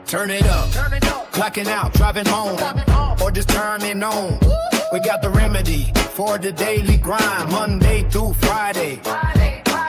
Turn it up, clocking out, driving home, or just turning on. We got the remedy for the daily grind, Monday through Friday.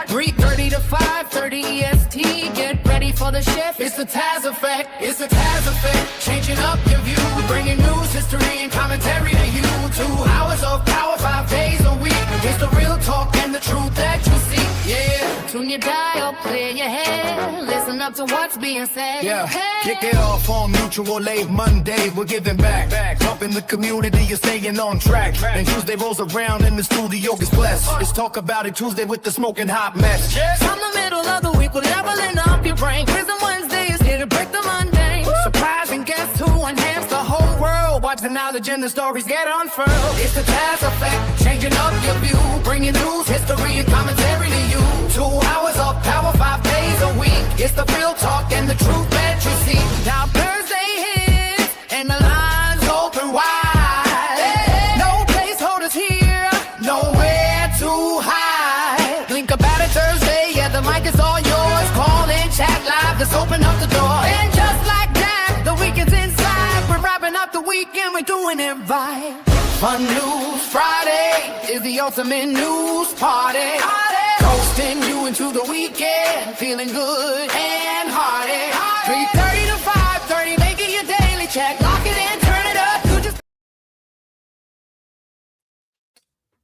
3:30 to 5:30 EST. Get ready for the shift. It's the Taz effect. It's the Taz effect. Changing up your view, bringing news, history, and commentary to you. 2 hours of power, 5 days a week. It's the real talk and the truth that you see. Yeah. Tune your dial, clear your head. Listen up to what's being said. Yeah. Hey. Kick it off on Mutual Aid Monday. We're giving back. Helping the community, you're staying on track. And Tuesday rolls around and the studio gets blessed. It's Talk About It Tuesday with the smoking hot mess. From the middle of the week, we're leveling up your brain. Prison Wednesday is here to break the mundane. Surprising guests who enhance the whole world. Watch the knowledge and the stories get unfurled. It's the Taz effect, changing up your view. Bringing news, history, and commentary to you. 2 hours of power, 5 days a week. It's the real talk and the truth that you see. Now Thursday hits and the lines open wide. Hey. No placeholders here, nowhere to hide. Think about it Thursday, yeah, the mic is all yours. Call in, chat live, just open up the door. And just like that, the weekend's inside. We're wrapping up the weekend, we're doing it right. Fun News Friday is the ultimate news party. Coasting you into the weekend, feeling good and hearty. 3:30 to 5:30, making your daily check. Lock it in, turn it up. You just...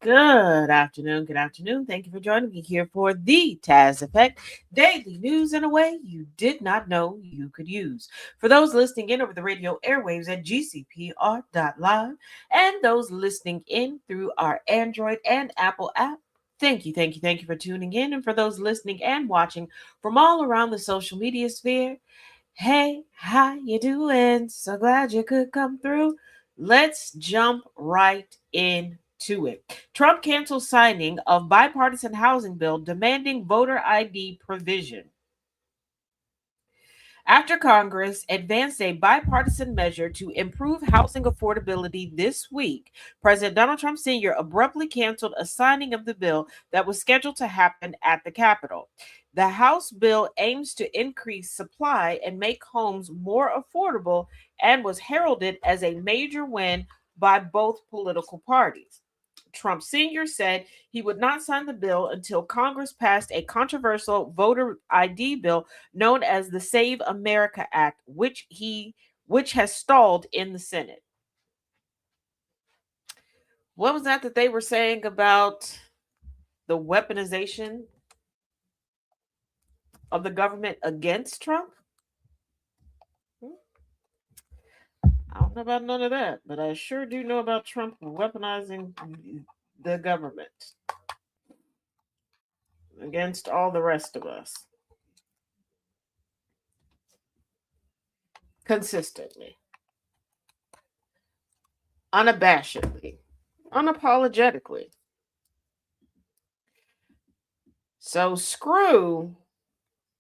Good afternoon. Thank you for joining me here for the Taz Effect, daily news in a way you did not know you could use. For those listening in over the radio airwaves at GCPR.live and those listening in through our Android and Apple app, thank you for tuning in. And for those listening and watching from all around the social media sphere, hey, how you doing? So glad you could come through. Let's jump right into it. Trump cancels signing of bipartisan housing bill demanding voter ID provision. After Congress advanced a bipartisan measure to improve housing affordability this week, President Donald Trump Sr. abruptly canceled a signing of the bill that was scheduled to happen at the Capitol. The House bill aims to increase supply and make homes more affordable and was heralded as a major win by both political parties. Trump Sr. said he would not sign the bill until Congress passed a controversial voter ID bill known as the Save America Act, which has stalled in the Senate. What was that they were saying about the weaponization of the government against Trump? I don't know about none of that, but I sure do know about Trump weaponizing the government against all the rest of us. Consistently. Unabashedly. Unapologetically. So screw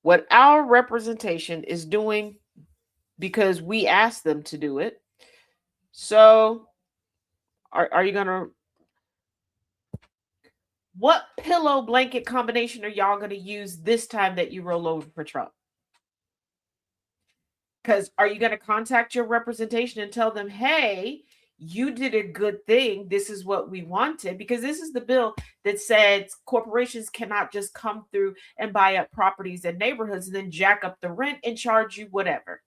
what our representation is doing because we asked them to do it. So are you going to... What pillow blanket combination are y'all going to use this time that you roll over for Trump? Because are you going to contact your representation and tell them, hey, you did a good thing. This is what we wanted. Because this is the bill that said corporations cannot just come through and buy up properties and neighborhoods and then jack up the rent and charge you whatever.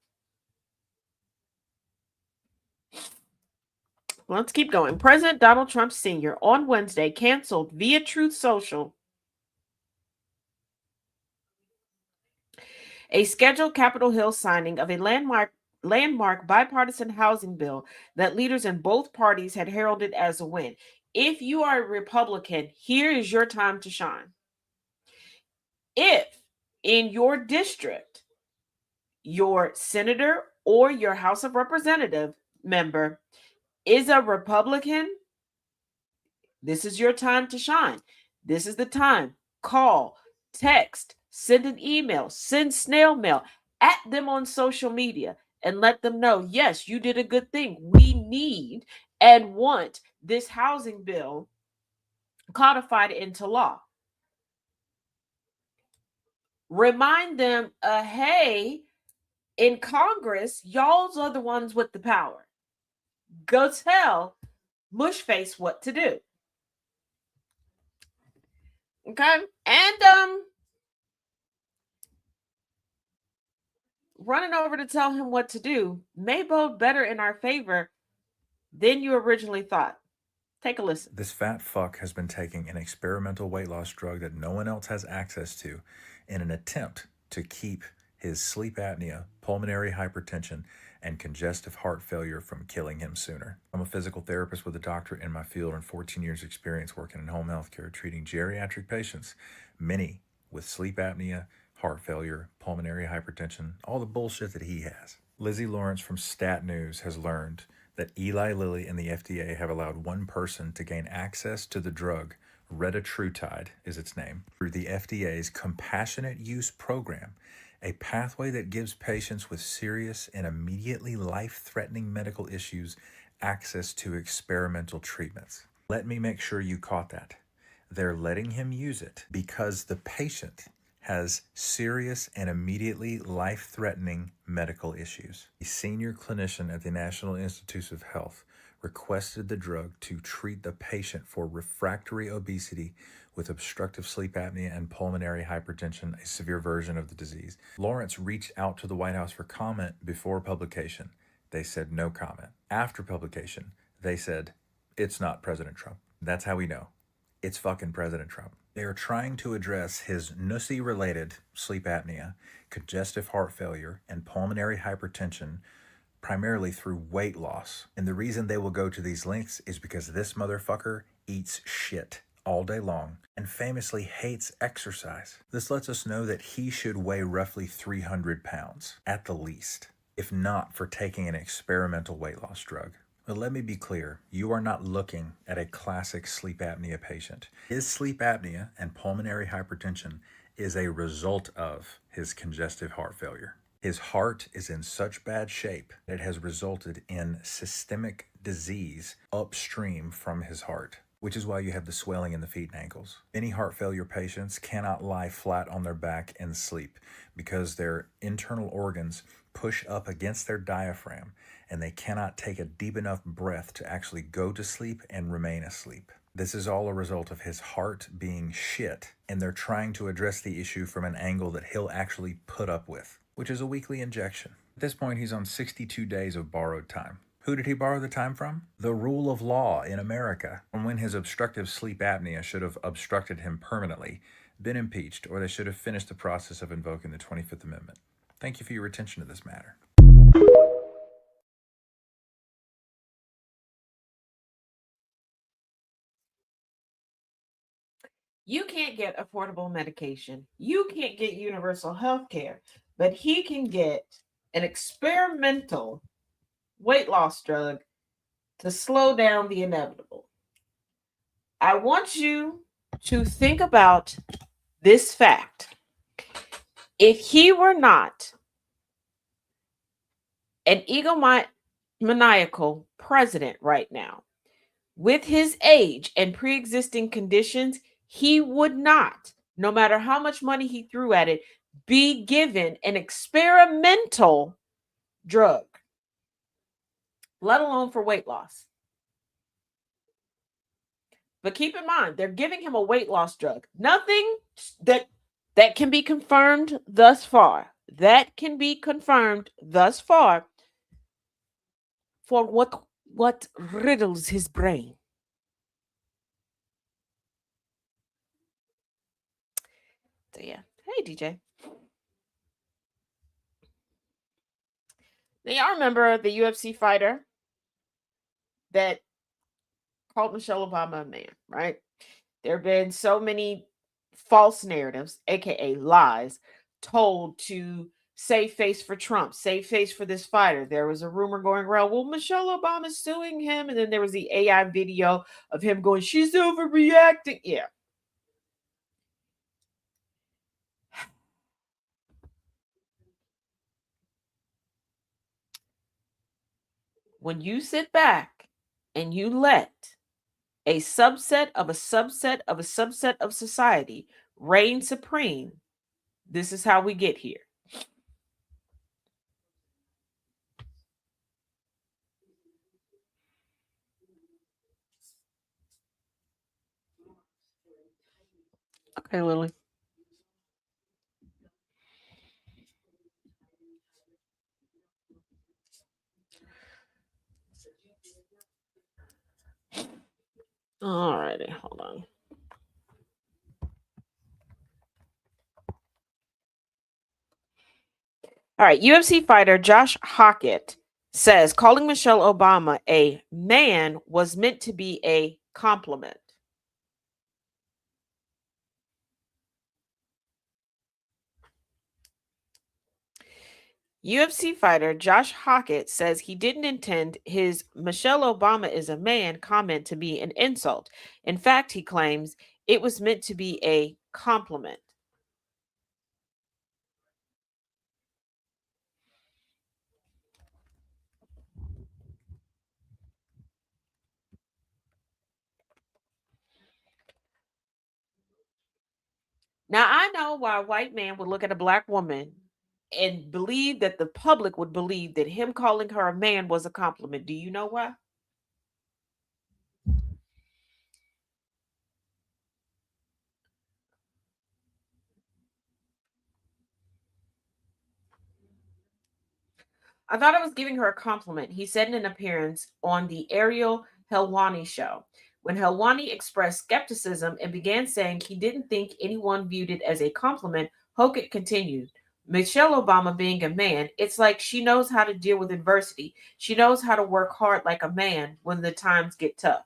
Let's keep going. President Donald Trump Sr. on Wednesday canceled via Truth Social a scheduled Capitol Hill signing of a landmark bipartisan housing bill that leaders in both parties had heralded as a win. If you are a Republican, here is your time to shine. If in your district, your senator or your House of Representative member is a Republican, this is your time to shine. This is the time. Call, text, send an email, send snail mail at them on social media and let them know, yes, you did a good thing. We need and want this housing bill codified into law. Remind them, hey, in Congress, y'all are the ones with the power. Go tell Mushface what to do. Okay? And running over to tell him what to do may bode better in our favor than you originally thought. Take a listen. This fat fuck has been taking an experimental weight loss drug that no one else has access to in an attempt to keep his sleep apnea, pulmonary hypertension, and congestive heart failure from killing him sooner. I'm a physical therapist with a doctorate in my field and 14 years experience working in home health care, treating geriatric patients, many with sleep apnea, heart failure, pulmonary hypertension, all the bullshit that he has. Lizzie Lawrence from Stat News has learned that Eli Lilly and the FDA have allowed one person to gain access to the drug, retatrutide is its name, through the FDA's Compassionate Use Program, a pathway that gives patients with serious and immediately life-threatening medical issues access to experimental treatments. Let me make sure you caught that. They're letting him use it because the patient has serious and immediately life-threatening medical issues. A senior clinician at the National Institutes of Health requested the drug to treat the patient for refractory obesity with obstructive sleep apnea and pulmonary hypertension, a severe version of the disease. Lawrence reached out to the White House for comment before publication. They said no comment. After publication, they said, it's not President Trump. That's how we know. It's fucking President Trump. They are trying to address his NUSI-related sleep apnea, congestive heart failure, and pulmonary hypertension primarily through weight loss. And the reason they will go to these lengths is because this motherfucker eats shit all day long and famously hates exercise. This lets us know that he should weigh roughly 300 pounds at the least, if not for taking an experimental weight loss drug. But let me be clear, you are not looking at a classic sleep apnea patient. His sleep apnea and pulmonary hypertension is a result of his congestive heart failure. His heart is in such bad shape that it has resulted in systemic disease upstream from his heart, which is why you have the swelling in the feet and ankles. Many heart failure patients cannot lie flat on their back and sleep because their internal organs push up against their diaphragm and they cannot take a deep enough breath to actually go to sleep and remain asleep. This is all a result of his heart being shit, and they're trying to address the issue from an angle that he'll actually put up with, which is a weekly injection. At this point, he's on 62 days of borrowed time. Who did he borrow the time from? The rule of law in America. And when his obstructive sleep apnea should have obstructed him permanently, been impeached, or they should have finished the process of invoking the 25th Amendment. Thank you for your attention to this matter. You can't get affordable medication. You can't get universal health care, but he can get an experimental weight loss drug to slow down the inevitable. I want you to think about this fact. If he were not an egomaniacal president right now, with his age and pre-existing conditions, he would not, no matter how much money he threw at it, be given an experimental drug, let alone for weight loss. But keep in mind, they're giving him a weight loss drug. Nothing that can be confirmed thus far. That can be confirmed thus far for what riddles his brain. So yeah. Hey, DJ. Now, y'all remember the UFC fighter that called Michelle Obama a man, right? There have been so many false narratives, aka lies, told to save face for Trump, save face for this fighter. There was a rumor going around, well, Michelle Obama's suing him. And then there was the AI video of him going, she's overreacting. Yeah. When you sit back and you let a subset of a subset of a subset of society reign supreme, This is how we get here. Okay, Lily. All righty, hold on. All right, UFC fighter Josh Hockett says calling Michelle Obama a man was meant to be a compliment. UFC fighter Josh Hockett says he didn't intend his Michelle Obama is a man comment to be an insult. In fact, he claims it was meant to be a compliment. Now, I know why a white man would look at a black woman and believe that the public would believe that him calling her a man was a compliment. Do you know why? I thought I was giving her a compliment, he said in an appearance on the Ariel Helwani show. When Helwani expressed skepticism and began saying he didn't think anyone viewed it as a compliment, Hockett continued, Michelle Obama being a man, it's like she knows how to deal with adversity. She knows how to work hard like a man when the times get tough.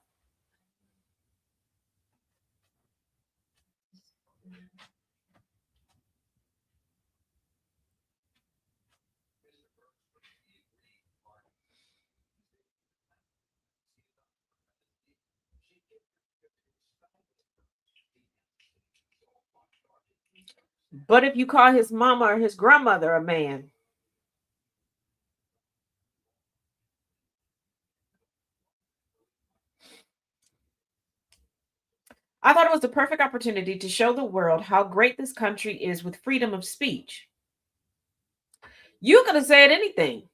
But if you call his mama or his grandmother a man, I thought it was the perfect opportunity to show the world how great this country is with freedom of speech. You could have said anything,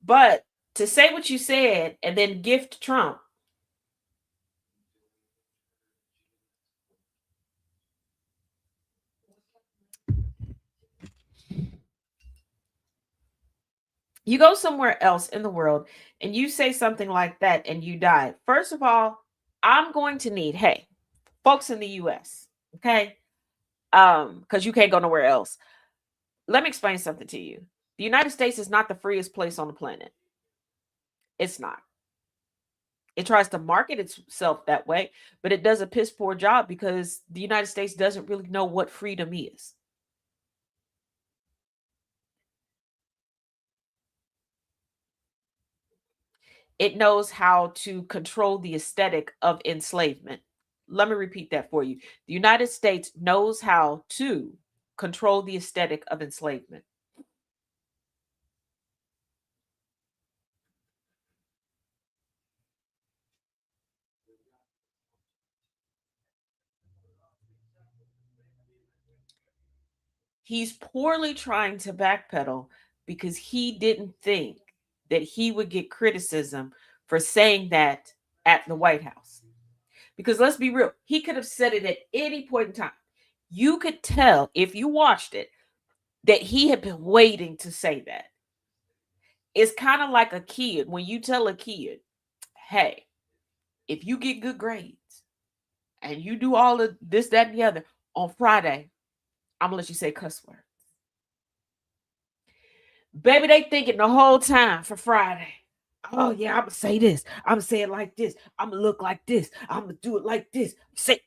but to say what you said and then gift Trump, you go somewhere else in the world and you say something like that and you die. First of all, I'm going to need, hey, folks in the US, okay? Because you can't go nowhere else. Let me explain something to you. The United States is not the freest place on the planet. It's not. It tries to market itself that way, but it does a piss poor job because the United States doesn't really know what freedom is. It knows how to control the aesthetic of enslavement. Let me repeat that for you. The United States knows how to control the aesthetic of enslavement. He's poorly trying to backpedal because he didn't think that he would get criticism for saying that at the White House. Because let's be real, he could have said it at any point in time. You could tell if you watched it that he had been waiting to say that. It's kind of like a kid when you tell a kid, hey, if you get good grades and you do all of this, that, and the other on Friday, I'm gonna let you say cuss words. Baby, they thinking the whole time for Friday. Oh yeah, I'm gonna say this. I'm gonna say it like this. I'm gonna look like this. I'm gonna do it like this. Say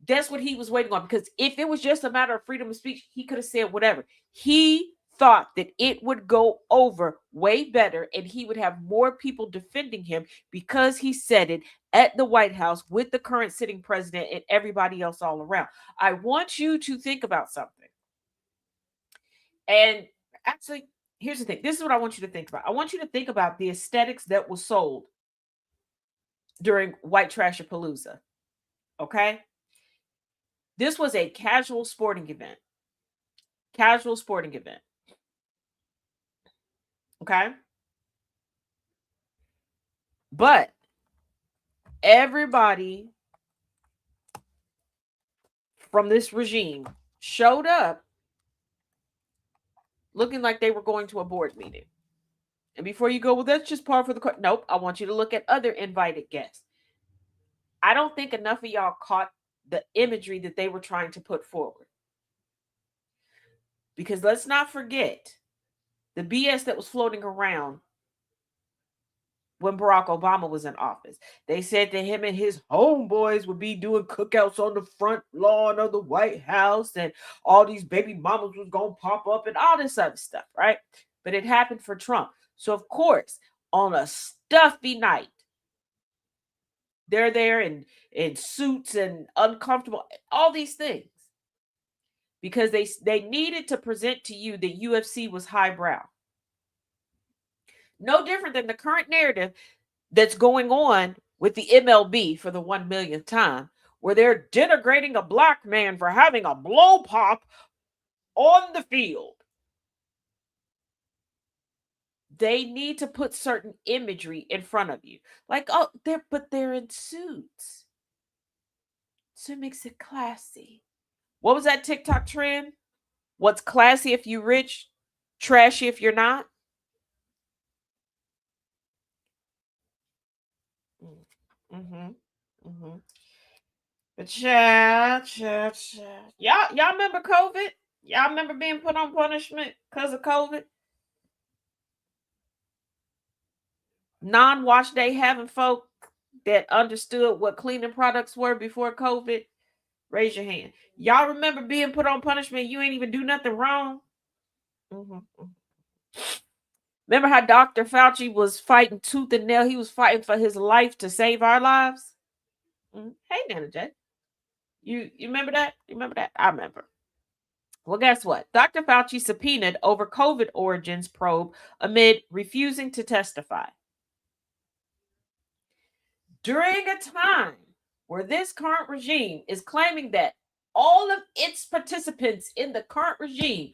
that's what he was waiting on. Because if it was just a matter of freedom of speech, he could have said whatever. He thought that it would go over way better and he would have more people defending him because he said it at the White House with the current sitting president and everybody else all around. I want you to think about something. And actually, here's the thing. This is what I want you to think about. I want you to think about the aesthetics that was sold during White Trashapalooza. Okay? This was a casual sporting event. Casual sporting event. Okay? But everybody from this regime showed up looking like they were going to a board meeting. And before you go, well, that's just par for the course. Nope. I want you to look at other invited guests. I don't think enough of y'all caught the imagery that they were trying to put forward. Because let's not forget the BS that was floating around when Barack Obama was in office. They said that him and his homeboys would be doing cookouts on the front lawn of the White House, and all these baby mamas was going to pop up and all this other stuff, right? But it happened for Trump. So, of course, on a stuffy night, they're there in suits and uncomfortable, all these things. Because they needed to present to you that UFC was highbrow. No different than the current narrative that's going on with the MLB for the 1 millionth time, where they're denigrating a black man for having a blow pop on the field. They need to put certain imagery in front of you. Like, oh, they're in suits. So it makes it classy. What was that TikTok trend? What's classy if you rich, trashy if you're not? But y'all remember COVID? Y'all remember being put on punishment because of COVID? Non-wash day having folk that understood what cleaning products were before COVID? Raise your hand. Y'all remember being put on punishment? You ain't even do nothing wrong. Remember how Dr. Fauci was fighting tooth and nail? He was fighting for his life to save our lives. Hey, Nana J. You remember that? You remember that? I remember. Well, guess what? Dr. Fauci subpoenaed over COVID origins probe amid refusing to testify. During a time where this current regime is claiming that all of its participants in the current regime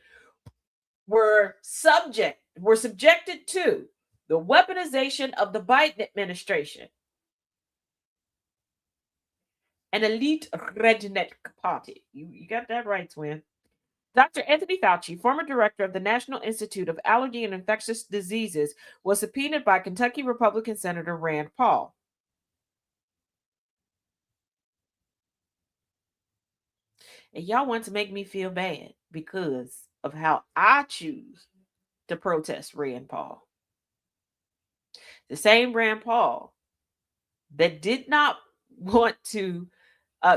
were subjected to the weaponization of the Biden administration, an elite redneck party. You got that right, twin. Dr. Anthony Fauci, former director of the National Institute of Allergy and Infectious Diseases, was subpoenaed by Kentucky Republican Senator Rand Paul. And y'all want to make me feel bad because of how I choose to protest Rand Paul. The same Rand Paul that did not want to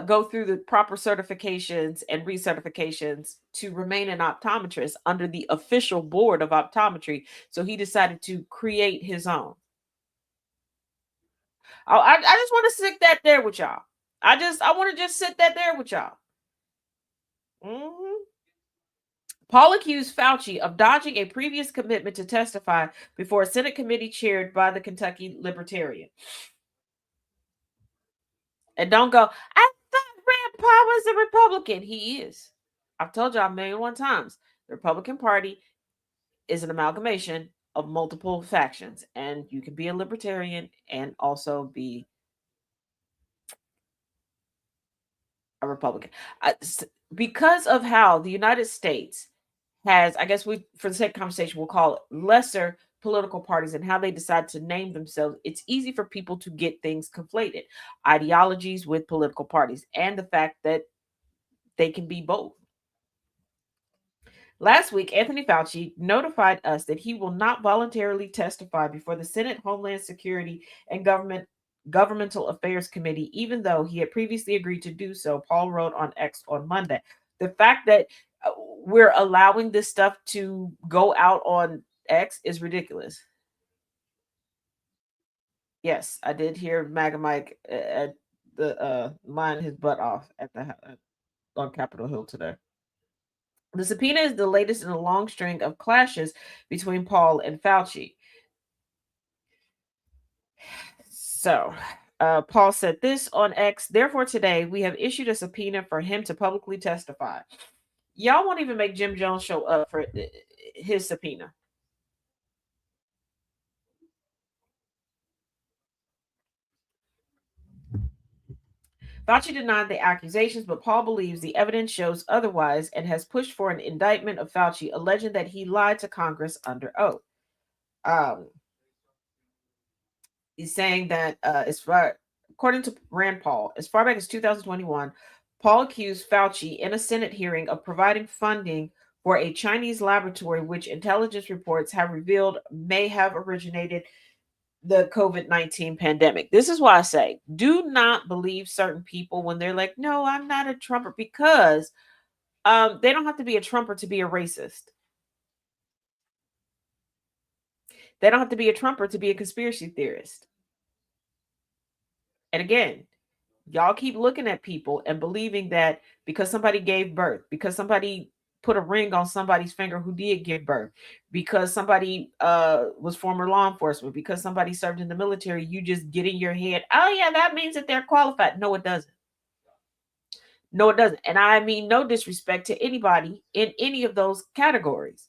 go through the proper certifications and recertifications to remain an optometrist under the official board of optometry. So he decided to create his own. I just want to sit that there with y'all. I want to just sit that there with y'all. Paul accused Fauci of dodging a previous commitment to testify before a Senate committee chaired by the Kentucky Libertarian. And don't go, I thought Rand Paul was a Republican. He is. I've told y'all 1,000,001 times. The Republican Party is an amalgamation of multiple factions. And you can be a libertarian and also be a Republican. Because of how the United States has, I guess for the sake of conversation, we'll call it lesser political parties and how they decide to name themselves, it's easy for people to get things conflated. Ideologies with political parties and the fact that they can be both. Last week, Anthony Fauci notified us that he will not voluntarily testify before the Senate Homeland Security and Governmental Affairs Committee, even though he had previously agreed to do so, Paul wrote on X on Monday. The fact that we're allowing this stuff to go out on X is ridiculous. Yes, I did hear MAGA Mike at the line his butt off at on Capitol Hill today. The subpoena is the latest in a long string of clashes between Paul and Fauci. So, Paul said this on X. Therefore, today we have issued a subpoena for him to publicly testify. Y'all won't even make Jim Jones show up for his subpoena. Fauci denied the accusations, but Paul believes the evidence shows otherwise and has pushed for an indictment of Fauci, alleging that he lied to Congress under oath. He's saying that according to Rand Paul, as far back as 2021, Paul accused Fauci in a Senate hearing of providing funding for a Chinese laboratory, which intelligence reports have revealed may have originated the COVID-19 pandemic. This is why I say, do not believe certain people when they're like, no, I'm not a Trumper, because they don't have to be a Trumper to be a racist. They don't have to be a Trumper to be a conspiracy theorist. And again, y'all keep looking at people and believing that because somebody gave birth, because somebody put a ring on somebody's finger who did give birth, because somebody was former law enforcement, because somebody served in the military, you just get in your head, oh yeah, that means that they're qualified. No, it doesn't. No, it doesn't. And I mean no disrespect to anybody in any of those categories.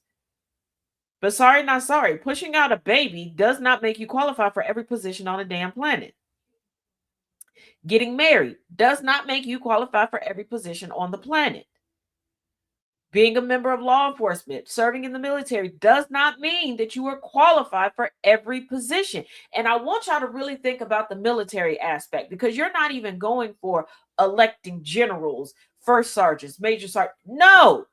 But sorry, not sorry. Pushing out a baby does not make you qualify for every position on the damn planet. Getting married does not make you qualify for every position on the planet. Being a member of law enforcement, serving in the military does not mean that you are qualified for every position. And I want y'all to really think about the military aspect, because you're not even going for electing generals, first sergeants, major sergeants. No.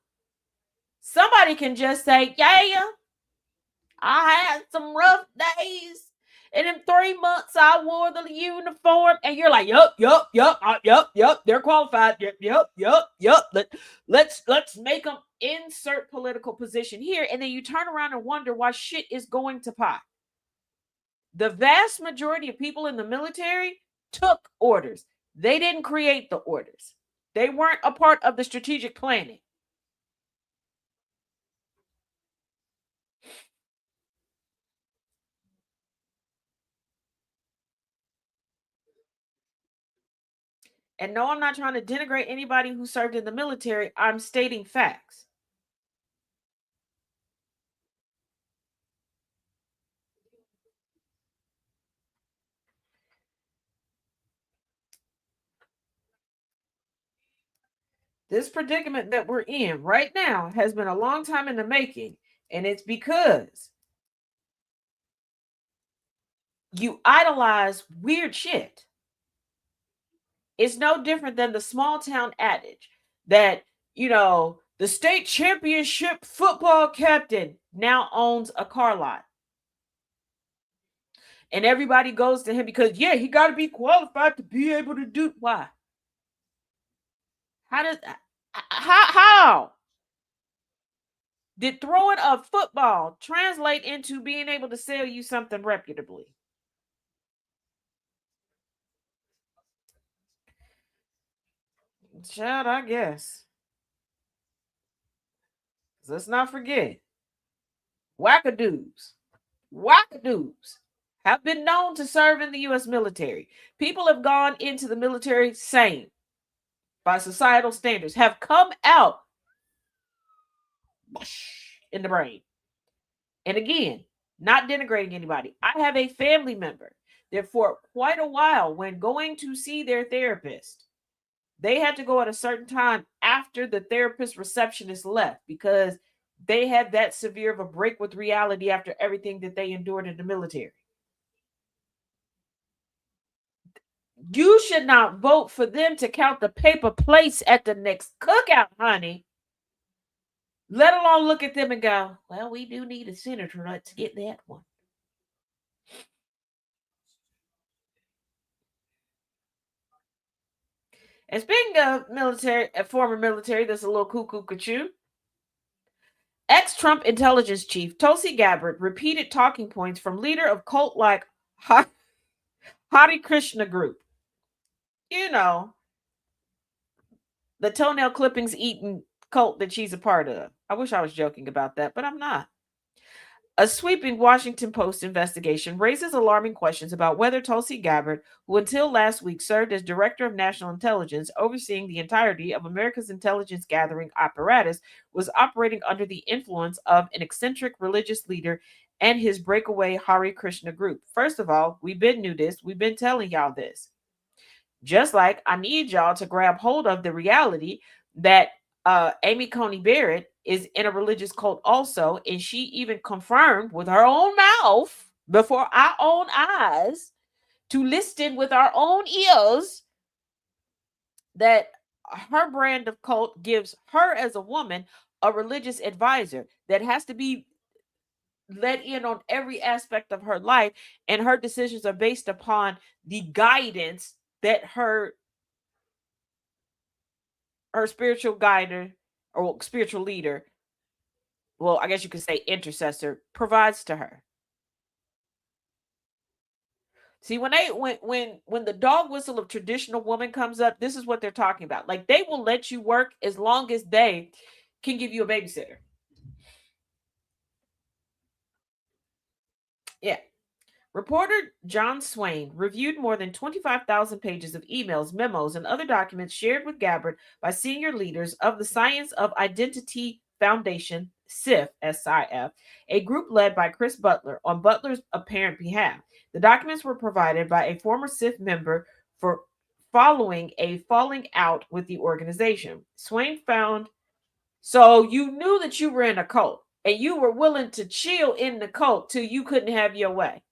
Somebody can just say, yeah, I had some rough days. And in 3 months, I wore the uniform, and you're like, yup, they're qualified. Yep. Let's make them insert political position here, and then you turn around and wonder why shit is going to pot. The vast majority of people in the military took orders. They didn't create the orders. They weren't a part of the strategic planning. And no, I'm not trying to denigrate anybody who served in the military. I'm stating facts. This predicament that we're in right now has been a long time in the making, and it's because you idolize weird shit. It's no different than the small town adage that, the state championship football captain now owns a car lot. And everybody goes to him because, yeah, he got to be qualified to be able to do. Why? How did throwing a football translate into being able to sell you something reputably? Child, I guess. Let's not forget, wackadoos have been known to serve in the U.S. military. People have gone into the military sane by societal standards, have come out in the brain. And again, not denigrating anybody. I have a family member that for quite a while, when going to see their therapist, they had to go at a certain time after the therapist receptionist left because they had that severe of a break with reality after everything that they endured in the military. You should not vote for them to count the paper plates at the next cookout, honey. Let alone look at them and go, well, we do need a senator. Let's get that one. And speaking of military, former military, that's a little cuckoo-cuckoo. Ex-Trump intelligence chief Tulsi Gabbard repeated talking points from leader of cult-like Hare Krishna group. The toenail clippings eating cult that she's a part of. I wish I was joking about that, but I'm not. A sweeping Washington Post investigation raises alarming questions about whether Tulsi Gabbard, who until last week served as Director of National Intelligence, overseeing the entirety of America's intelligence gathering apparatus, was operating under the influence of an eccentric religious leader and his breakaway Hare Krishna group. First of all, we've been knew this. We've been telling y'all this. Just like I need y'all to grab hold of the reality that Amy Coney Barrett is in a religious cult also, and she even confirmed with her own mouth before our own eyes to listen with our own ears that her brand of cult gives her as a woman a religious advisor that has to be let in on every aspect of her life, and her decisions are based upon the guidance that her spiritual guider or spiritual leader, well, I guess you could say intercessor, provides to her. See, when the dog whistle of traditional woman comes up, this is what they're talking about. Like, they will let you work as long as they can give you a babysitter. Yeah. Reporter John Swain reviewed more than 25,000 pages of emails, memos, and other documents shared with Gabbard by senior leaders of the Science of Identity Foundation, SIF, SIF, a group led by Chris Butler on Butler's apparent behalf. The documents were provided by a former SIF member for following a falling out with the organization. Swain found, so you knew that you were in a cult, and you were willing to chill in the cult till you couldn't have your way.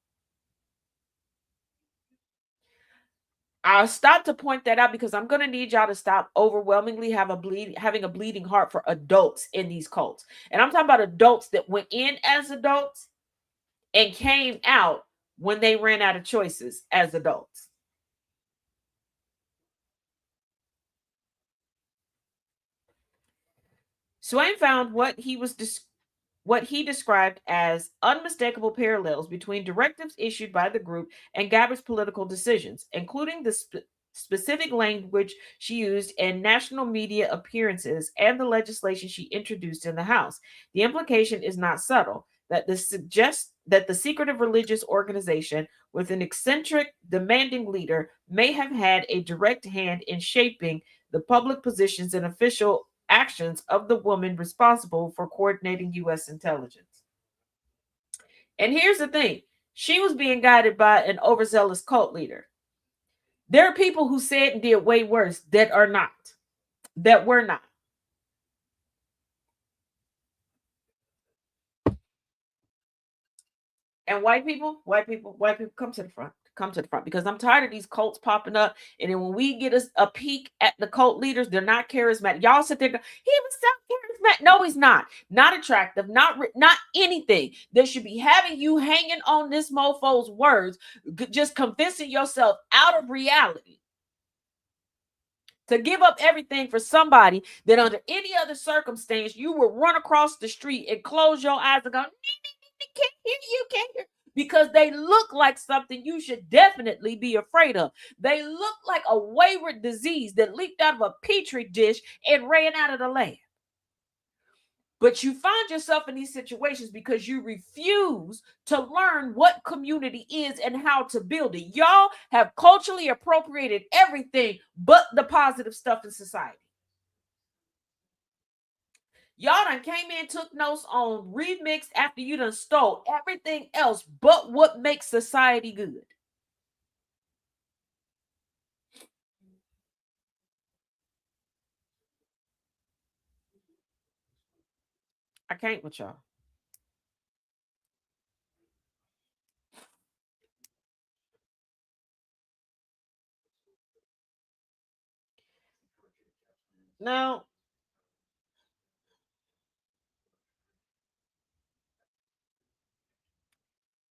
I'll stop to point that out because I'm going to need y'all to stop overwhelmingly having a bleeding heart for adults in these cults. And I'm talking about adults that went in as adults and came out when they ran out of choices as adults. Swain found what he described as unmistakable parallels between directives issued by the group and Gabbard's political decisions, including the specific language she used in national media appearances and the legislation she introduced in the House. The implication is not subtle that the secretive religious organization with an eccentric, demanding leader may have had a direct hand in shaping the public positions and official actions of the woman responsible for coordinating U.S. intelligence. And here's the thing. She was being guided by an overzealous cult leader. There are people who said and did way worse that were not. And white people, come to the front. Come to the front, because I'm tired of these cults popping up. And then when we get a peek at the cult leaders, they're not charismatic. Y'all sit there, he was so charismatic. No, he's not. Not attractive. Not anything. They should be having you hanging on this mofo's words, just convincing yourself out of reality to give up everything for somebody that under any other circumstance you would run across the street and close your eyes and go, can't hear, because they look like something you should definitely be afraid of. They look like a wayward disease that leaped out of a petri dish and ran out of the lab. But you find yourself in these situations because you refuse to learn what community is and how to build it. Y'all have culturally appropriated everything but the positive stuff in society. Y'all done came in, took notes on remix after you done stole everything else but what makes society good. I can't with y'all. Now,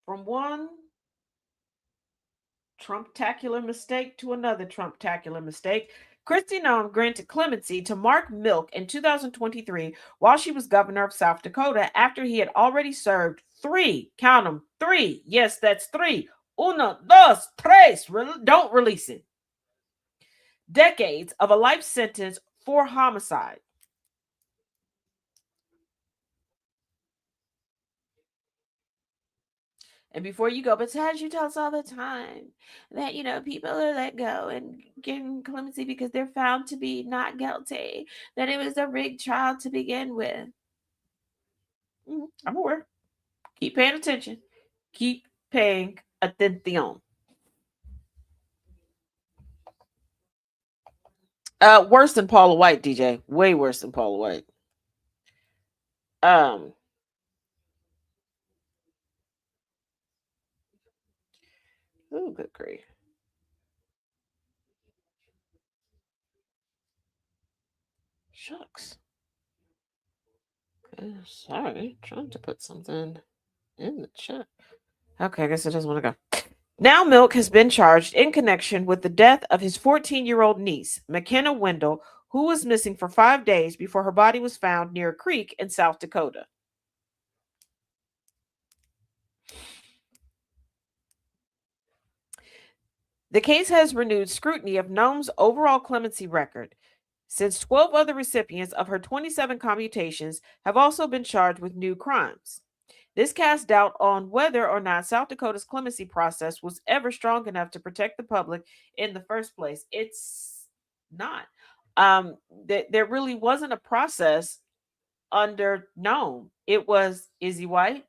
from one Trump-tacular mistake to another Trump-tacular mistake, Kristi Noem granted clemency to Mark Milk in 2023 while she was governor of South Dakota after he had already served count them, three, yes, that's three, uno, dos, tres, don't release it, decades of a life sentence for homicide. And before you go, but Taj, you tell us all the time that, people are let go and getting clemency because they're found to be not guilty, that it was a rigged trial to begin with. I'm aware. Keep paying attention. Keep paying attention. Worse than Paula White, DJ. Way worse than Paula White. Oh, good grief. Shucks. Sorry, trying to put something in the chat. Okay, I guess it doesn't want to go. Now Milk has been charged in connection with the death of his 14-year-old niece, McKenna Wendell, who was missing for 5 days before her body was found near a creek in South Dakota. The case has renewed scrutiny of Noam's overall clemency record, since 12 other recipients of her 27 commutations have also been charged with new crimes. This casts doubt on whether or not South Dakota's clemency process was ever strong enough to protect the public in the first place. It's not. There really wasn't a process under Noam. It was, is he white?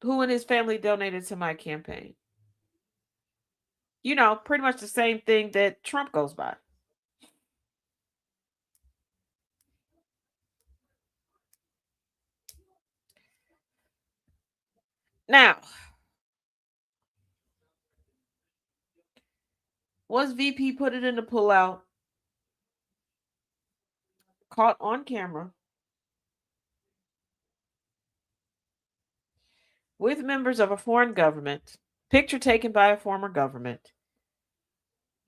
Who in his family donated to my campaign? Pretty much the same thing that Trump goes by. Now, was VP put it in the pullout, caught on camera with members of a foreign government, picture taken by a former government,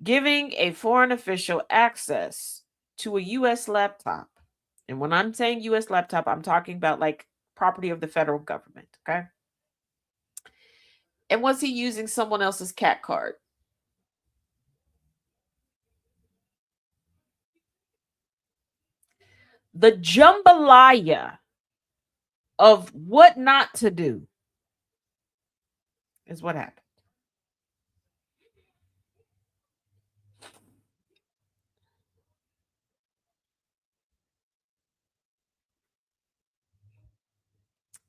giving a foreign official access to a U.S. laptop. And when I'm saying U.S. laptop, I'm talking about like property of the federal government, okay? And was he using someone else's cat card? The jambalaya of what not to do is what happened.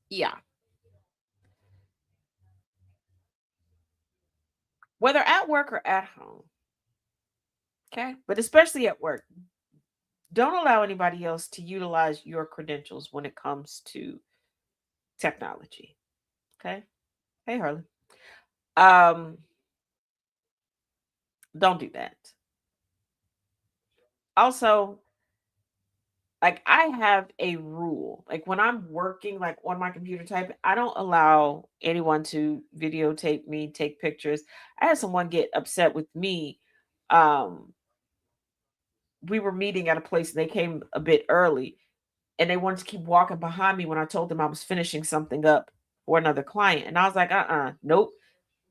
Yeah. Whether at work or at home. Okay. But especially at work, don't allow anybody else to utilize your credentials when it comes to technology. Okay. Hey, Harley. Don't do that. Also, like I have a rule. Like when I'm working like on my computer type, I don't allow anyone to videotape me, take pictures. I had someone get upset with me. We were meeting at a place and they came a bit early and they wanted to keep walking behind me when I told them I was finishing something up for another client. And I was like, nope.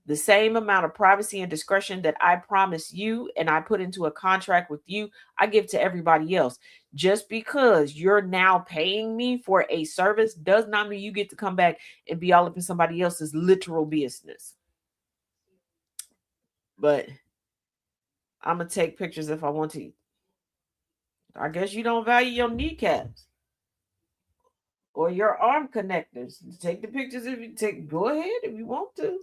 The same amount of privacy and discretion that I promise you and I put into a contract with you, I give to everybody else. Just because you're now paying me for a service does not mean you get to come back and be all up in somebody else's literal business. But I'm going to take pictures if I want to. I guess you don't value your kneecaps or your arm connectors. Take the pictures if you take. Go ahead if you want to.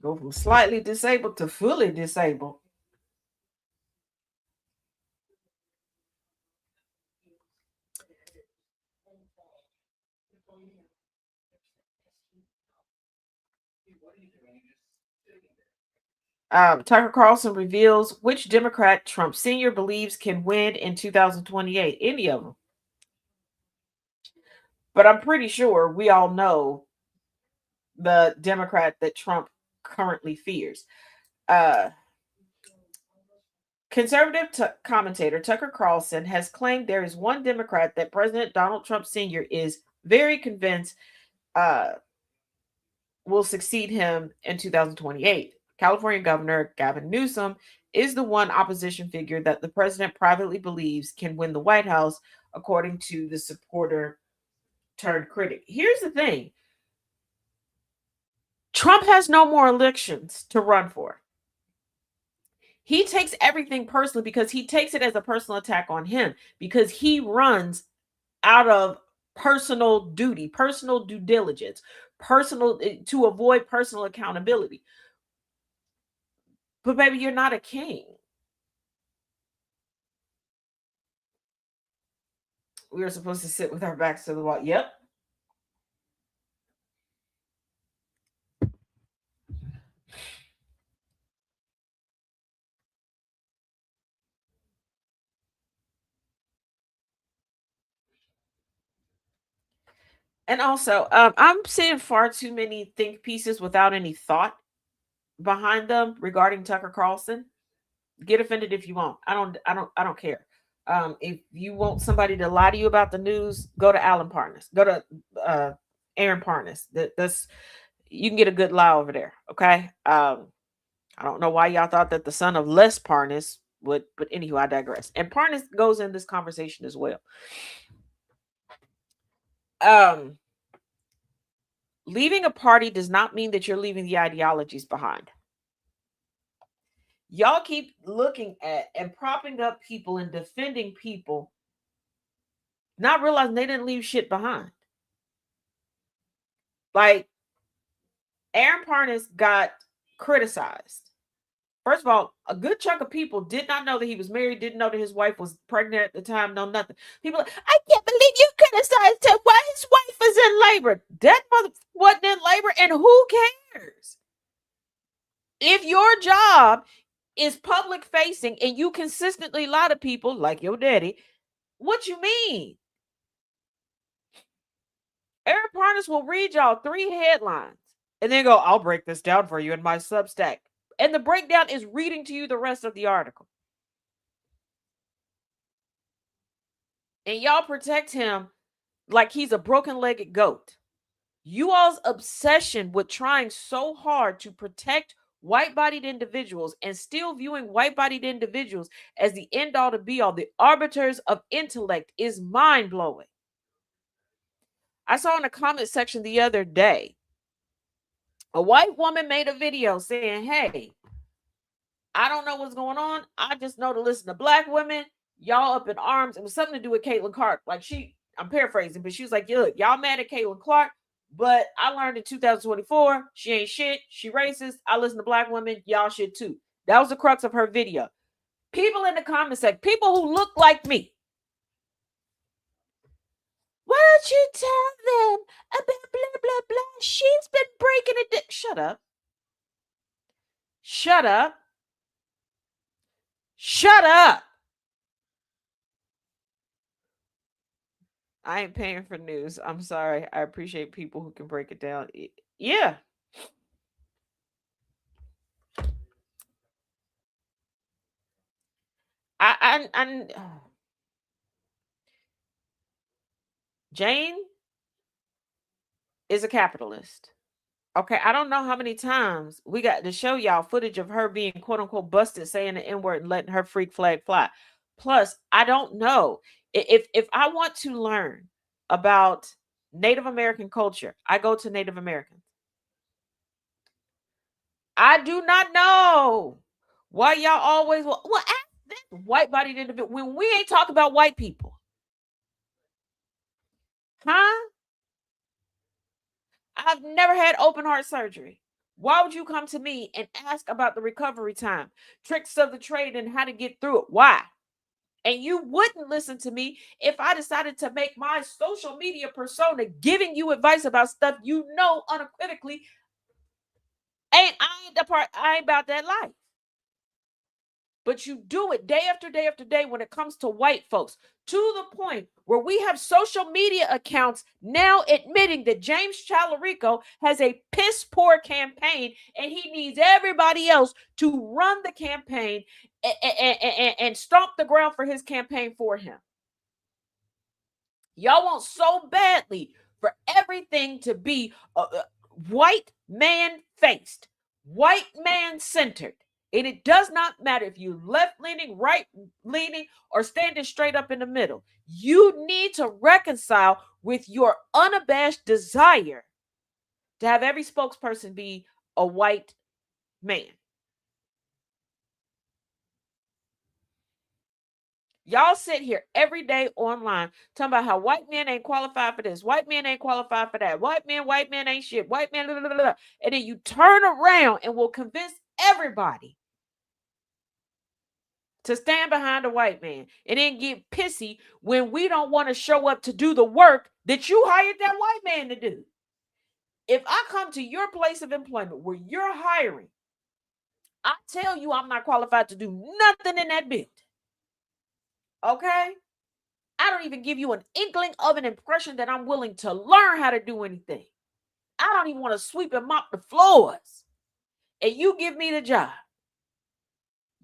Go from slightly disabled to fully disabled. Tucker Carlson reveals which Democrat Trump Sr. believes can win in 2028. Any of them. But I'm pretty sure we all know the Democrat that Trump currently fears. Conservative commentator Tucker Carlson has claimed there is one Democrat that President Donald Trump Sr. is very convinced will succeed him in 2028. California Governor Gavin Newsom is the one opposition figure that the president privately believes can win the White House, according to the supporter turned critic. Here's the thing. Trump has no more elections to run for. He takes everything personally because he takes it as a personal attack on him, because he runs out of personal duty, personal due diligence, personal to avoid personal accountability. But baby, you're not a king. We were supposed to sit with our backs to the wall. Yep. And also, I'm seeing far too many think pieces without any thought behind them regarding Tucker Carlson. Get offended if you want. I don't care. If you want somebody to lie to you about the news, go to Alan Parnas. Go to Aaron Parnas. That's you can get a good lie over there. Okay. I don't know why y'all thought that the son of Les Parnas would, but anywho, I digress. And Parnas goes in this conversation as well. Leaving a party does not mean that you're leaving the ideologies behind. Y'all keep looking at and propping up people and defending people, not realizing they didn't leave shit behind. Like, Aaron Parnas got criticized. First of all, a good chunk of people did not know that he was married, didn't know that his wife was pregnant at the time, no nothing. People like, I can't believe you criticized him. Why his wife is in labor? That mother wasn't in labor, and who cares? If your job is public facing and you consistently lie to people like your daddy, what you mean? Aaron Parnas will read y'all 3 headlines and then go, I'll break this down for you in my Substack. And the breakdown is reading to you the rest of the article. And y'all protect him like he's a broken-legged goat. You all's obsession with trying so hard to protect white-bodied individuals and still viewing white-bodied individuals as the end-all to be-all, the arbiters of intellect, is mind-blowing. I saw in the comment section the other day, a white woman made a video saying, hey, I don't know what's going on. I just know to listen to black women. Y'all up in arms. It was something to do with Caitlin Clark. Like I'm paraphrasing, but she was like, look, y'all mad at Caitlin Clark, but I learned in 2024, she ain't shit. She racist. I listen to black women. Y'all should too. That was the crux of her video. People in the comments section, people who look like me. Why don't you tell them about blah, blah, blah? She's been breaking it. Shut up. Shut up. Shut up. I ain't paying for news. I'm sorry. I appreciate people who can break it down. Yeah. Jane is a capitalist. Okay, I don't know how many times we got to show y'all footage of her being quote unquote busted saying the N-word and letting her freak flag fly. Plus, I don't know if I want to learn about Native American culture, I go to Native Americans. I do not know why y'all always white-bodied individual when we ain't talking about white people. Huh? I've never had open heart surgery. Why would you come to me and ask about the recovery time, tricks of the trade, and how to get through it? Why? And you wouldn't listen to me if I decided to make my social media persona giving you advice about stuff you know unequivocally. I ain't about that life. But you do it day after day after day when it comes to white folks, to the point where we have social media accounts now admitting that James Challarico has a piss poor campaign and he needs everybody else to run the campaign and stomp the ground for his campaign for him. Y'all want so badly for everything to be white man faced, white man centered. And it does not matter if you're left-leaning, right-leaning, or standing straight up in the middle. You need to reconcile with your unabashed desire to have every spokesperson be a white man. Y'all sit here every day online talking about how white men ain't qualified for this, white men ain't qualified for that, white men ain't shit, white men, blah, blah, blah, blah. And then you turn around and will convince everybody to stand behind a white man and then get pissy when we don't want to show up to do the work that you hired that white man to do. If I come to your place of employment where you're hiring, I tell you I'm not qualified to do nothing in that building. Okay? I don't even give you an inkling of an impression that I'm willing to learn how to do anything. I don't even want to sweep and mop the floors. And you give me the job.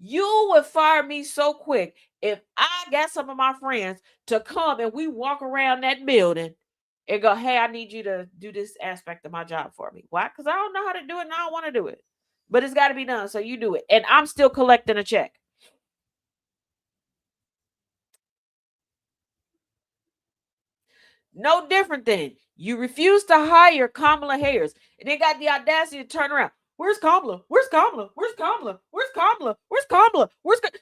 You would fire me so quick if I got some of my friends to come and we walk around that building and go, hey, I need you to do this aspect of my job for me. Why? Because I don't know how to do it and I don't want to do it. But it's got to be done, so you do it. And I'm still collecting a check. No different than you refuse to hire Kamala Harris and they got the audacity to turn around. Where's Kamala? Where's Kamala? Where's Kamala? Where's Kamala? Where's Kamala?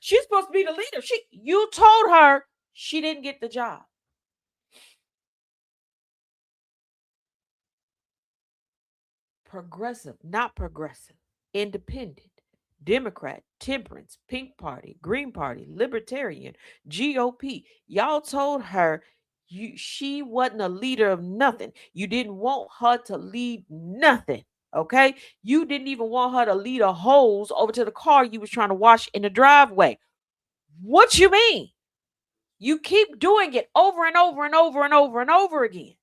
She's supposed to be the leader. You told her she didn't get the job. Progressive, not progressive, independent, Democrat, temperance, Pink Party, Green Party, Libertarian, GOP. Y'all told her she wasn't a leader of nothing. You didn't want her to lead nothing. Okay, you didn't even want her to lead a hose over to the car you was trying to wash in the driveway. What you mean? You keep doing it over and over and over and over and over again.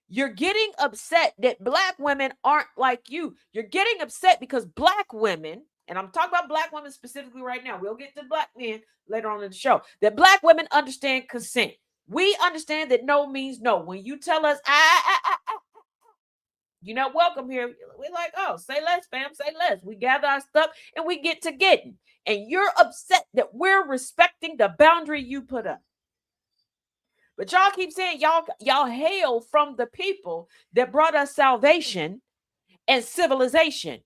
You're getting upset that black women aren't like you. You're getting upset because black women, and I'm talking about black women specifically right now. We'll get to black men later on in the show. That black women understand consent. We understand that no means no. When you tell us, you're not welcome here, we're like, oh, say less, fam, say less. We gather our stuff and we get to getting. And you're upset that we're respecting the boundary you put up. But y'all keep saying y'all hail from the people that brought us salvation and civilization.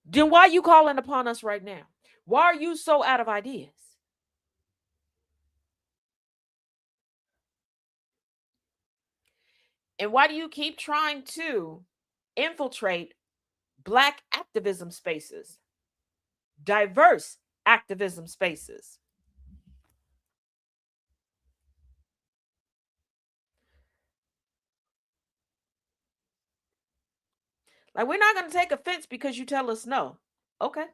Then why are you calling upon us right now? Why are you so out of ideas? And why do you keep trying to infiltrate black activism spaces, diverse activism spaces? Like, we're not going to take offense because you tell us no. Okay.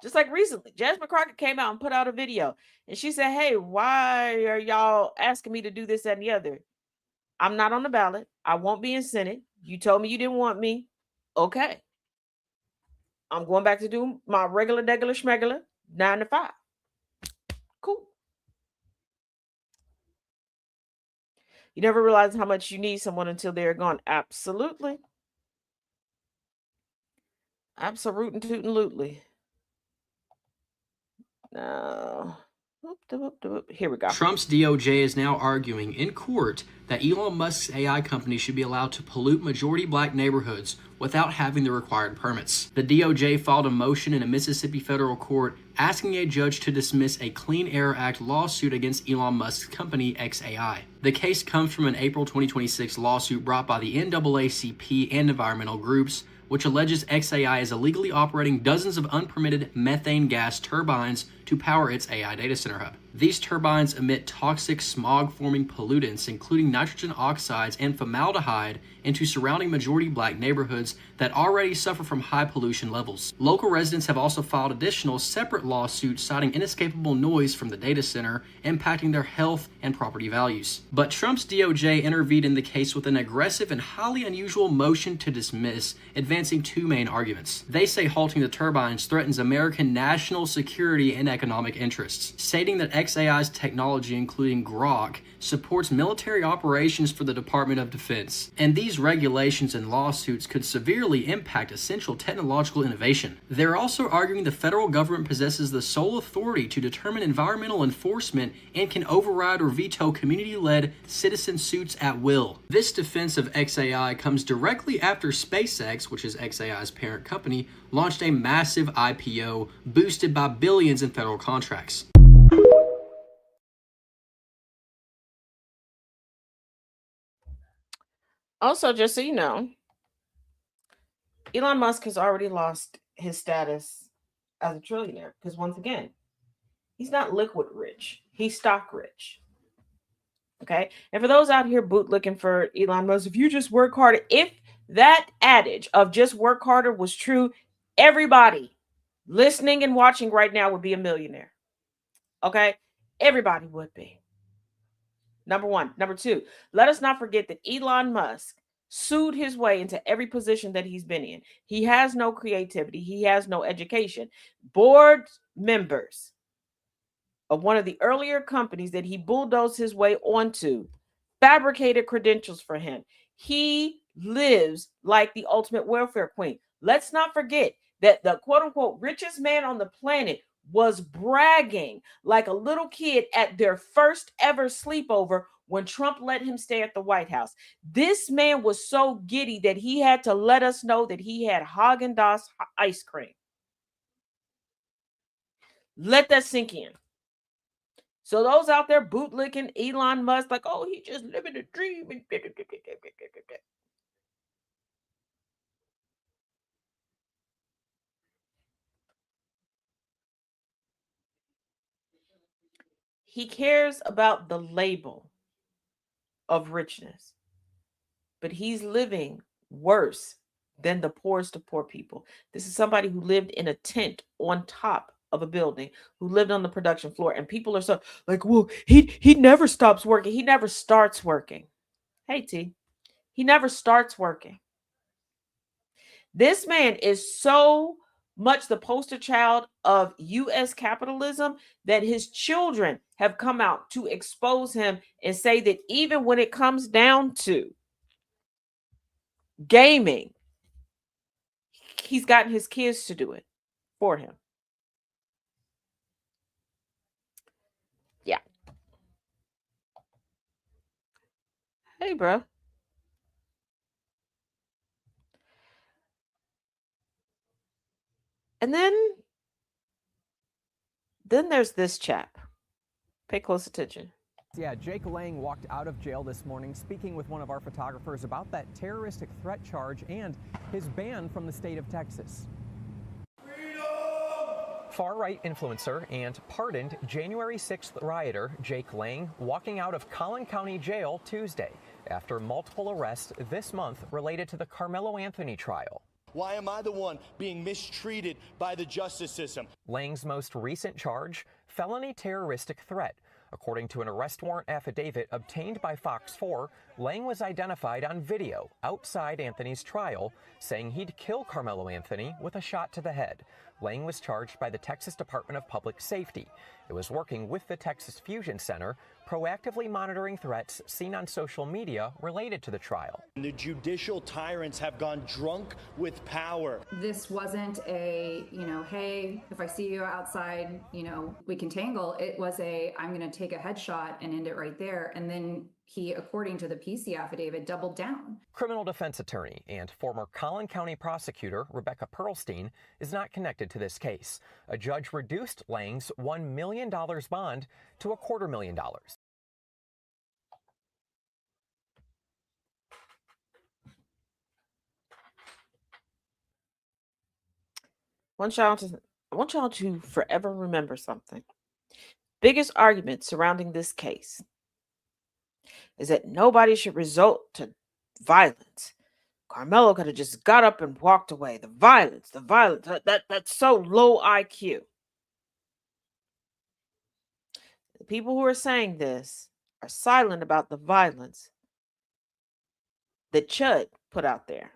Just like recently, Jasmine Crockett came out and put out a video and she said, hey, why are y'all asking me to do this, that, and the other? I'm not on the ballot. I won't be in Senate. You told me you didn't want me. Okay. I'm going back to do my regular schmegular 9 to 5. Cool. You never realize how much you need someone until they're gone. Absolutely. Absolutely. No. Here we go. Trump's DOJ is now arguing in court that Elon Musk's AI company should be allowed to pollute majority black neighborhoods without having the required permits. The DOJ filed a motion in a Mississippi federal court asking a judge to dismiss a Clean Air Act lawsuit against Elon Musk's company xAI. The case comes from an April 2026 lawsuit brought by the NAACP and environmental groups, which alleges xAI is illegally operating dozens of unpermitted methane gas turbines to power its AI data center hub. These turbines emit toxic smog-forming pollutants, including nitrogen oxides and formaldehyde, into surrounding majority black neighborhoods that already suffer from high pollution levels. Local residents have also filed additional separate lawsuits citing inescapable noise from the data center impacting their health and property values. But Trump's DOJ intervened in the case with an aggressive and highly unusual motion to dismiss, advancing two main arguments. They say halting the turbines threatens American national security and economic interests, stating that xAI's technology, including Grok, supports military operations for the Department of Defense, and these regulations and lawsuits could severely impact essential technological innovation. They're also arguing the federal government possesses the sole authority to determine environmental enforcement and can override or veto community-led citizen suits at will. This defense of xAI comes directly after SpaceX, which is xAI's parent company, launched a massive IPO boosted by billions in federal contracts. Also, just so you know, Elon Musk has already lost his status as a trillionaire because, once again, he's not liquid rich, he's stock rich. Okay. And for those out here bootlicking for Elon Musk, if you just work harder, if that adage of just work harder was true, everybody listening and watching right now would be a millionaire. Okay. Everybody would be. Number one. Number two, let us not forget that Elon Musk sued his way into every position that he's been in. He has no creativity. He has no education. Board members of one of the earlier companies that he bulldozed his way onto fabricated credentials for him. He lives like the ultimate welfare queen. Let's not forget that the quote unquote richest man on the planet was bragging like a little kid at their first ever sleepover when Trump let him stay at the White House. This man was so giddy that he had to let us know that he had Haagen-Dazs ice cream. Let that sink in. So those out there bootlicking Elon Musk, like, oh, he just living a dream. He cares about the label of richness, but he's living worse than the poorest of poor people. This is somebody who lived in a tent on top of a building, who lived on the production floor, and people are so like, well, he never stops working. He never starts working. Hey, T, he never starts working. This man is so much the poster child of U.S. capitalism that his children have come out to expose him and say that even when it comes down to gaming, he's gotten his kids to do it for him. Yeah. Hey, bro. And then there's this chap. Pay close attention. Yeah, Jake Lang walked out of jail this morning speaking with one of our photographers about that terroristic threat charge and his ban from the state of Texas. Far-right influencer and pardoned January 6th rioter Jake Lang walking out of Collin County Jail Tuesday after multiple arrests this month related to the Carmelo Anthony trial. Why am I the one being mistreated by the justice system? Lang's most recent charge, felony terroristic threat. According to an arrest warrant affidavit obtained by Fox 4, Lang was identified on video outside Anthony's trial, saying he'd kill Carmelo Anthony with a shot to the head. Lang was charged by the Texas Department of Public Safety. It was working with the Texas Fusion Center, proactively monitoring threats seen on social media related to the trial. The judicial tyrants have gone drunk with power. This wasn't a, hey, if I see you outside, we can tangle. It was I'm going to take a headshot and end it right there. And then he, according to the PC affidavit, doubled down. Criminal defense attorney and former Collin County prosecutor Rebecca Pearlstein is not connected to this case. A judge reduced Lang's $1 million bond to $250,000. I want y'all to forever remember something. Biggest argument surrounding this case is that nobody should resort to violence. Carmelo could have just got up and walked away. The violence, that's so low IQ. The people who are saying this are silent about the violence that Chud put out there,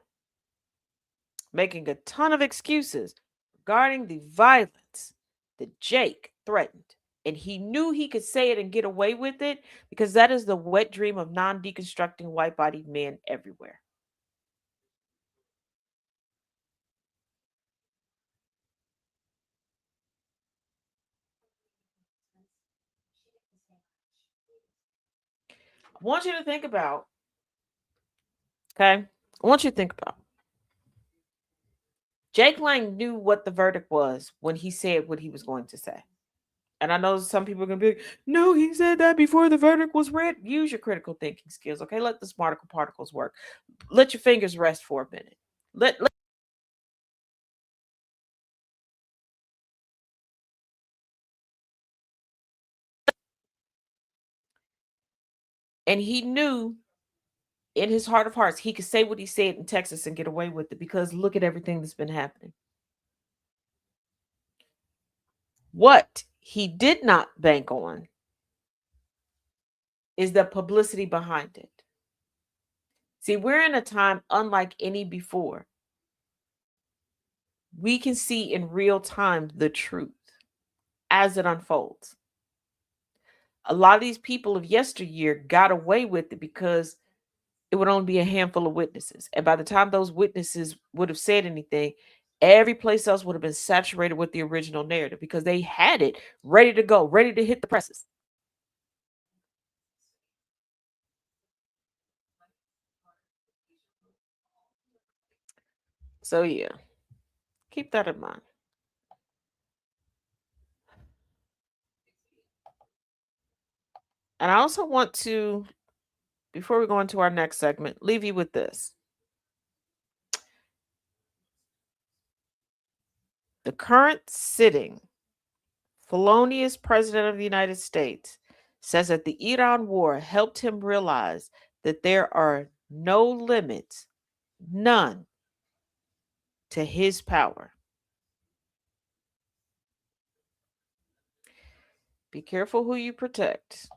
making a ton of excuses regarding the violence that Jake threatened And he knew he could say it and get away with it because that is the wet dream of non-deconstructing white-bodied men everywhere. I want you to think about, okay? I want you to think about. Jake Lang knew what the verdict was when he said what he was going to say. And I know some people are going to be like, no, he said that before the verdict was read. Use your critical thinking skills, okay? Let the smarticle particles work. Let your fingers rest for a minute. Let And he knew in his heart of hearts he could say what he said in Texas and get away with it because look at everything that's been happening. What he did not bank on is the publicity behind it. See, we're in a time unlike any before. We can see in real time the truth as it unfolds. A lot of these people of yesteryear got away with it because it would only be a handful of witnesses. And by the time those witnesses would have said anything, every place else would have been saturated with the original narrative because they had it ready to go, ready to hit the presses. So yeah, keep that in mind. And I also want to, before we go into our next segment, leave you with this. The current sitting felonious president of the United States says that the Iran war helped him realize that there are no limits, none, to his power. Be careful who you protect.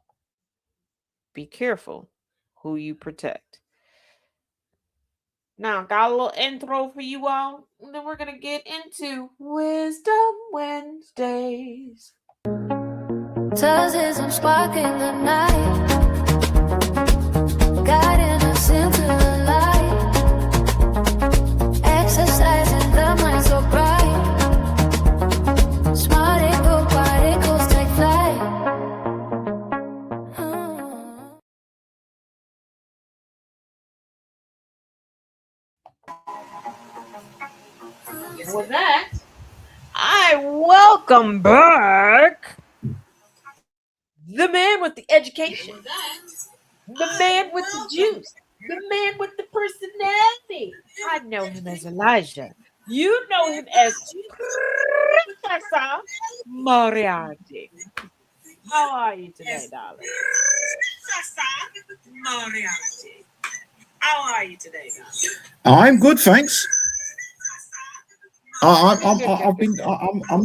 Be careful who you protect. Now, got a little intro for you all, and then we're going to get into Wisdom Wednesdays. Touches I'm sparking the night, guiding us into the light, exercising the mind so bright, smart echo particles take flight. And with that, I welcome back the man with the education, the man with the juice, the man with the personality. I know him as Elijah. You know him as Professor Moriarity. How are you today, darling? Professor Moriarty. How are you today, darling? I'm good, thanks. I'm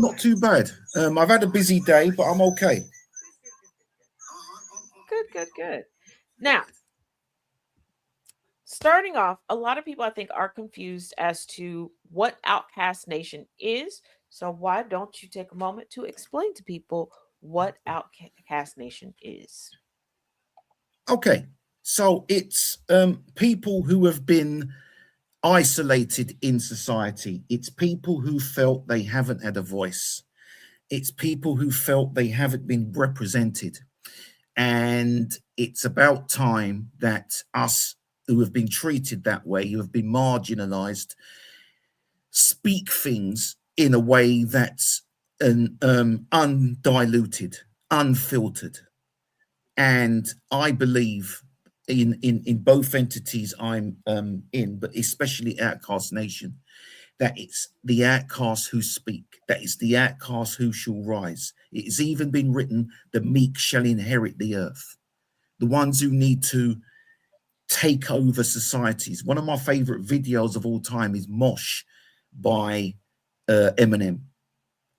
not too bad. I've had a busy day, but I'm okay. Good. Now, starting off, a lot of people I think are confused as to what Outkast Nation is. So why don't you take a moment to explain to people what Outkast Nation is? Okay, so it's people who have been isolated in society. It's people who felt they haven't had a voice. It's people who felt they haven't been represented. And it's about time that us who have been treated that way, who have been marginalized, speak things in a way that's undiluted, unfiltered. And I believe in both entities I'm in, but especially Outkast Nation, that it's the outcasts who speak, that it's the outcasts who shall rise. It has even been written, the meek shall inherit the earth. The ones who need to take over societies. One of my favorite videos of all time is Mosh by Eminem,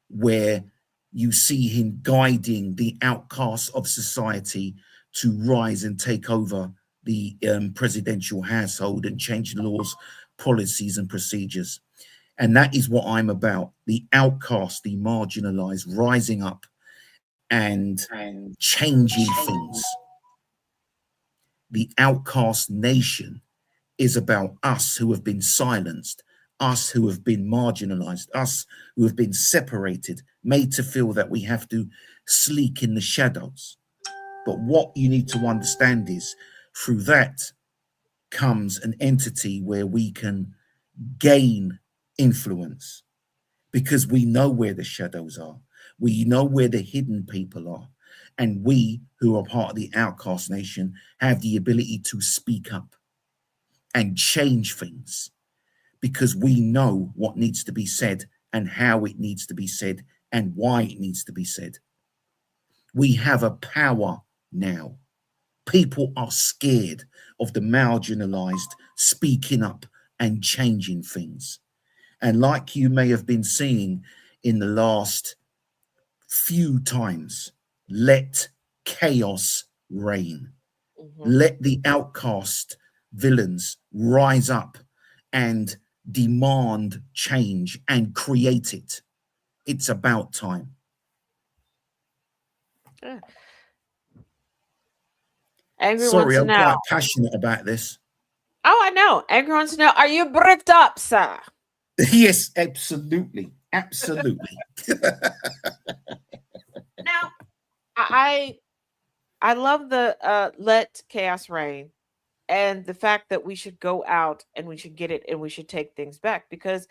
where you see him guiding the outcasts of society to rise and take over the presidential household and change laws, policies, and procedures. And that is what I'm about. The outcast, the marginalized, rising up and changing things. The Outkast Nation is about us who have been silenced, us who have been marginalized, us who have been separated, made to feel that we have to sleek in the shadows. But what you need to understand is through that comes an entity where we can gain influence because we know where the shadows are. We know where the hidden people are. And we who are part of the Outkast Nation have the ability to speak up and change things because we know what needs to be said and how it needs to be said and why it needs to be said. We have a power now. People are scared of the marginalized speaking up and changing things. And like you may have been seeing in the last few times, let chaos reign. Let the outcast villains rise up and demand change and create it. It's about time. Yeah. Angry Sorry, wants to I'm know. quite passionate about this. Oh, I know. Angry wants to know, are you bricked up, sir? Yes, absolutely. Absolutely. Now, I love the let chaos reign and the fact that we should go out and we should get it and we should take things back because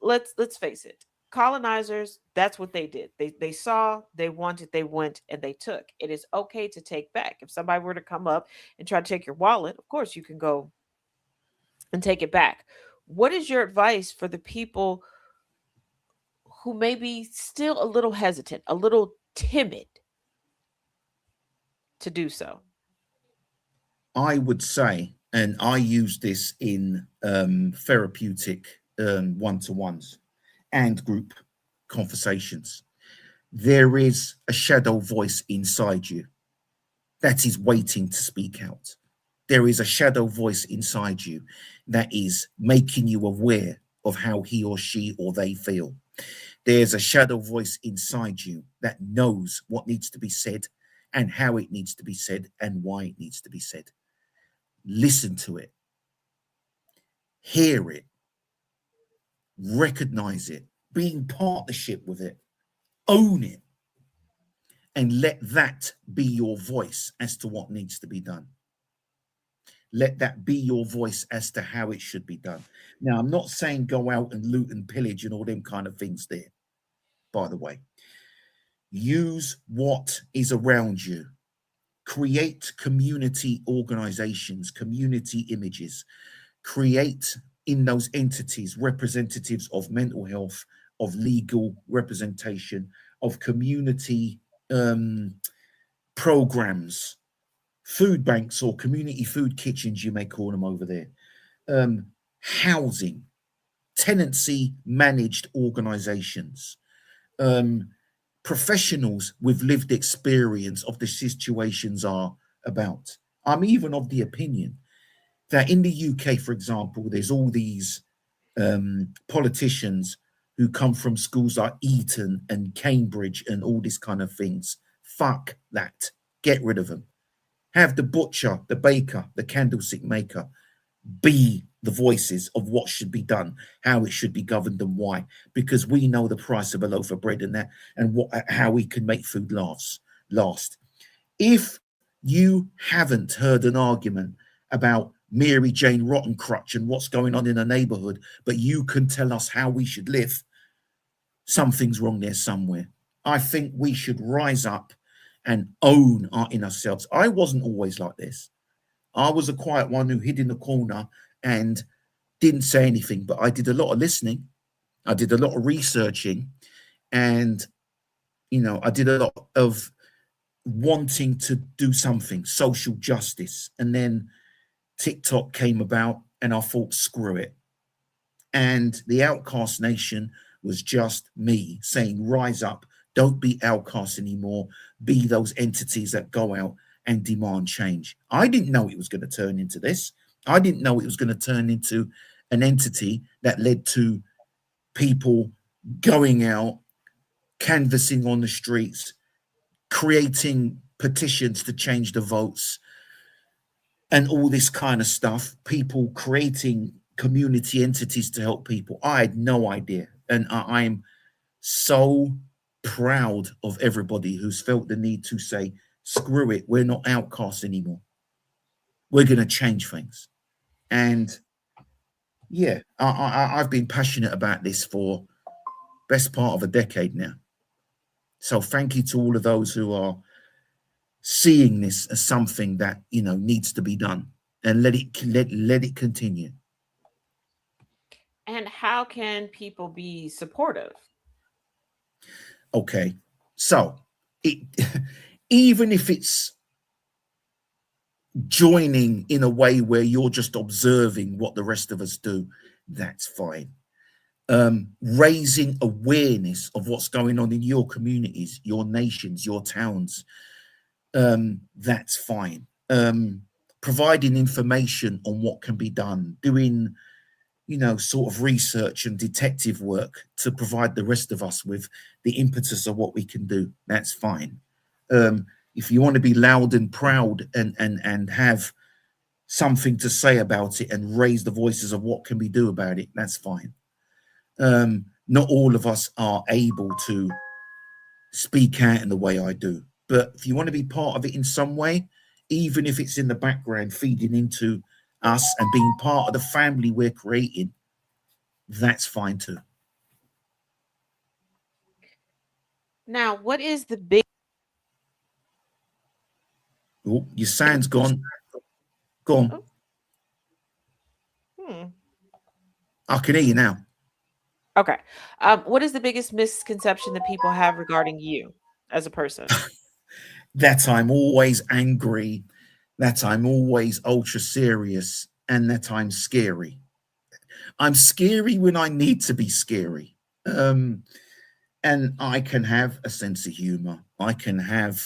let's face it, colonizers, that's what they did. They saw, they wanted, they went, and they took. It is okay to take back. If somebody were to come up and try to take your wallet, of course you can go and take it back. What is your advice for the people who may be still a little hesitant, a little timid to do so? I would say, and I use this in therapeutic one-to-ones and group conversations, there is a shadow voice inside you that is waiting to speak out. There is a shadow voice inside you that is making you aware of how he or she or they feel. There's a shadow voice inside you that knows what needs to be said and how it needs to be said and why it needs to be said. Listen to it, hear it, recognize it, be in partnership with it, own it, and let that be your voice as to what needs to be done. Let that be your voice as to how it should be done. Now, I'm not saying go out and loot and pillage and all them kind of things there, by the way. Use what is around you. Create community organizations, community images. Create in those entities representatives of mental health, of legal representation, of community programs, food banks or community food kitchens, you may call them over there, housing, tenancy managed organizations, professionals with lived experience of the situations are about. I'm even of the opinion that in the UK, for example, there's all these politicians who come from schools like Eton and Cambridge and all these kind of things. Fuck that. Get rid of them. Have the butcher, the baker, the candlestick maker be the voices of what should be done, how it should be governed and why, because we know the price of a loaf of bread and that, and how we can make food last. If you haven't heard an argument about Mary Jane Rottencrutch and what's going on in a neighborhood, but you can tell us how we should live, something's wrong there somewhere. I think we should rise up and own our inner selves. I wasn't always like this. I was a quiet one who hid in the corner and didn't say anything, but I did a lot of listening. I did a lot of researching, and, you know, I did a lot of wanting to do something, social justice. And then TikTok came about and I thought, screw it. And the Outkast Nation was just me saying, rise up, don't be outcasts anymore, be those entities that go out and demand change. I didn't know it was going to turn into this. I didn't know it was going to turn into an entity that led to people going out, canvassing on the streets, creating petitions to change the votes and all this kind of stuff, people creating community entities to help people. I had no idea. And I'm so proud of everybody who's felt the need to say, screw it, we're not outcasts anymore. We're going to change things. And yeah, I've been passionate about this for best part of a decade now. So thank you to all of those who are seeing this as something that, you know, needs to be done, and let it continue. And how can people be supportive? Okay, so it even if it's joining in a way where you're just observing what the rest of us do, that's fine. Raising awareness of what's going on in your communities, your nations, your towns, that's fine. Providing information on what can be done, doing, you know, sort of research and detective work to provide the rest of us with the impetus of what we can do, that's fine. If you want to be loud and proud and have something to say about it and raise the voices of what can we do about it, that's fine. Not all of us are able to speak out in the way I do, but if you want to be part of it in some way, even if it's in the background feeding into us and being part of the family we're creating, that's fine too. Now, what is the big... Oh, your sound's gone. Go on. I can hear you now. Okay. What is the biggest misconception that people have regarding you as a person? That I'm always angry, that I'm always ultra serious, and that I'm scary. I'm scary when I need to be scary. And I can have a sense of humor. I can have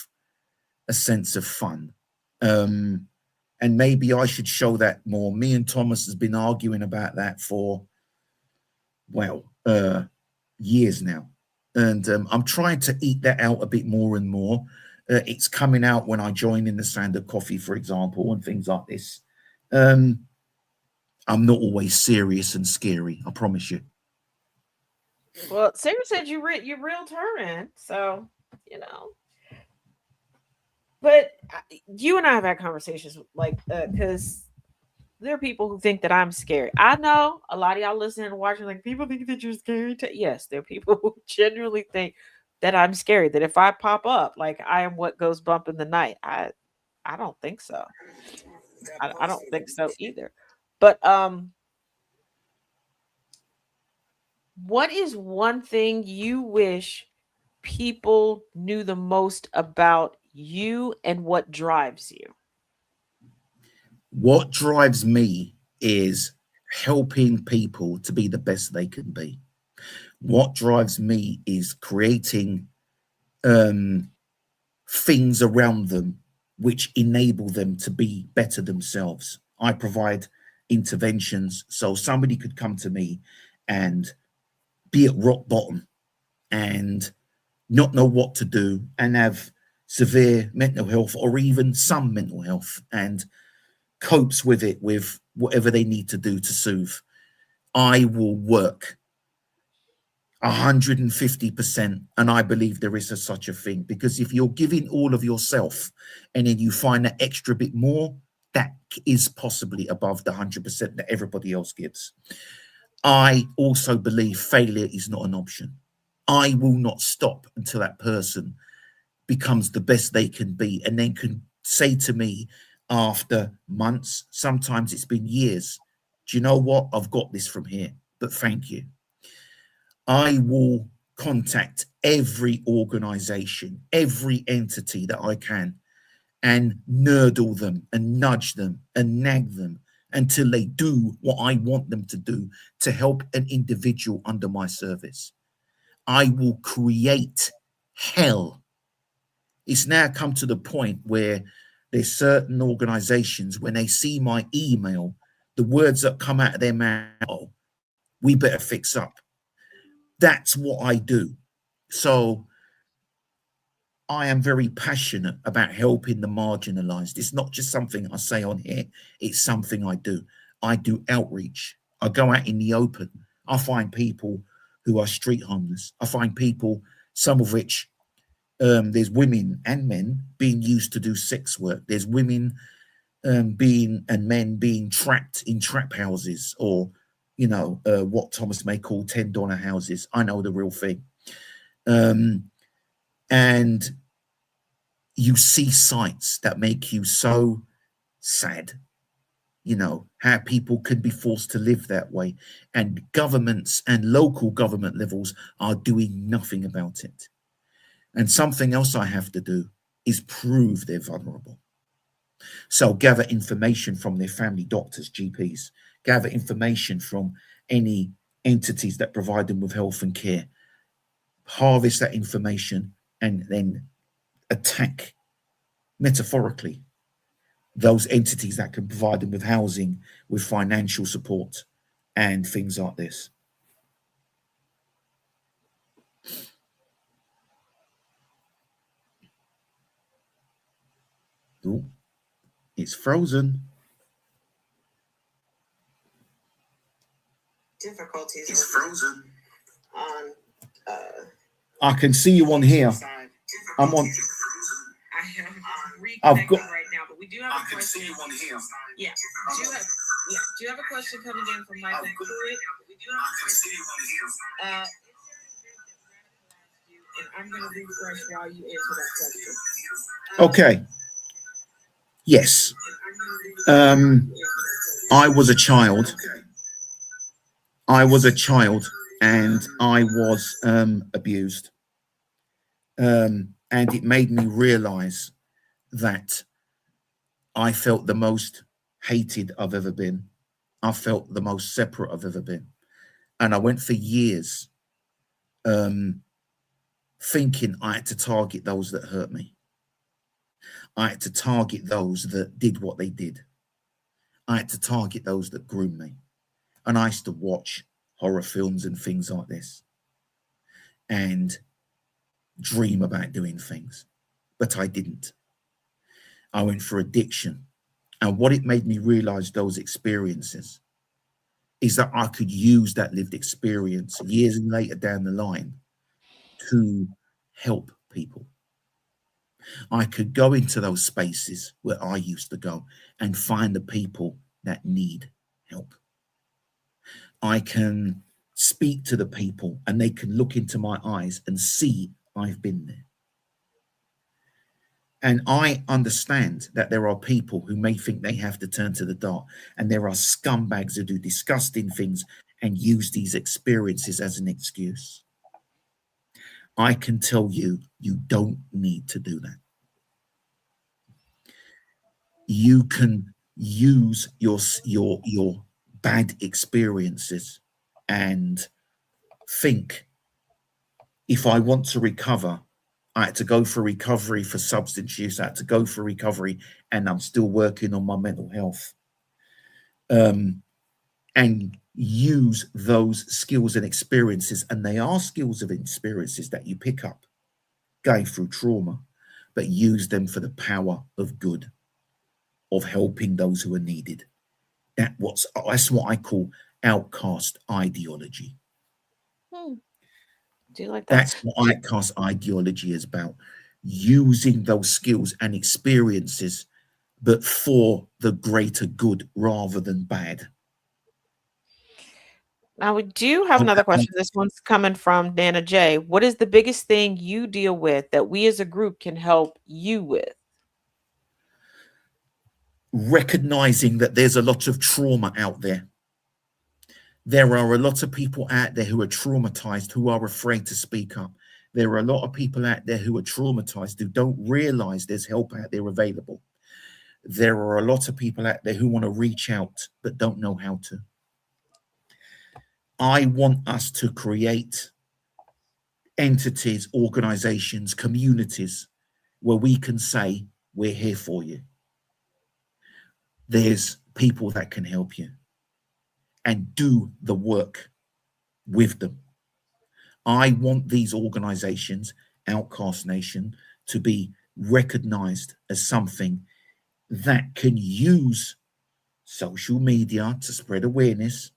a sense of fun. And maybe I should show that more. Me and Thomas has been arguing about that for, well, years now. And I'm trying to eat that out a bit more and more. It's coming out when I join in the Sound of Coffee, for example, and things like this. I'm not always serious and scary, I promise you. Well, Sarah said you reeled her in, so, you know. But you and I have had conversations like because there are people who think that I'm scary. I know a lot of y'all listening and watching, like, people think that you're scary. Yes, there are people who genuinely think that I'm scary. That if I pop up, like, I am what goes bump in the night. I don't think so. I don't think so either. But what is one thing you wish people knew the most about you, and what drives you? What drives me is helping people to be the best they can be. What drives me is creating things around them which enable them to be better themselves. I provide interventions, so somebody could come to me and be at rock bottom and not know what to do and have severe mental health or even some mental health and copes with it with whatever they need to do to soothe. I will work 150%, and I believe there is such a thing, because if you're giving all of yourself and then you find that extra bit more, that is possibly above the 100% that everybody else gives. I also believe failure is not an option. I will not stop until that person becomes the best they can be and then can say to me after months, sometimes it's been years, do you know what? I've got this from here, but thank you. I will contact every organization, every entity that I can, and nerdle them and nudge them and nag them until they do what I want them to do to help an individual under my service. I will create hell. It's now come to the point where there's certain organizations, when they see my email, the words that come out of their mouth, oh, we better fix up. That's what I do. So I am very passionate about helping the marginalized. It's not just something I say on here, it's something I do. I do outreach. I go out in the open. I find people who are street homeless. I find people, some of which there's women and men being used to do sex work. There's women and men being trapped in trap houses, or what Thomas may call $10 houses. I know the real thing. And you see sights that make you so sad, how people could be forced to live that way, and governments and local government levels are doing nothing about it. And something else I have to do is prove they're vulnerable. So gather information from their family doctors, GPs, gather information from any entities that provide them with health and care, harvest that information, and then attack, metaphorically, those entities that can provide them with housing, with financial support, and things like this. Ooh, it's frozen. Difficulties. It's frozen. On. I can see you on here. I'm on. I am I've reconnecting got. right now, but we do have a question. Yeah. Do you have a question coming in from Michael Pruitt? We do have a question. And I'm going to refresh while you answer that question. Okay. Yes. I was a child. And I was abused. And it made me realize that I felt the most hated I've ever been. I felt the most separate I've ever been. And I went for years thinking I had to target those that hurt me. I had to target those that did what they did. I had to target those that groomed me. And I used to watch horror films and things like this and dream about doing things, but I didn't. I went for addiction. And what it made me realize, those experiences, is that I could use that lived experience years later down the line to help people. I could go into those spaces where I used to go and find the people that need help. I can speak to the people and they can look into my eyes and see I've been there. And I understand that there are people who may think they have to turn to the dark, and there are scumbags who do disgusting things and use these experiences as an excuse. I can tell you, you don't need to do that. You can use your bad experiences and think, if I want to recover, I had to go for recovery for substance use. I had to go for recovery, and I'm still working on my mental health. And use those skills and experiences, and they are skills and experiences that you pick up going through trauma, but use them for the power of good, of helping those who are needed. That's what I call outcast ideology. Do you like that? That's what outcast ideology is about, using those skills and experiences, but for the greater good rather than bad. Now, we do have another question. This one's coming from Nana J. What is the biggest thing you deal with that we as a group can help you with? Recognizing that there's a lot of trauma out there. There are a lot of people out there who are traumatized, who are afraid to speak up. There are a lot of people out there who are traumatized, who don't realize there's help out there available. There are a lot of people out there who want to reach out, but don't know how to. I want us to create entities, organizations, communities where we can say, we're here for you. There's people that can help you, and do the work with them. I want these organizations Outkast Nation to be recognized as something that can use social media to spread awareness,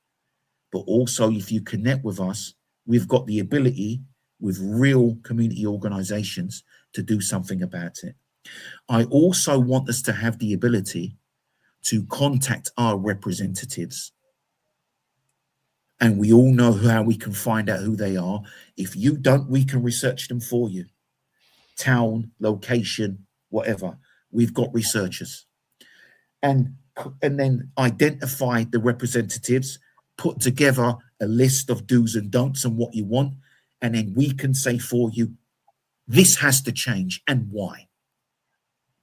but also if you connect with us, we've got the ability with real community organizations to do something about it. I also want us to have the ability to contact our representatives. And we all know how we can find out who they are. If you don't, we can research them for you. Town, location, whatever. We've got researchers. And then identify the representatives, put together a list of do's and don'ts and what you want. And then we can say for you, this has to change and why.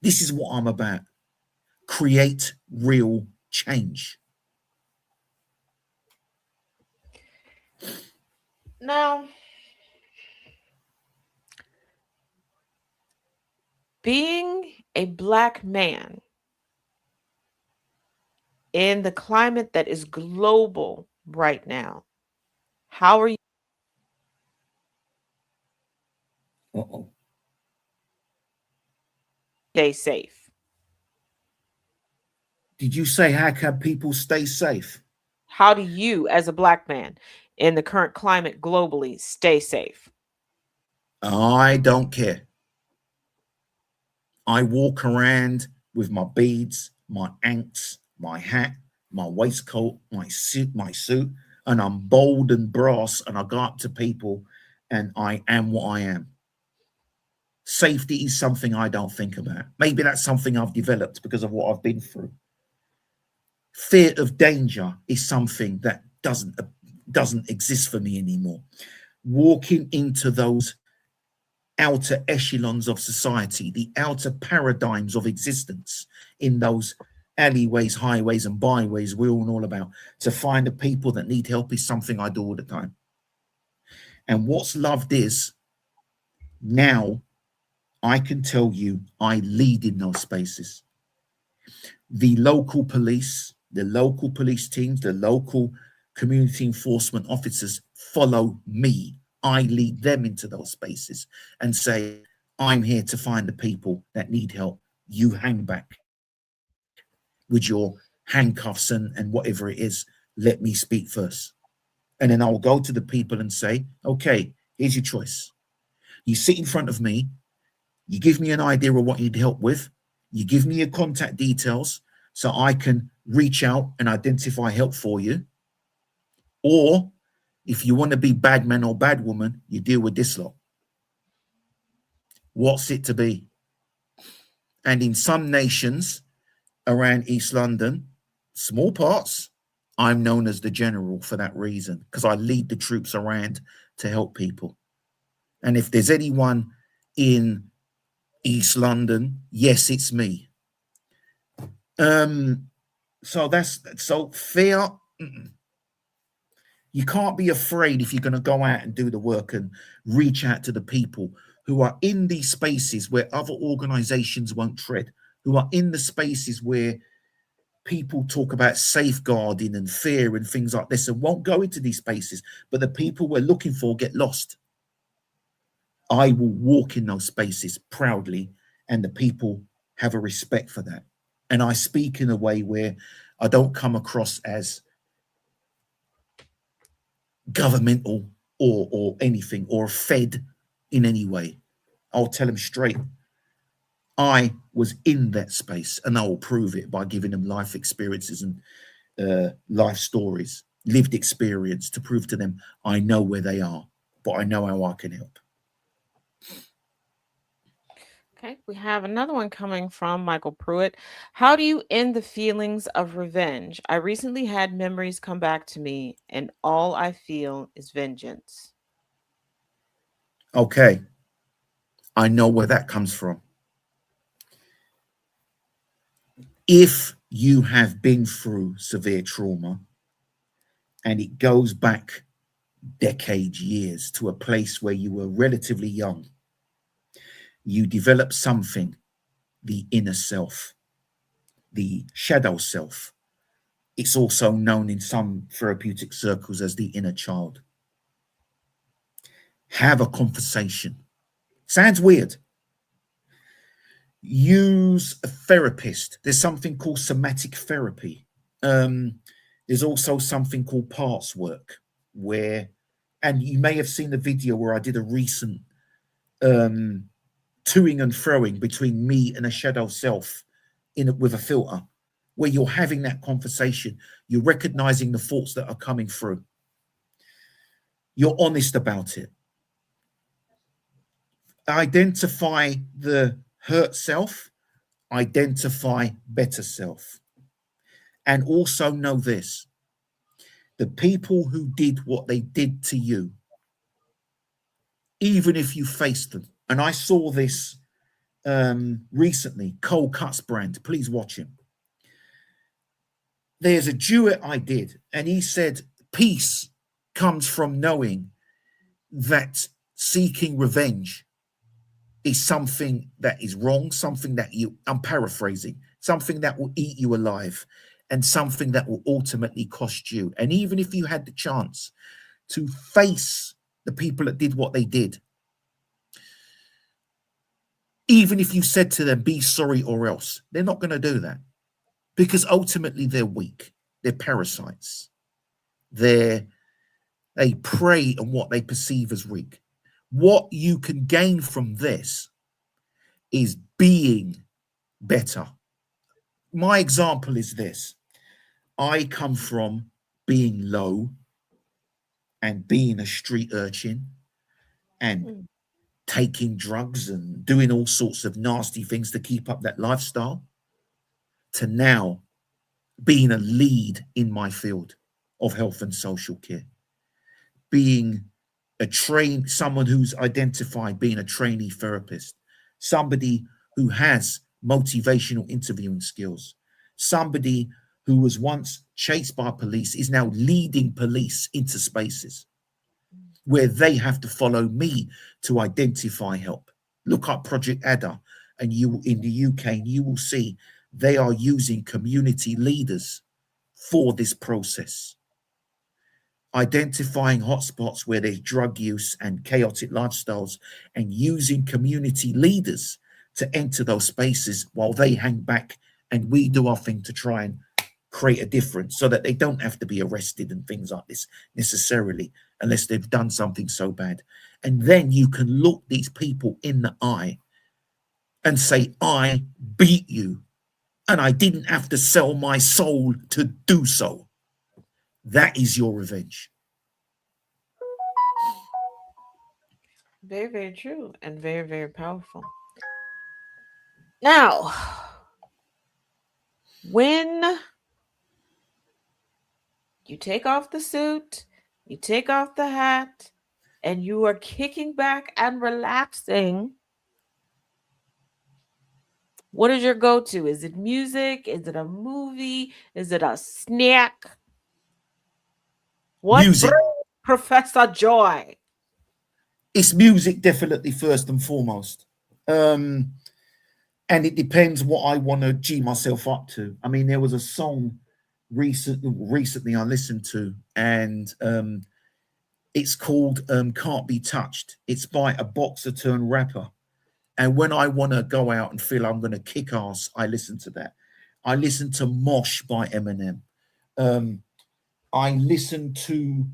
This is what I'm about. Create real change. Now, being a Black man in the climate that is global right now, how are you stay safe? Did you say how can people stay safe? How do you, as a Black man in the current climate globally, stay safe? I don't care. I walk around with my beads, my anks, my hat, my waistcoat, my suit, and I'm bold and brass, and I go up to people and I am what I am. Safety is something I don't think about. Maybe that's something I've developed because of what I've been through. Fear of danger is something that doesn't exist for me anymore. Walking into those outer echelons of society, the outer paradigms of existence in those alleyways, highways, and byways we're all about, to find the people that need help is something I do all the time. And what's loved is now I can tell you I lead in those spaces. The local police, the local police teams, the local community enforcement officers follow me. I lead them into those spaces and say, I'm here to find the people that need help. You hang back with your handcuffs and whatever it is. Let me speak first. And then I'll go to the people and say, okay, here's your choice. You sit in front of me. You give me an idea of what you need help with. You give me your contact details so I can reach out and identify help for you. Or if you want to be bad man or bad woman, you deal with this lot. What's it to be? And in some nations around East London, small parts, I'm known as the general for that reason, because I lead the troops around to help people. And if there's anyone in East London, yes, it's me. So fear, you can't be afraid if you're going to go out and do the work and reach out to the people who are in these spaces where other organizations won't tread, who are in the spaces where people talk about safeguarding and fear and things like this and won't go into these spaces, but the people we're looking for get lost. I will walk in those spaces proudly, and the people have a respect for that. And I speak in a way where I don't come across as governmental or anything, or fed in any way. I'll tell them straight. I was in that space, and I will prove it by giving them life experiences and life stories, lived experience to prove to them I know where they are, but I know how I can help. Okay, we have another one coming from Michael Pruitt. How do you end the feelings of revenge? I recently had memories come back to me, and all I feel is vengeance. Okay, I know where that comes from. If you have been through severe trauma and it goes back decades, years, to a place where you were relatively young, you develop something, the inner self, the shadow self. It's also known in some therapeutic circles as the inner child. Have a conversation. Sounds weird. Use a therapist. There's something called somatic therapy. There's also something called parts work, where, and you may have seen the video where I did a recent toing and froing between me and a shadow self with a filter, where you're having that conversation, you're recognizing the thoughts that are coming through, you're honest about it. Identify the hurt self, identify better self. And also know this: the people who did what they did to you, even if you faced them, and I saw this recently, Cole Cutsbrand, please watch him. There's a duet I did, and he said, peace comes from knowing that seeking revenge is something that is wrong, something that I'm paraphrasing, something that will eat you alive, and something that will ultimately cost you. And even if you had the chance to face the people that did what they did, even if you said to them, be sorry or else, they're not going to do that, because ultimately they're weak. They're parasites. They prey on what they perceive as weak. What you can gain from this is being better. My example is this. I come from being low and being a street urchin and taking drugs and doing all sorts of nasty things to keep up that lifestyle, to now being a lead in my field of health and social care, being someone who's identified being a trainee therapist, somebody who has motivational interviewing skills, somebody who was once chased by police is now leading police into spaces where they have to follow me to identify help. Look up Project Adder, and you in the UK, and you will see they are using community leaders for this process. Identifying hotspots where there's drug use and chaotic lifestyles, and using community leaders to enter those spaces while they hang back and we do our thing to try and create a difference, so that they don't have to be arrested and things like this necessarily, unless they've done something so bad. And then you can look these people in the eye and say, I beat you, and I didn't have to sell my soul to do so. That is your revenge. Very, very true, and very, very powerful. Now, when you take off the suit, you take off the hat, and you are kicking back and relaxing, what is your go-to? Is it music? Is it a movie? Is it a snack? What Music. brings Professor joy? It's music, definitely, first and foremost. And it depends what I want to G myself up to. I mean, there was a song recently I listened to, and it's called Can't Be Touched. It's by a boxer turned rapper. And when I want to go out and feel I'm going to kick ass, I listen to that. I listen to Mosh by Eminem. I listen to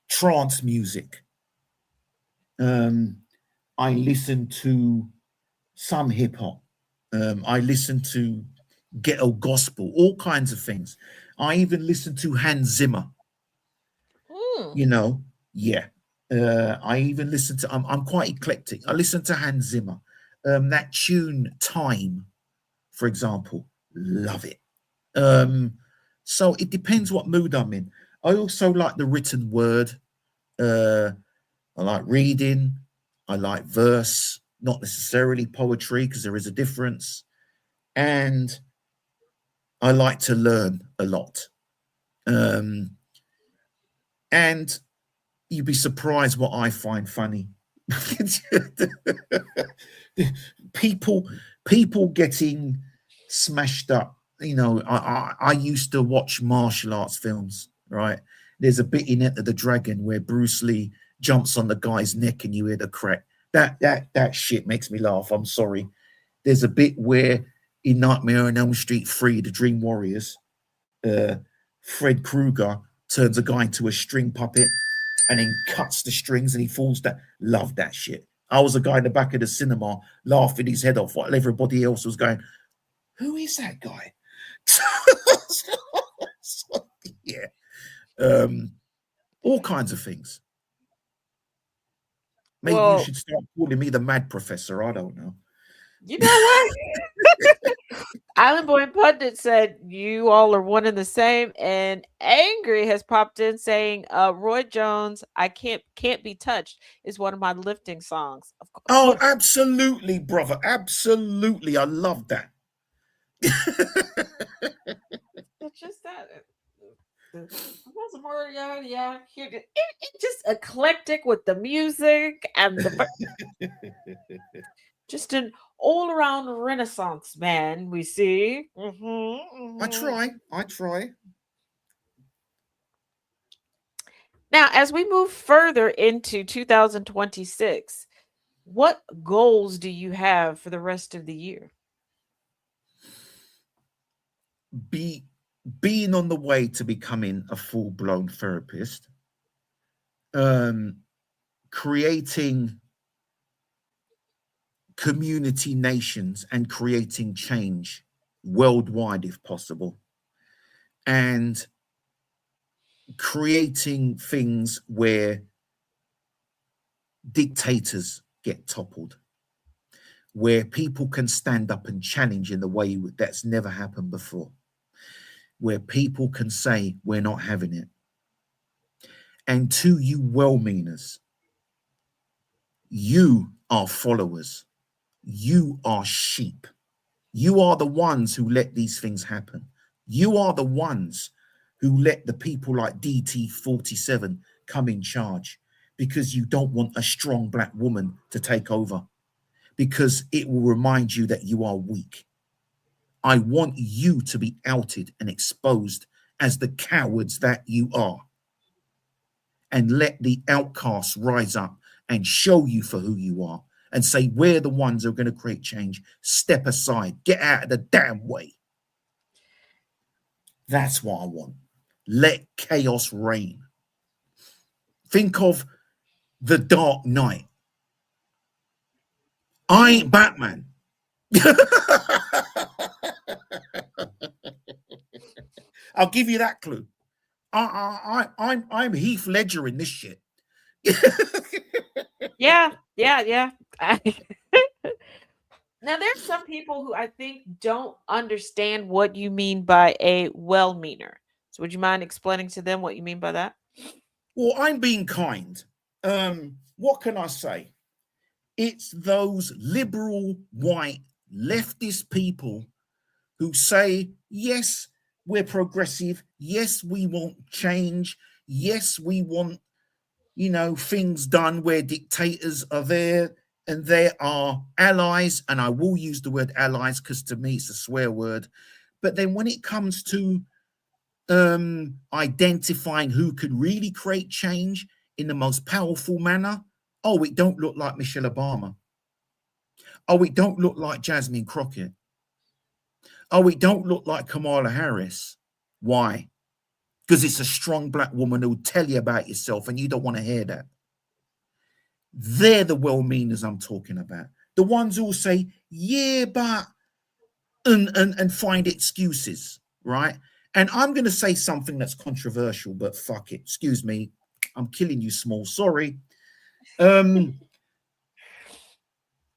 trance music. I listen to some hip hop. I listen to ghetto gospel, all kinds of things. I even listen to Hans Zimmer. You know, yeah. I even listen to, I'm quite eclectic. I listen to Hans Zimmer. That tune Time, for example, love it. So it depends what mood I'm in. I also like the written word. I like reading. I like verse, not necessarily poetry, because there is a difference. And I like to learn a lot. And you'd be surprised what I find funny. people getting smashed up. You know, I used to watch martial arts films, right? There's a bit in Enter the Dragon where Bruce Lee jumps on the guy's neck and you hear the crack. That shit makes me laugh. I'm sorry. There's a bit where in Nightmare on Elm Street 3, The Dream Warriors, Fred Krueger turns a guy into a string puppet and then cuts the strings and he falls down. Love that shit. I was a guy in the back of the cinema laughing his head off while everybody else was going, who is that guy? Yeah. All kinds of things. Maybe you should start calling me the Mad Professor. I don't know. You know what? Island Boy Pundit said you all are one and the same, and Angry has popped in saying, "Roy Jones, I can't be touched" is one of my lifting songs. Of course. Oh, absolutely, brother, absolutely. I love that. It's just that. Yeah, it's just eclectic with the music and the just an all-around renaissance man. We see. I try. Now, as we move further into 2026, what goals do you have for the rest of the year? Being on the way to becoming a full-blown therapist, creating community nations and creating change worldwide if possible, and creating things where dictators get toppled, where people can stand up and challenge in the way that's never happened before, where people can say, we're not having it. And to you well-meaners, you are followers. You are sheep. You are the ones who let these things happen. You are the ones who let the people like DT47 come in charge because you don't want a strong black woman to take over, because it will remind you that you are weak. I want you to be outed and exposed as the cowards that you are, and let the outcasts rise up and show you for who you are and say, we're the ones who are going to create change. Step aside, get out of the damn way. That's what I want. Let chaos reign. Think of The Dark Knight. I ain't Batman. I'll give you that clue. I'm Heath Ledger in this shit. Yeah. Now, there's some people who I think don't understand what you mean by a well-meaner. So would you mind explaining to them what you mean by that? Well, I'm being kind. What can I say? It's those liberal, white, leftist people who say, yes, we're progressive. Yes, we want change. Yes, we want, things done where dictators are there and there are allies. And I will use the word allies because to me it's a swear word. But then when it comes to identifying who could really create change in the most powerful manner, oh, it don't look like Michelle Obama. Oh, it don't look like Jasmine Crockett. Oh, it don't look like Kamala Harris. Why? Because it's a strong black woman who'll tell you about yourself and you don't want to hear that. They're the well-meaners I'm talking about. The ones who will say, yeah, but, and find excuses, right? And I'm going to say something that's controversial, but fuck it. Excuse me. I'm killing you, Small. Sorry.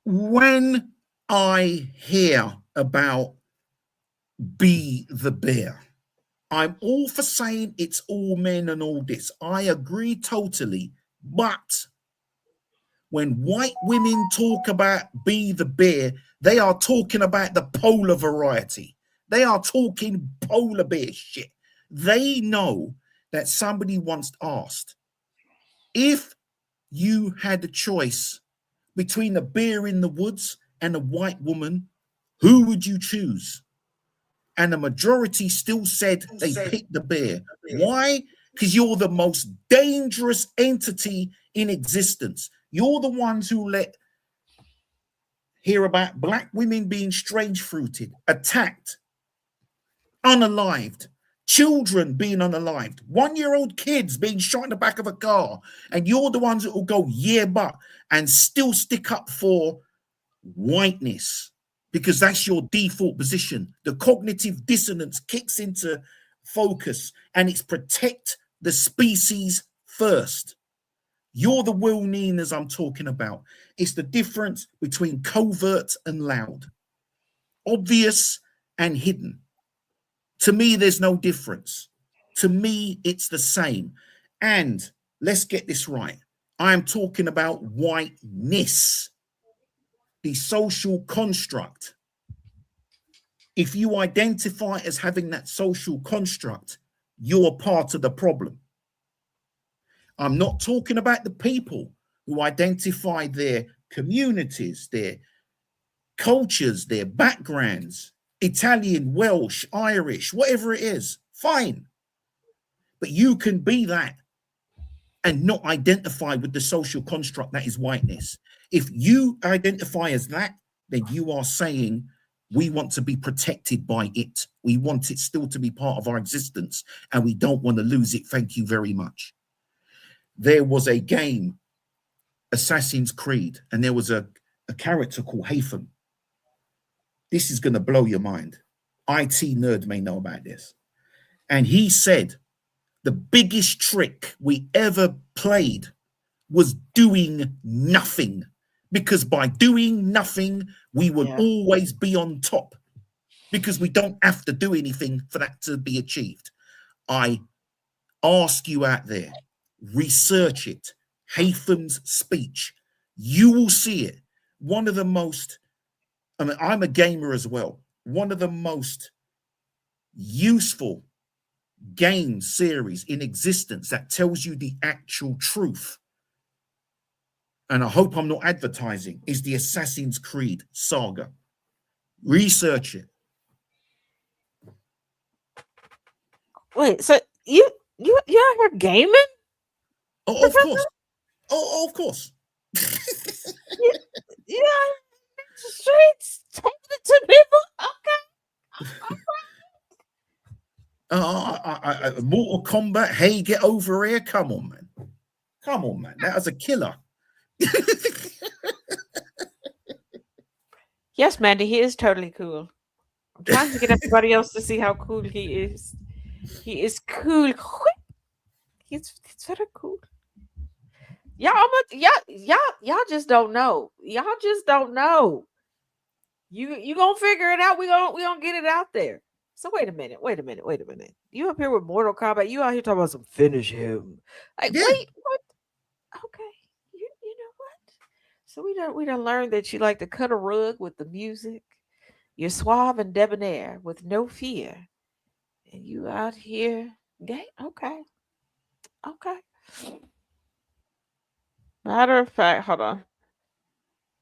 When I hear about Be the Bear, I'm all for saying it's all men and all this. I agree totally. But when white women talk about Be the Bear, they are talking about the polar variety. They are talking polar bear shit. They know that somebody once asked, if you had a choice between a bear in the woods and a white woman, who would you choose? And the majority still said they picked the bear. Why? Because you're the most dangerous entity in existence. You're the ones who let hear about black women being strange fruited, attacked, unalived, children being unalived, 1-year-old kids being shot in the back of a car, and you're the ones that will go, yeah, but, and still stick up for whiteness because that's your default position. The cognitive dissonance kicks into focus and it's protect the species first. You're the Wilninas I'm talking about. It's the difference between covert and loud, obvious and hidden. To me, there's no difference. To me, it's the same. And let's get this right. I am talking about whiteness, the social construct. If you identify as having that social construct, you're part of the problem. I'm not talking about the people who identify their communities, their cultures, their backgrounds, Italian, Welsh, Irish, whatever it is, fine. But you can be that and not identify with the social construct that is whiteness. If you identify as that, then you are saying we want to be protected by it. We want it still to be part of our existence and we don't want to lose it. Thank you very much. There was a game, Assassin's Creed, and there was a character called Haytham. This is going to blow your mind. IT nerd may know about this. And he said the biggest trick we ever played was doing nothing, because by doing nothing, we will always be on top because we don't have to do anything for that to be achieved. I ask you out there, research it. Haytham's speech. You will see it. One of the most, I mean, I'm a gamer as well. One of the most useful game series in existence that tells you the actual truth, and I hope I'm not advertising, is the Assassin's Creed saga. Research it. Wait, so you out here gaming? Oh, of course. Oh, of course. Yeah, streets, taking it to people. Okay. Mortal Kombat. Hey, get over here! Come on, man. Come on, man. That was a killer. Yes, Mandy, he is totally cool. I'm trying to get everybody else to see how cool he is. He is cool. He's very cool. Y'all just don't know. Y'all just don't know. You gonna figure it out. We gonna get it out there. So wait a minute. You up here with Mortal Kombat? You out here talking about some finish him? Like, Yeah. wait, what? Okay, you know what? So we done learned that you like to cut a rug with the music. You're suave and debonair with no fear, and you out here gay? Okay. Matter of fact, hold on.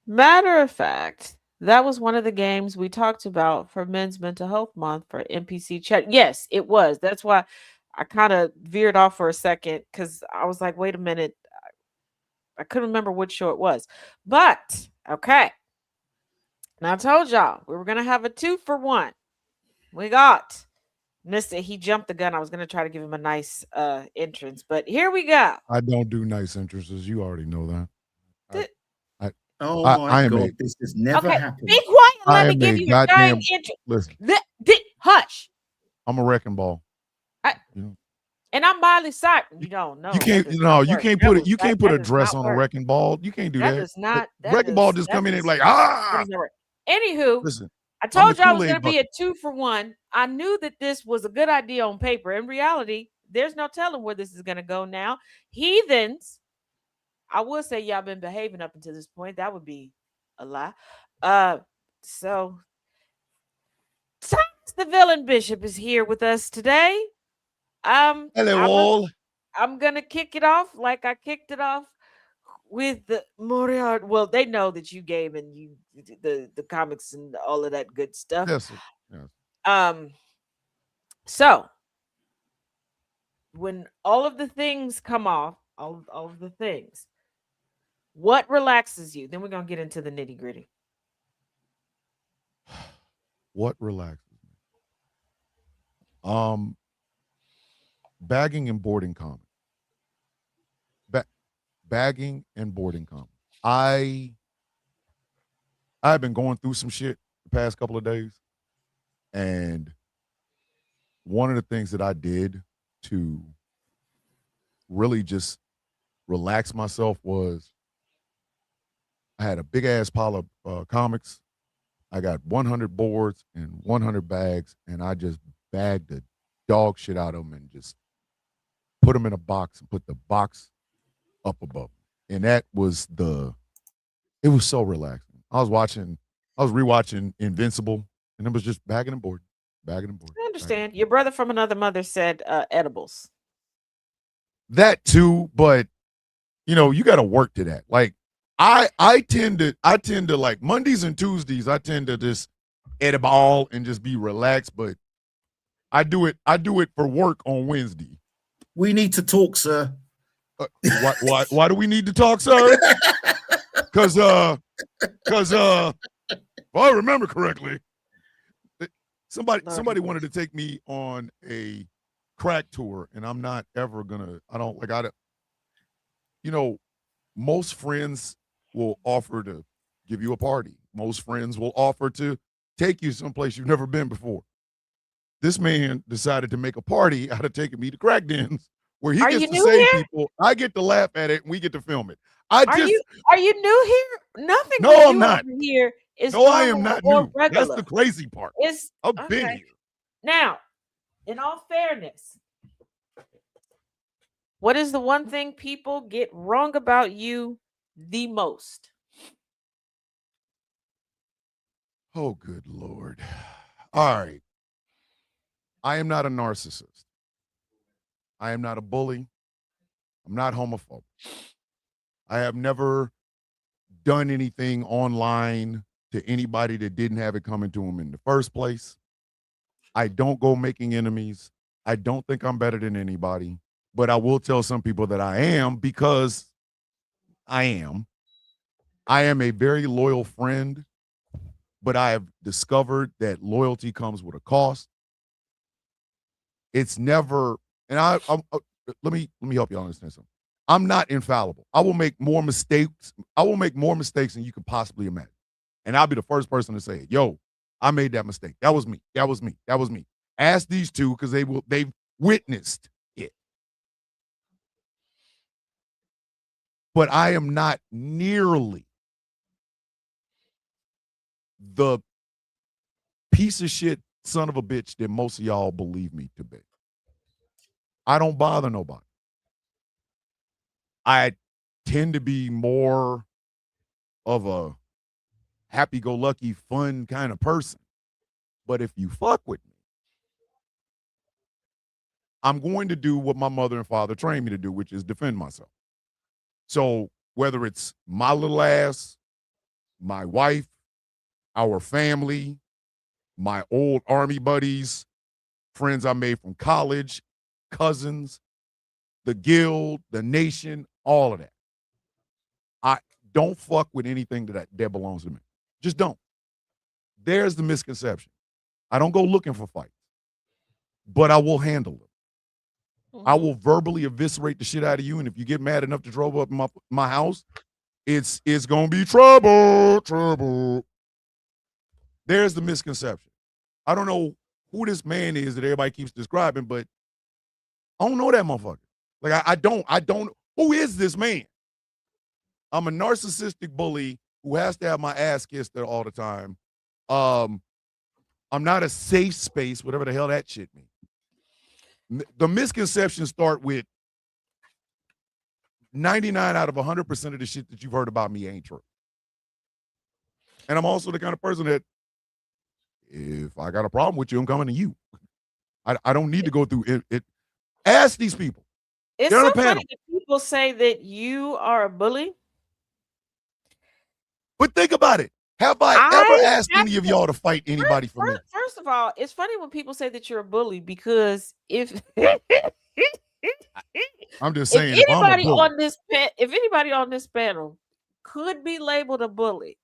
Matter of fact, that was one of the games we talked about for Men's Mental Health Month for NPC chat. Yes, it was. That's why I kind of veered off for a second because I was like, wait a minute. I couldn't remember which show it was. But, okay. Now I told y'all we were going to have a 2-for-1. We got Mr. He jumped the gun. I was going to try to give him a nice entrance, but here we go. I don't do nice entrances. You already know that. Oh my God, this has never happened. Be quiet and let me give you a giant entrance. Listen, hush. I'm a wrecking ball. And I'm Miley Cyrus. You don't know. You can't. You can't put it. You can't put a dress on a wrecking ball. You can't do that. Does not. Wrecking ball just come in and like ah. Anywho, listen. I told you I was going to be a 2-for-1. I knew that this was a good idea on paper. In reality, there's no telling where this is going to go now. Heathens. I would say y'all been behaving up until this point. That would be a lie. So the villain bishop is here with us today. Hello all. I'm gonna kick it off like I kicked it off with the Moriarty. Well, they know that you game and you the comics and all of that good stuff. Yes. Yes. So when all of the things come off, all of the things, what relaxes you? Then we're gonna get into the nitty-gritty. What relaxes me? Bagging and boarding common. Bagging and boarding common. I've been going through some shit the past couple of days, and one of the things that I did to really just relax myself was I had a big ass pile of comics. I got 100 boards and 100 bags, and I just bagged the dog shit out of them and just put them in a box and put the box up above. And it was so relaxing. I was rewatching Invincible, and it was just bagging and boarding. I understand. Your brother from another mother said edibles. That too, but you got to work to that. Like I tend to like Mondays and Tuesdays, I tend to just edible and just be relaxed, but I do it for work on Wednesday. We need to talk, sir. Why do we need to talk, sir? Because if I remember correctly, somebody wanted to take me on a crack tour, and I'm not ever gonna. Most friends will offer to give you a party. Most friends will offer to take you someplace you've never been before. This man decided to make a party out of taking me to crack dens where he gets to say people. I get to laugh at it, and we get to film it. Are you new here? Nothing. No, I'm not. Here is no, I am not new. Regular. That's the crazy part. I've been here. Now, in all fairness, what is the one thing people get wrong about you the most? Oh, good Lord. All right. I am not a narcissist. I am not a bully. I'm not homophobic. I have never done anything online to anybody that didn't have it coming to them in the first place. I don't go making enemies. I don't think I'm better than anybody, but I will tell some people that I am, because I am. I am a very loyal friend, but I have discovered that loyalty comes with a cost. It's never, and let me help you understand something. I'm not infallible. I will make more mistakes. Than you could possibly imagine. And I'll be the first person to say, yo, I made that mistake. That was me. Ask these two, because they've witnessed it. But I am not nearly the piece of shit son of a bitch that most of y'all believe me to be. I don't bother nobody. I tend to be more of a happy-go-lucky, fun kind of person. But if you fuck with me, I'm going to do what my mother and father trained me to do, which is defend myself. So whether it's my little ass, my wife, our family, my old army buddies, friends I made from college, cousins, the guild, the nation, all of that. I don't fuck with anything that belongs to me. Just don't. There's the misconception. I don't go looking for fights, but I will handle them. I will verbally eviscerate the shit out of you, and if you get mad enough to drove up my house, it's gonna be trouble. There's the misconception. I don't know who this man is that everybody keeps describing, but I don't know that motherfucker. Like I don't. Who is this man? I'm a narcissistic bully who has to have my ass kissed all the time. I'm not a safe space, whatever the hell that shit means. The misconceptions start with 99 out of 100% of the shit that you've heard about me ain't true. And I'm also the kind of person that if I got a problem with you, I'm coming to you. I don't need to go through it. Ask these people. It's so funny that people say that you are a bully. But think about it. Have I ever asked any of y'all to fight anybody for me? First of all, it's funny when people say that you're a bully, because if I'm just saying, if anybody on this panel could be labeled a bully,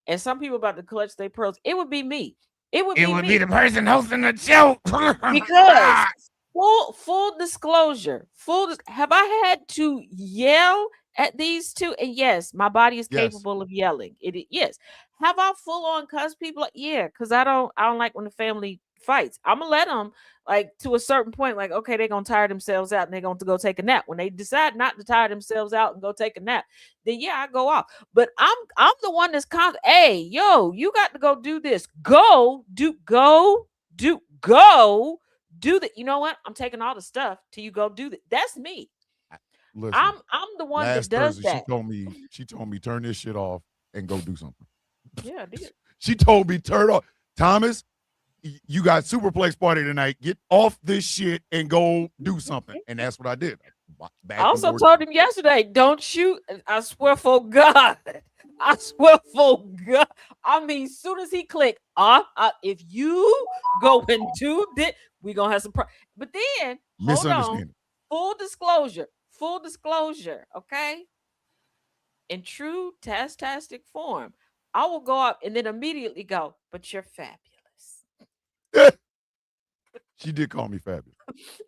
and some people about to clutch their pearls, it would be me. It would It be would me. be the person hosting the show. Because full disclosure, have I had to yell at these two? And yes, my body is Yes. capable of yelling. Yes. Have I full on cuss people? Yeah, because I don't like when the family fights. I'm gonna let them, like, to a certain point, like, okay, they're gonna tire themselves out and they're gonna go take a nap. When they decide not to tire themselves out and go take a nap, then yeah, I go off. But I'm the one that's hey, yo, you got to go do this. Go do the, you know what? I'm taking all the stuff till you go do that. That's me. Listen, I'm the one that last does Thursday, that. she told me turn this shit off and go do something. Yeah, I did. She told me turn off. Thomas, you got Superplex party tonight. Get off this shit and go do something. And that's what I did. I also told him yesterday, don't shoot. I swear for God. I swear for God. I mean, soon as he clicked off, if you go and do this, we're going to have some But then, hold on. Full disclosure, okay? In true tastastic form, I will go up and then immediately go, but you're fabulous. She did call me fabulous.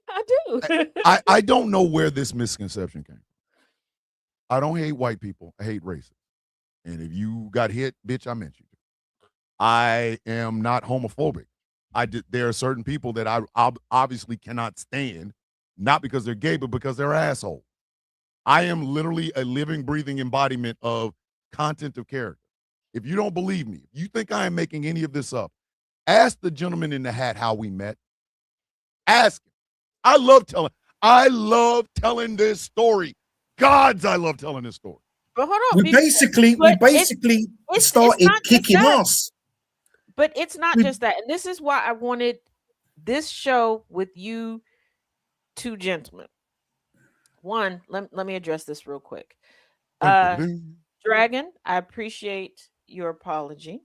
I do. I don't know where this misconception came from. I don't hate white people. I hate racists. And if you got hit, bitch, I meant you. I am not homophobic. There are certain people that I obviously cannot stand, not because they're gay, but because they're assholes. I am literally a living, breathing embodiment of content of character. If you don't believe me, if you think I am making any of this up, ask the gentleman in the hat how we met. Ask him. I love telling this story. I love telling this story. But hold on. We basically started kicking ass. But it's not just that. And this is why I wanted this show with you two gentlemen. One, let me address this real quick. Dragon, I appreciate your apology.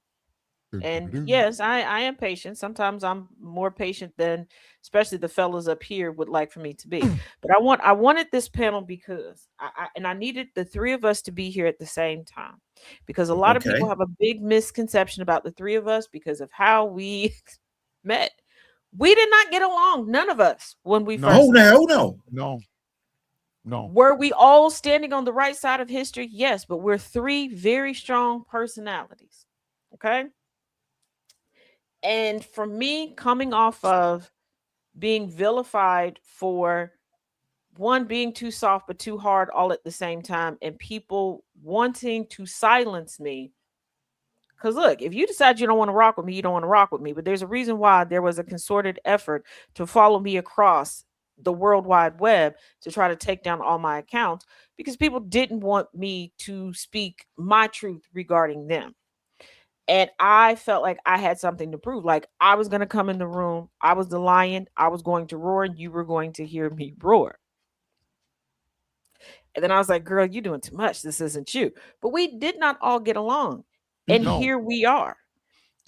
And yes, I am patient. Sometimes I'm more patient than especially the fellas up here would like for me to be. But I wanted this panel because I needed the three of us to be here at the same time. Because a lot of people have a big misconception about the three of us because of how we met. We did not get along, none of us, when we first met. No. Were we all standing on the right side of history? Yes, but we're three very strong personalities. Okay. And for me, coming off of being vilified for one, being too soft but too hard all at the same time, and people wanting to silence me. Because look, if you decide you don't want to rock with me, you don't want to rock with me. But there's a reason why there was a concerted effort to follow me across the World Wide Web to try to take down all my accounts because people didn't want me to speak my truth regarding them. And I felt like I had something to prove. Like I was going to come in the room. I was the lion. I was going to roar and you were going to hear me roar. And then I was like, girl, you're doing too much. This isn't you. But we did not all get along. And here we are.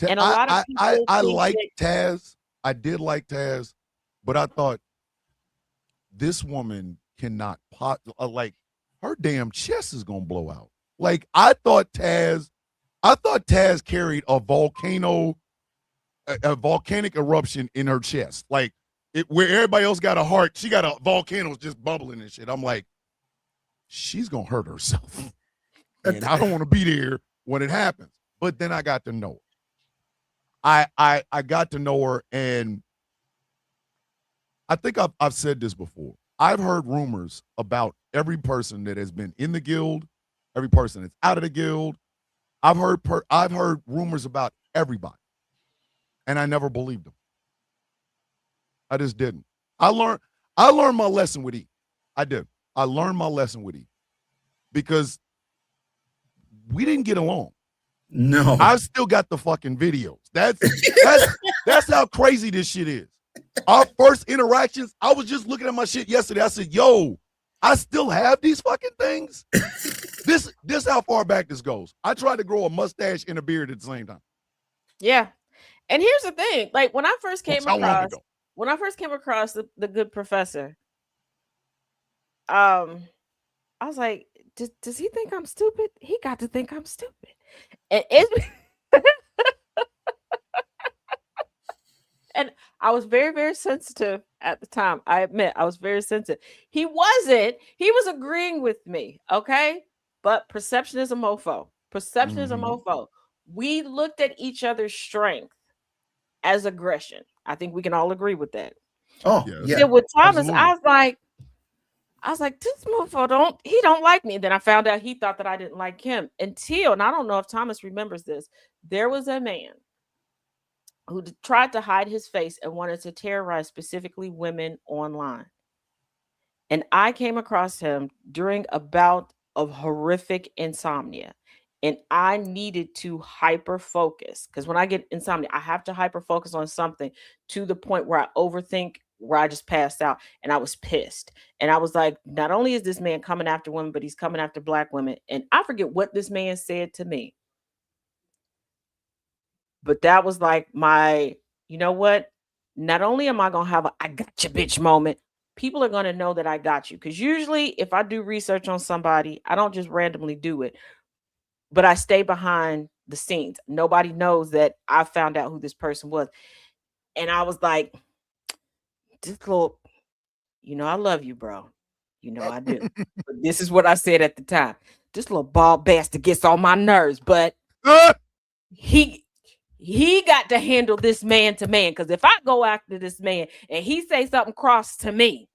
And a lot of people I liked Taz. I did like Taz. But I thought this woman cannot like her damn chest is going to blow out. Like I thought Taz carried a volcanic eruption in her chest. Like where everybody else got a heart, she got a volcano just bubbling and shit. I'm like, she's going to hurt herself. And I don't want to be there when it happens. But then I got to know her. I got to know her, and I think I've said this before. I've heard rumors about every person that has been in the guild, every person that's out of the guild. I've heard rumors about everybody, and I never believed them. I just didn't. I learned my lesson with E. I did. I learned my lesson with E because we didn't get along. No, I still got the fucking videos. That's how crazy this shit is. Our first interactions, I was just looking at my shit yesterday. I said, yo, I still have these fucking things. This how far back this goes. I tried to grow a mustache and a beard at the same time. Yeah. And here's the thing. Like when I first came across the good professor, I was like, does he think I'm stupid? He got to think I'm stupid. And it's and I was very, very sensitive at the time. I admit I was very sensitive. He wasn't. He was agreeing with me. Okay. But perception is a mofo. Perception is a mofo. We looked at each other's strength as aggression. I think we can all agree with that. Oh, Yes. yeah. Then with Thomas, Absolutely. I was like, this mofo don't like me. And then I found out he thought that I didn't like him until, and I don't know if Thomas remembers this. There was a man who tried to hide his face and wanted to terrorize specifically women online. And I came across him during a bout of horrific insomnia. And I needed to hyper focus because when I get insomnia, I have to hyper focus on something to the point where I overthink, where I just passed out. And I was pissed. And I was like, not only is this man coming after women, but he's coming after Black women. And I forget what this man said to me. But that was like my, you know what? Not only am I going to have a I got you bitch moment, people are going to know that I got you. Because usually if I do research on somebody, I don't just randomly do it, but I stay behind the scenes. Nobody knows that I found out who this person was. And I was like, this little, I love you, bro. I do. But this is what I said at the time. This little bald bastard gets on my nerves, but he got to handle this man to man. Because if I go after this man and he say something cross to me,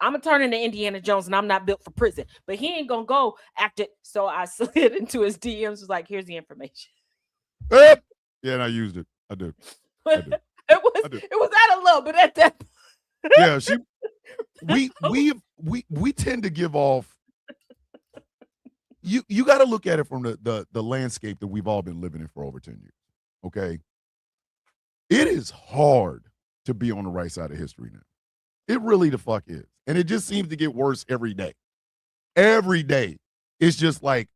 I'm gonna turn into Indiana Jones and I'm not built for prison. But he ain't gonna go after. So I slid into his DMs, was like, here's the information. Yeah, and I used it. I do. It was at a low, but at that point. Yeah, we tend to give off. You got to look at it from the landscape that we've all been living in for over 10 years. Okay. It is hard to be on the right side of history now. It really the fuck is. And it just seems to get worse every day. Every day. It's just like,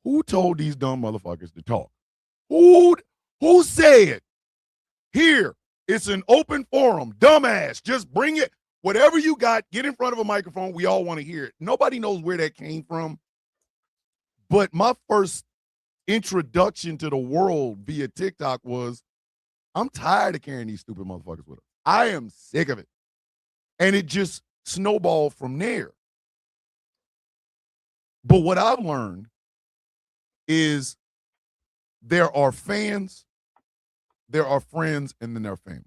who told these dumb motherfuckers to talk? Who said, here, it's an open forum, dumbass, just bring it. Whatever you got, get in front of a microphone. We all want to hear it. Nobody knows where that came from. But my first introduction to the world via TikTok was, I'm tired of carrying these stupid motherfuckers with us. I am sick of it. And it just snowballed from there. But what I've learned is there are fans, there are friends, and then there are family.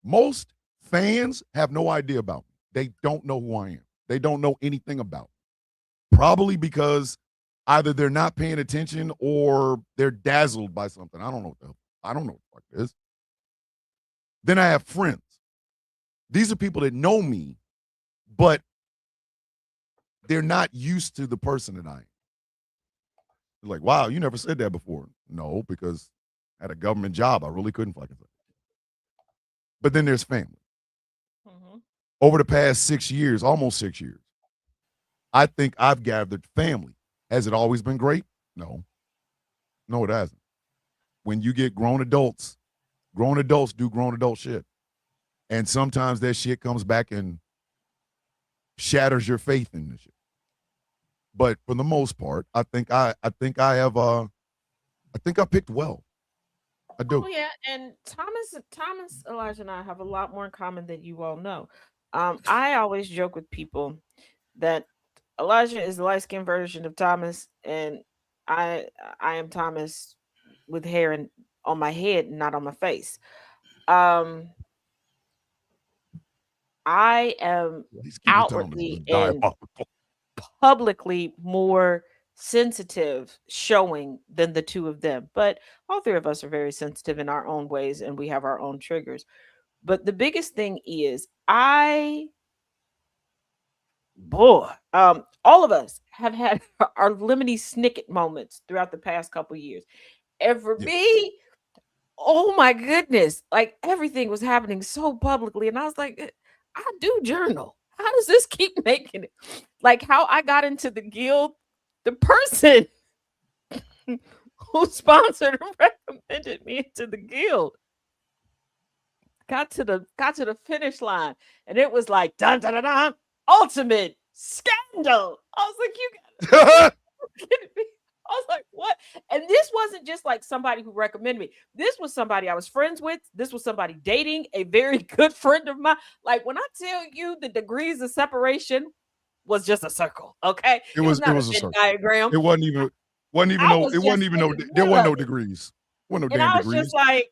Most fans have no idea about me. They don't know who I am. They don't know anything about me. Probably because either they're not paying attention or they're dazzled by something. I don't know what the fuck it is. Then I have friends. These are people that know me, but they're not used to the person that I am. They're like, wow, you never said that before. No, because I had a government job. I really couldn't fucking say it. But then there's family. Mm-hmm. Over the past 6 years, almost 6 years, I think I've gathered family. Has it always been great? No. No, it hasn't. When you get grown adults do grown adult shit. And sometimes that shit comes back and shatters your faith in the shit. But for the most part, I think I picked well. I do. Oh yeah, and Thomas, Elijah, and I have a lot more in common than you all know. I always joke with people that Elijah is the light-skinned version of Thomas, and I am Thomas with hair on my head, not on my face. I am outwardly and publicly more sensitive showing than the two of them, but all three of us are very sensitive in our own ways and we have our own triggers. But the biggest thing is all of us have had our lemony snicket moments throughout the past couple years. And for me, oh my goodness, like everything was happening so publicly, and I was like, I do journal. How does this keep making it? Like how I got into the guild, the person who sponsored and recommended me into the guild got to the finish line, and it was like dun dun dun dun, ultimate scandal. I was like, you gotta kidding me. I was like, what? And this wasn't just like somebody who recommended me. This was somebody I was friends with. This was somebody dating a very good friend of mine. Like when I tell you the degrees of separation was just a circle, okay? It It was was not a a Venn circle. diagram. It wasn't even I was just in the there middle wasn't of no it. degrees. Wasn't no And damn I was degrees. just like,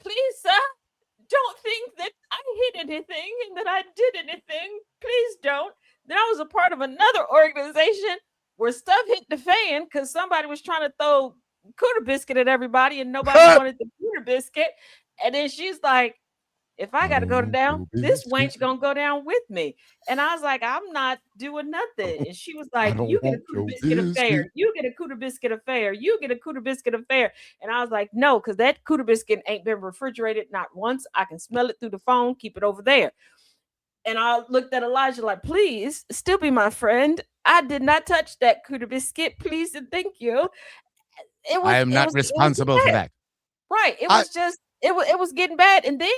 please, sir, don't think that I hid anything and that I did anything. Please don't. Then I was a part of another organization where stuff hit the fan because somebody was trying to throw cooter biscuit at everybody and nobody wanted the cooter biscuit. And then she's like, if I got to go down, this wench gonna go down with me. And I was like, I'm not doing nothing. And she was like, you get a cooter biscuit affair. You get a cooter biscuit affair. You get a cooter biscuit affair. And I was like, no, because that cooter biscuit ain't been refrigerated not once. I can smell it through the phone. Keep it over there. And I looked at Elijah like, please, still be my friend. I did not touch that cooter biscuit. Please and thank you. I am not responsible for that. Right. It was getting bad. And then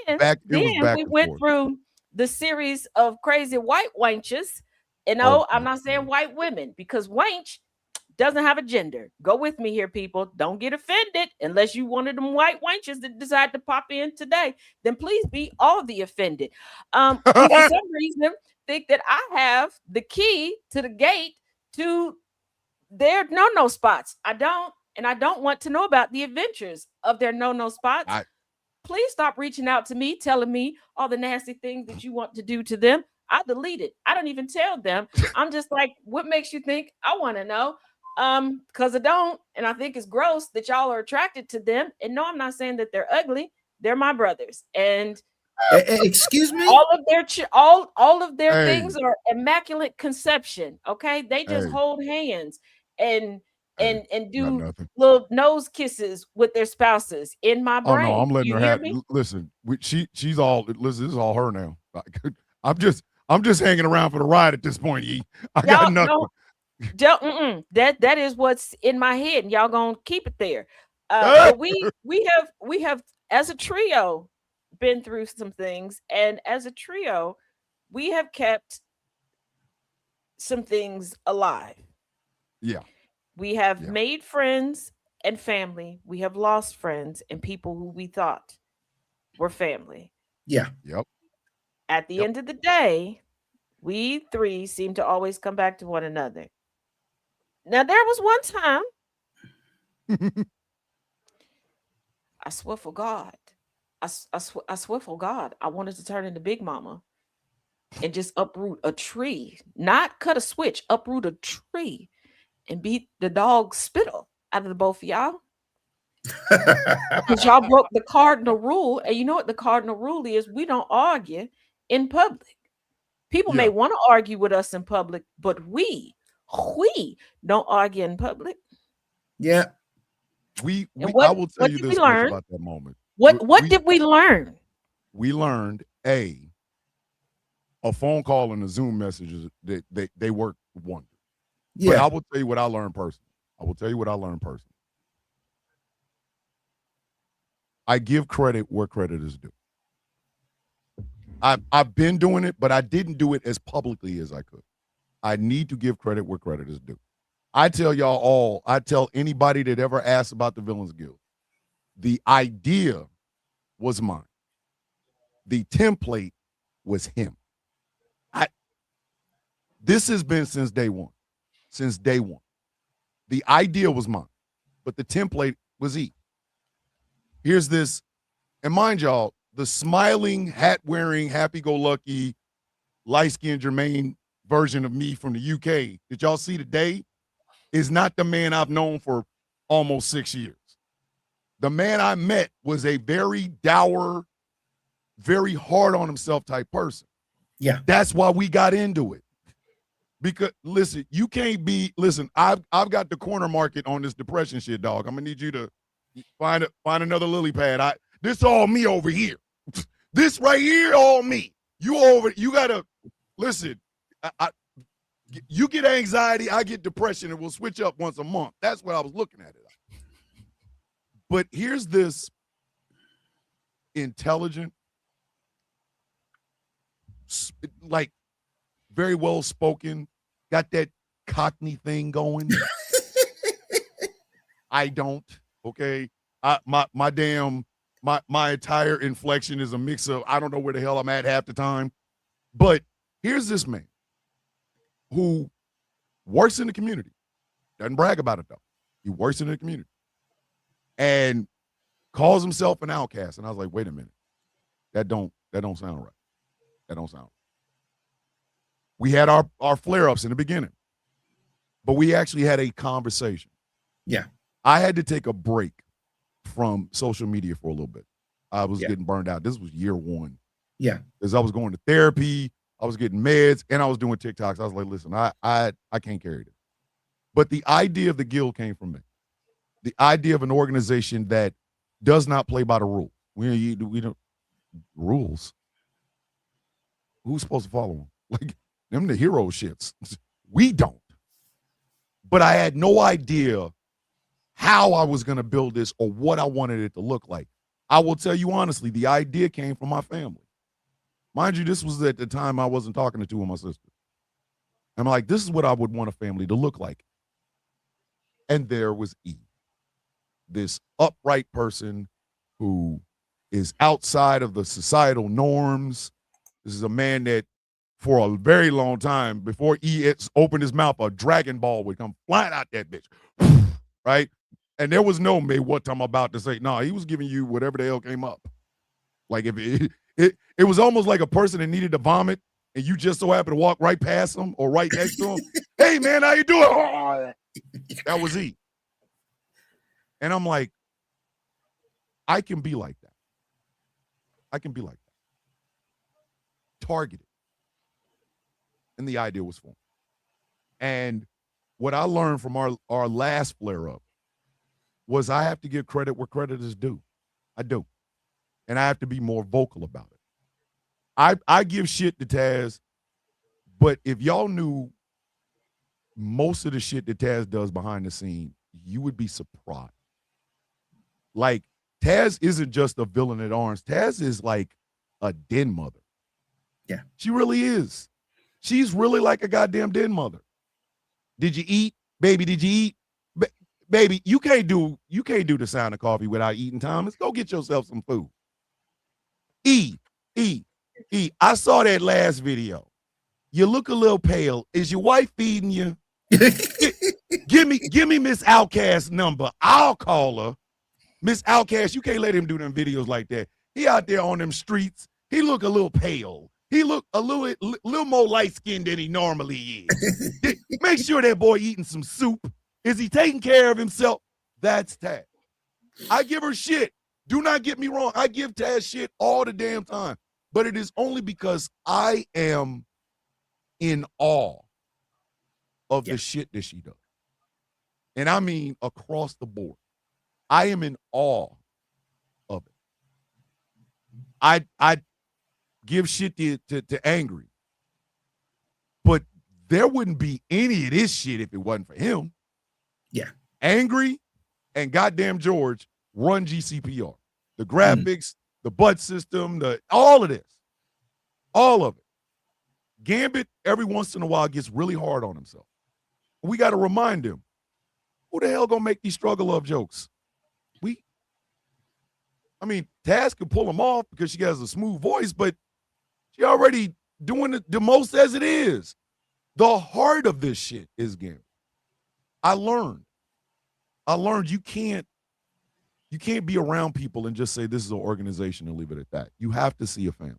we went through the series of crazy white wenches. You know, I'm not saying white women because wench doesn't have a gender. Go with me here, people. Don't get offended unless you one of them white wenches that decide to pop in today. Then please be all the offended. Who for some reason think that I have the key to the gate to their no spots. I don't. And I don't want to know about the adventures of their no spots. Please stop reaching out to me, telling me all the nasty things that you want to do to them. I delete it. I don't even tell them. I'm just like, what makes you think I want to know? Because I don't. And I think it's gross that y'all are attracted to them. And no, I'm not saying that they're ugly. They're my brothers. And excuse me? All of their all of their things are immaculate conception. Okay. They just hold hands and do little nose kisses with their spouses in my brain. Oh no, I'm letting you her hear have. me? Listen, she's all. Listen, this is all her now. I'm just hanging around for the ride at this point. I got nothing. That is what's in my head, and y'all gonna keep it there. But we have as a trio been through some things, and as a trio, we have kept some things alive. Yeah. We have made friends and family. We have lost friends and people who we thought were family. Yeah. Yep. At the end of the day, we three seem to always come back to one another. Now, there was one time I swear for God, I swear for God, I wanted to turn into Big Mama and just uproot a tree, not cut a switch, uproot a tree. And beat the dog spittle out of the both of y'all. Because y'all broke the cardinal rule. And you know what the cardinal rule is? We don't argue in public. People may want to argue with us in public, but we don't argue in public. Yeah. I will tell you this much about that moment. What did we learn? We learned a phone call and a Zoom messages they work wonders. Yeah. But I will tell you what I learned personally. I give credit where credit is due. I've been doing it, but I didn't do it as publicly as I could. I need to give credit where credit is due. I tell anybody that ever asks about the Villains Guild, the idea was mine. The template was him. This has been since day one. The idea was mine, but the template was he. Here's this, and mind y'all, the smiling, hat-wearing, happy-go-lucky, light-skinned Jermaine version of me from the UK that y'all see today is not the man I've known for almost 6 years. The man I met was a very dour, very hard on himself type person. Yeah. That's why we got into it. Because listen, you can't be. Listen, I've got the corner market on this depression shit, dog. I'm gonna need you to find another lily pad. This all me over here. This right here, all me. You gotta listen. You get anxiety, I get depression, and we'll switch up once a month. That's what I was looking at it. But here's this intelligent, like very well spoken. Got that Cockney thing going. I don't. Okay. My entire inflection is a mix of I don't know where the hell I'm at half the time. But here's this man who works in the community. Doesn't brag about it though. He works in the community and calls himself an outcast. And I was like, wait a minute. That don't sound right. That don't sound right. We had our flare-ups in the beginning, but we actually had a conversation. Yeah. I had to take a break from social media for a little bit. I was getting burned out. This was year one. Yeah. As I was going to therapy, I was getting meds, and I was doing TikToks. I was like, listen, I can't carry this. But the idea of the Guild came from me. The idea of an organization that does not play by the rules. We don't rules. Who's supposed to follow them? Like them the hero shits. We don't. But I had no idea how I was going to build this or what I wanted it to look like. I will tell you honestly, the idea came from my family. Mind you, this was at the time I wasn't talking to two of my sisters. I'm like, this is what I would want a family to look like. And there was E, this upright person who is outside of the societal norms. This is a man that for a very long time, before E opened his mouth, a Dragon Ball would come flying out that bitch, right? And there was no me what I'm about to say. No, he was giving you whatever the hell came up. Like if it was almost like a person that needed to vomit and you just so happen to walk right past him or right next to him. Hey, man, how you doing? Oh, that was E. And I'm like, I can be like that. I can be like that. Targeted. And the idea was formed. And what I learned from our last flare-up was I have to give credit where credit is due. I do. And I have to be more vocal about it. I give shit to Taz, but if y'all knew most of the shit that Taz does behind the scene, you would be surprised. Like, Taz isn't just a villain at arms. Taz is like a den mother. Yeah. She really is. She's really like a goddamn den mother. Did you eat? Baby, did you eat? Baby, you can't do the sound of coffee without eating, Thomas. Go get yourself some food. E, I saw that last video. You look a little pale. Is your wife feeding you? Give me Miss Outkast's number. I'll call her. Miss Outkast, you can't let him do them videos like that. He out there on them streets. He look a little pale. He look a little more light-skinned than he normally is. Make sure that boy eating some soup. Is he taking care of himself? That's Taz. I give her shit. Do not get me wrong. I give Taz shit all the damn time. But it is only because I am in awe of the shit that she does. And I mean across the board. I am in awe of it. I give shit to Angry. But there wouldn't be any of this shit if it wasn't for him. Yeah. Angry and goddamn George run GCPR. The graphics, the butt system, all of this. All of it. Gambit, every once in a while, gets really hard on himself. We got to remind him, who the hell gonna make these struggle love jokes? Taz can pull them off because she has a smooth voice, but she already doing the most as it is. The heart of this shit is Gambit. I learned you can't be around people and just say this is an organization and leave it at that. You have to see a family.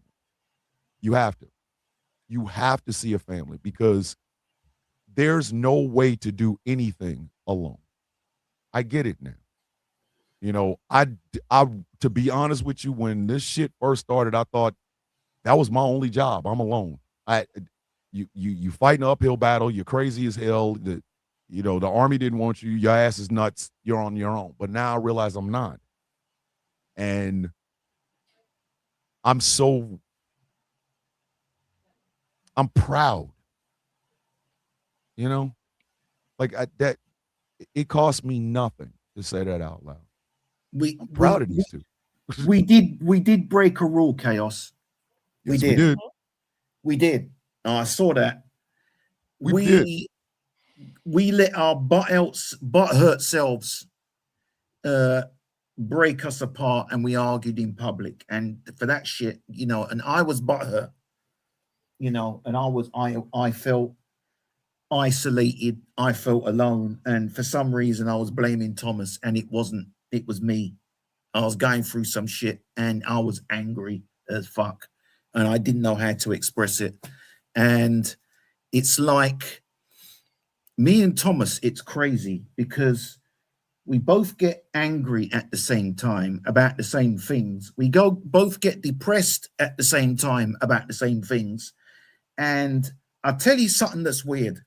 You have to see a family because there's no way to do anything alone. I get it now. You know, I to be honest with you, when this shit first started, I thought that was my only job. I'm alone. You fight an uphill battle. You're crazy as hell. The army didn't want you. Your ass is nuts. You're on your own. But now I realize I'm not. And I'm proud. You know, that it cost me nothing to say that out loud. I'm proud of these two. We did break a rule, Chaos. We did. We did. Oh, I saw that. We did. We let our butt hurt selves break us apart, and we argued in public. And for that shit, you know, and I was butthurt, you know, and I felt isolated, I felt alone, and for some reason I was blaming Thomas, and it wasn't, it was me. I was going through some shit and I was angry as fuck, and I didn't know how to express it. And it's like me and Thomas, it's crazy because we both get angry at the same time about the same things. We both get depressed at the same time about the same things. And I'll tell you something that's weird.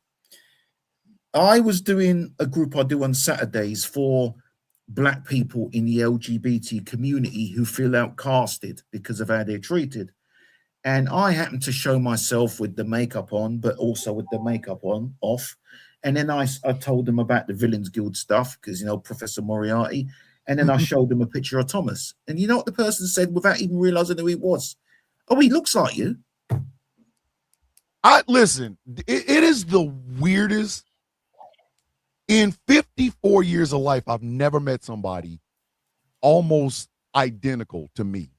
I was doing a group I do on Saturdays for Black people in the LGBT community who feel outcasted because of how they're treated. And I happened to show myself with the makeup on, but also with the makeup on off. And then I told them about the Villains Guild stuff because, you know, Professor Moriarty. And then I showed them a picture of Thomas. And you know what the person said without even realizing who he was? Oh, he looks like you. Listen, it is the weirdest. In 54 years of life, I've never met somebody almost identical to me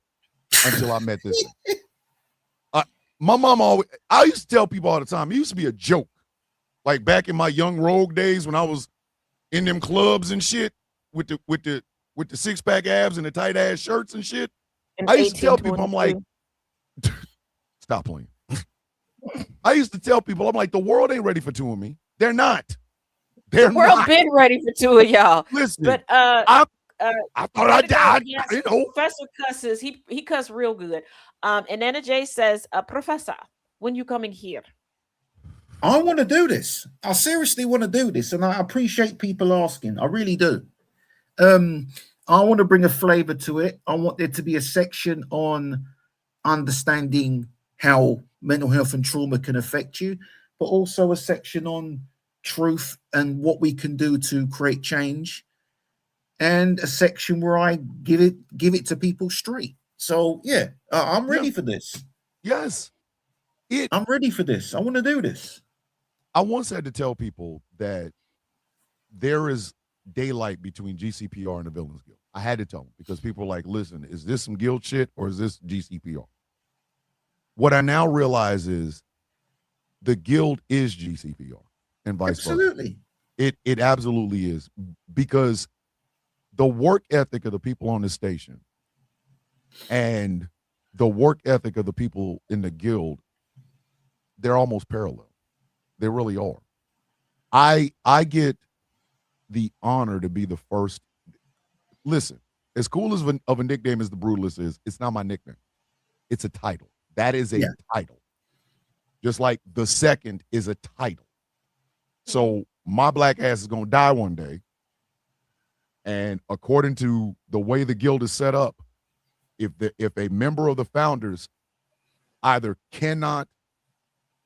until I met this. My mom always, I used to tell people all the time, it used to be a joke. Like back in my young rogue days when I was in them clubs and shit with the six-pack abs and the tight ass shirts and shit. I used to tell people, I'm like, stop playing. I used to tell people, I'm like, the world ain't ready for two of me. They're not. The world been ready for two of y'all. Listen, but I thought I died. Yes, you know. Professor cusses. He cussed real good. And Anna J says, Professor, when you coming here? I want to do this. I seriously want to do this, and I appreciate people asking. I really do. I want to bring a flavor to it. I want there to be a section on understanding how mental health and trauma can affect you, but also a section on truth and what we can do to create change, and a section where I give it to people straight. So yeah, I'm ready for this. Yes, I'm ready for this. I want to do this. I once had to tell people that there is daylight between GCPR and the Villains Guild. I had to tell them because people were like, listen, is this some guild shit or is this GCPR? What I now realize is the guild is GCPR and vice versa. Absolutely. It absolutely is, because the work ethic of the people on the station and the work ethic of the people in the guild, they're almost parallel. They really are. I get the honor to be the first. Listen, as cool as of a nickname as the Brutalist is, it's not my nickname. It's a title. That is a title. Just like the second is a title. So my black ass is going to die one day. And according to the way the guild is set up, if a member of the founders either cannot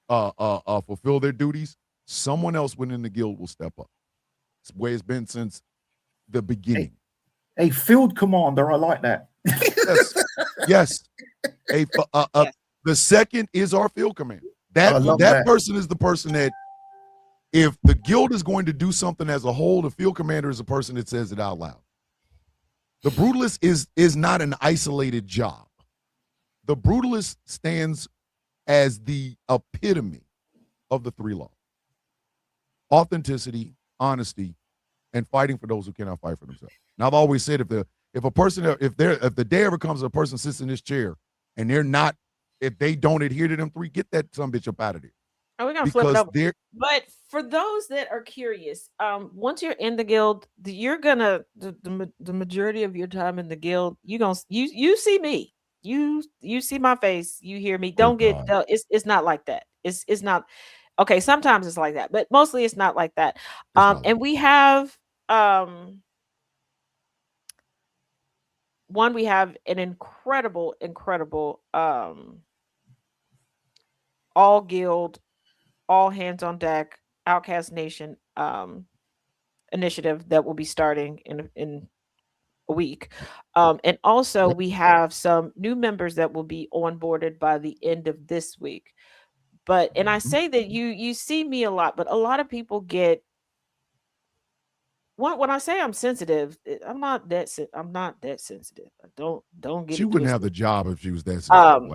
fulfill their duties, someone else within the guild will step up. It's the way it's been since the beginning. A field commander, I like that. Yes. The second is our field commander. That person is the person that, if the guild is going to do something as a whole, the field commander is the person that says it out loud. The Brutalist is not an isolated job. The Brutalist stands as the epitome of the three laws: authenticity, honesty, and fighting for those who cannot fight for themselves. Now, I've always said, if the day ever comes, a person sits in this chair and if they don't adhere to them three, get that some bitch up out of there. Oh, we're gonna flip it over. But for those that are curious, once you're in the guild, you're gonna the majority of your time in the guild, you see me, you see my face, you hear me. Don't get it's not like that. It's not okay. Sometimes it's like that, but mostly it's not like that. And we have we have an incredible all guild, all hands on deck Outkast Nation initiative that will be starting in a week. And also we have some new members that will be onboarded by the end of this week. And I say that you see me a lot, but a lot of people when I say I'm sensitive, I'm not that I'm not that sensitive. Don't get She it wouldn't have the twisted. job if she was that sensitive. Um,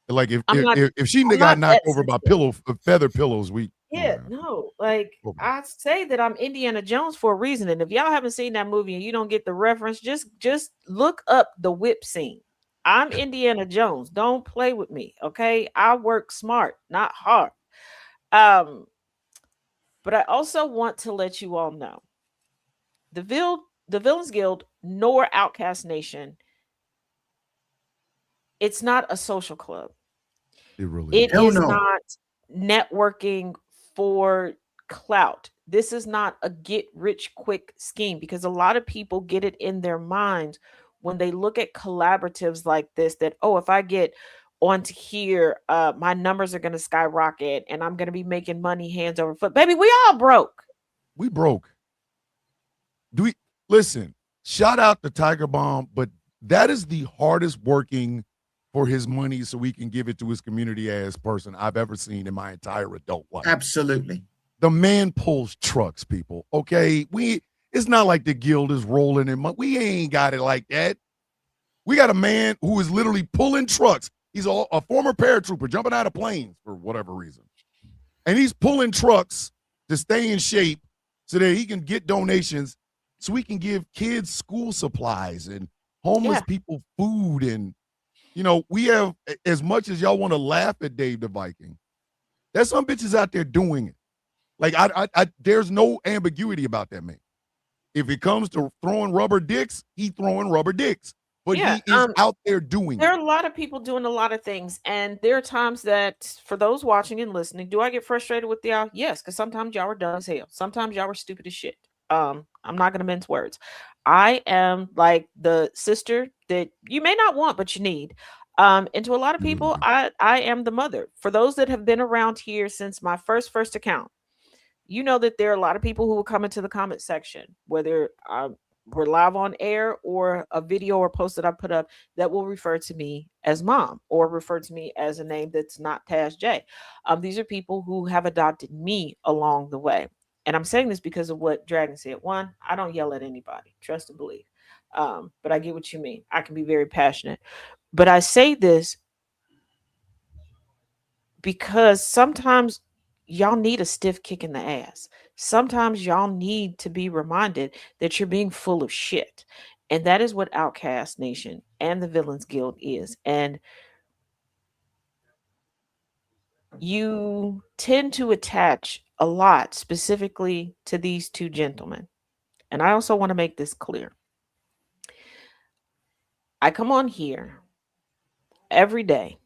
Like if I'm not if she I'm got not knocked that over by sensitive. feather pillows, we Yeah, no, like okay. I say that I'm Indiana Jones for a reason. And if y'all haven't seen that movie and you don't get the reference, just look up the whip scene. I'm Indiana Jones. Don't play with me, okay? I work smart, not hard. Um, but I also want to let you all know the Villains Guild nor Outcast Nation, it's not a social club. It really It is. Hell is no. not networking for clout. This is not a get rich quick scheme because a lot of people get it in their minds when they look at collaboratives like this that, oh, if I get onto here, my numbers are going to skyrocket and I'm going to be making money hands over foot. Baby, we all broke. We broke. Do we listen? Shout out to Tiger Bomb, but that is the hardest working for his money so he can give it to his community as person I've ever seen in my entire adult life. Absolutely. The man pulls trucks, people. Okay, it's not like the guild is rolling in money. We ain't got it like that. We got a man who is literally pulling trucks. He's a former paratrooper jumping out of planes for whatever reason, and he's pulling trucks to stay in shape so that he can get donations so we can give kids school supplies and homeless Yeah. people food. And, we have, as much as y'all want to laugh at Dave the Viking, there's some bitches out there doing it. Like, there's no ambiguity about that man. If it comes to throwing rubber dicks, he throwing rubber dicks. But Yeah. he is out there doing There it. are a lot of people doing a lot of things, and there are times that for those watching and listening, do I get frustrated with y'all? Yes, because sometimes y'all are dumb as hell. Sometimes y'all are stupid as shit. I'm not gonna mince words. I am like the sister that you may not want, but you need. And to a lot of You really people, do. I am the mother. For those that have been around here since my first account, you know that there are a lot of people who will come into the comment section, whether we're live on air or a video or post that I put up that will refer to me as mom or refer to me as a name that's not Taz J. These are people who have adopted me along the way. And I'm saying this because of what Dragon said. One, I don't yell at anybody, trust and believe. But I get what you mean. I can be very passionate. But I say this because sometimes y'all need a stiff kick in the ass. Sometimes y'all need to be reminded that you're being full of shit. And that is what Outcast Nation and the Villains Guild is. And you tend to attach a lot specifically to these two gentlemen. And I also want to make this clear. I come on here every day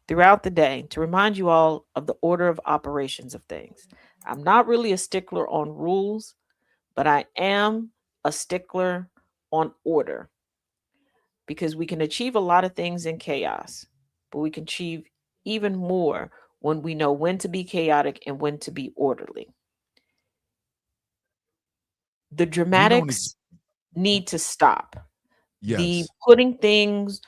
throughout the day to remind you all of the order of operations of things. I'm not really a stickler on rules, but I am a stickler on order because we can achieve a lot of things in chaos, but we can achieve even more when we know when to be chaotic and when to be orderly. The We don't. dramatics need to stop. The Yes. putting things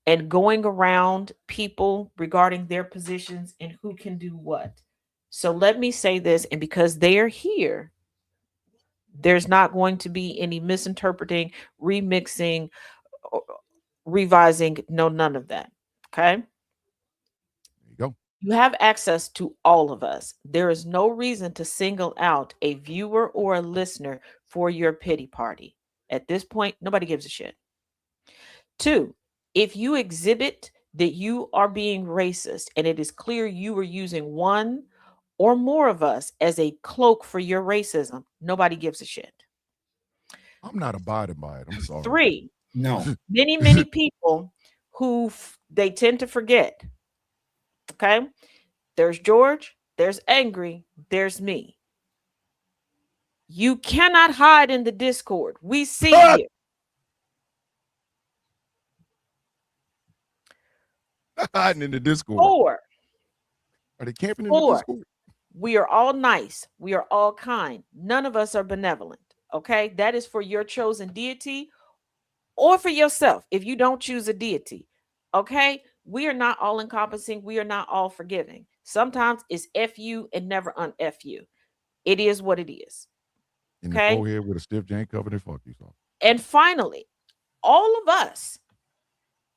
and going around people regarding their positions and who can do what. So let me say this, and because they are here, there's not going to be any misinterpreting, remixing, revising, no, none of that. Okay. There you go. You have access to all of us. There is no reason to single out a viewer or a listener for your pity party. At this point, nobody gives a shit. Two, if you exhibit that you are being racist and it is clear you are using one or more of us as a cloak for your racism, nobody gives a shit. I'm not abiding by it. I'm sorry. Three, No. many people who they tend to forget. Okay. There's George, there's Angry, there's me. You cannot hide in the Discord. We see you. Hiding in the Discord. Four, Are they camping in the Discord? we are all nice. We are all kind. None of us are benevolent. Okay. That is for your chosen deity or for yourself if you don't choose a deity. Okay. We are not all encompassing. We are not all forgiving. Sometimes it's F you and never un-F you. It is what it is. In Okay. the forehead with a stiff jank covered in fuck you sauce. And finally, all of us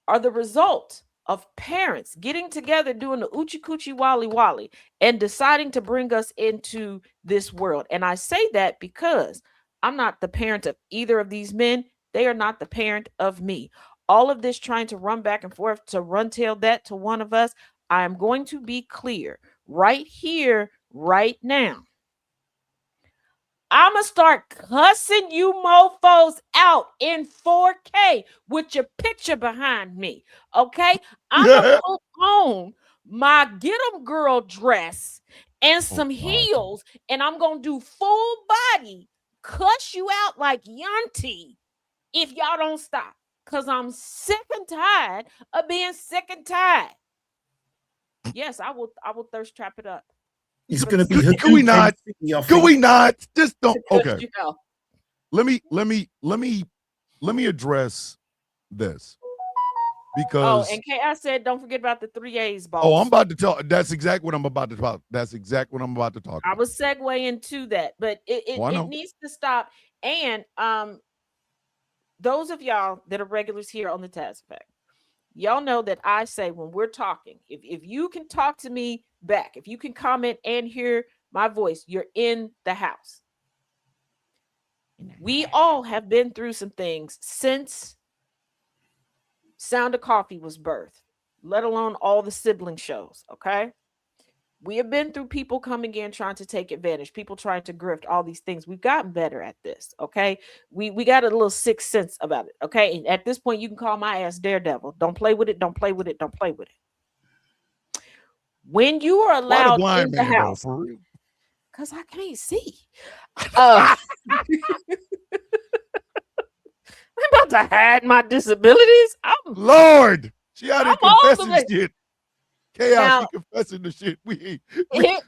are the result of parents getting together, doing the oochie coochie wally wally, and deciding to bring us into this world. And I say that because I'm not the parent of either of these men. They are not the parent of me. All of this trying to run back and forth to run tail that to one of us, I am going to be clear right here, right now. I'ma start cussing you mofos out in 4K with your picture behind me. Okay? I'm gonna put on my get 'em girl dress and some heels, and I'm gonna do full body cuss you out like Yanti if y'all don't stop. Cause I'm sick and tired of being sick and tired. Yes, I will thirst trap it up. It's going to be. Can we not? Can we not? Just don't. Okay. You know. Let me address this because. Oh, and I said, don't forget about the 3A's, boss. Oh, I'm about to tell. That's exactly what I'm about to talk. That's exactly what I'm about to talk about. I was segueing to that, but it needs to stop. And those of y'all that are regulars here on the Taz Effect, y'all know that I say when we're talking, if you can talk to me back, if you can comment and hear my voice, you're in the house. We all have been through some things since Sound of Coffee was birthed, let alone all the sibling shows, okay? We have been through people coming in trying to take advantage, people trying to grift, all these things. We've gotten better at this, okay? We got a little sixth sense about it, okay? And at this point, you can call my ass Daredevil. Don't play with it, don't play with it, don't play with it. When you are allowed in the house, because I can't see. I'm about to hide my disabilities. Lord, she out here confessing shit. Chaos, Now, she confessing the shit.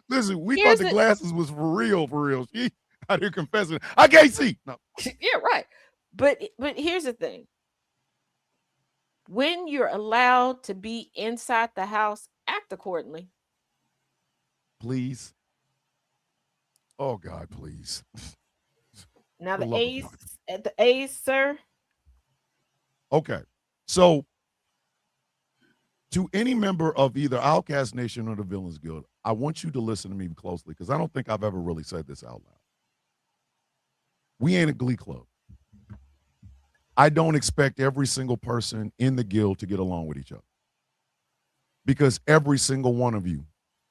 Listen, we thought the glasses was for real. She out here confessing. I can't see. No. Yeah, right. But here's the thing. When you're allowed to be inside the house, act accordingly. Please. Oh God, please. Now the A's, sir. Okay. So to any member of either Outkast Nation or the Villains Guild, I want you to listen to me closely because I don't think I've ever really said this out loud. We ain't a glee club. I don't expect every single person in the guild to get along with each other because every single one of you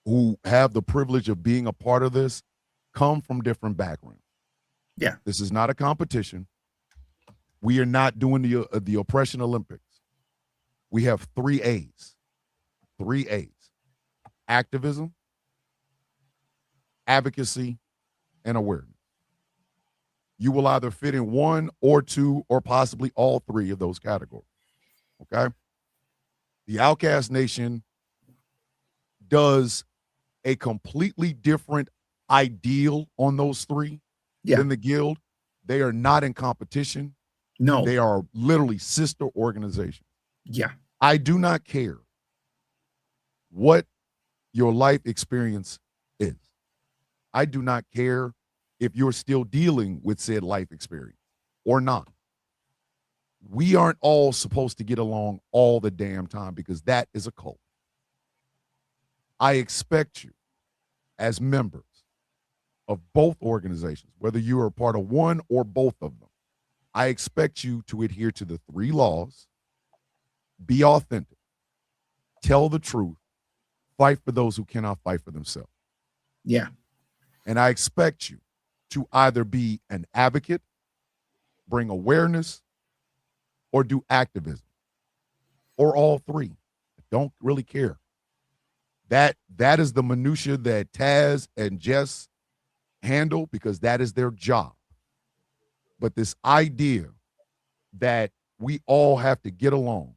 who have the privilege of being a part of this come from different backgrounds. Yeah. This is not a competition. We are not doing the Oppression Olympics. We have 3 A's. 3 A's. Activism, advocacy, and awareness. You will either fit in 1 or 2 or possibly all 3 of those categories. Okay? The Outkast Nation does a completely different ideal on those 3 than the guild. They are not in competition. No. They are literally sister organizations. Yeah. I do not care what your life experience is. I do not care if you're still dealing with said life experience or not. We aren't all supposed to get along all the damn time because that is a cult. I expect you as members of both organizations, whether you are a part of one or both of them, I expect you to adhere to the 3 laws, be authentic, tell the truth, fight for those who cannot fight for themselves. Yeah. And I expect you to either be an advocate, bring awareness, or do activism, or all 3. I don't really care. That is the minutia that Taz and Jess handle because that is their job. But this idea that we all have to get along,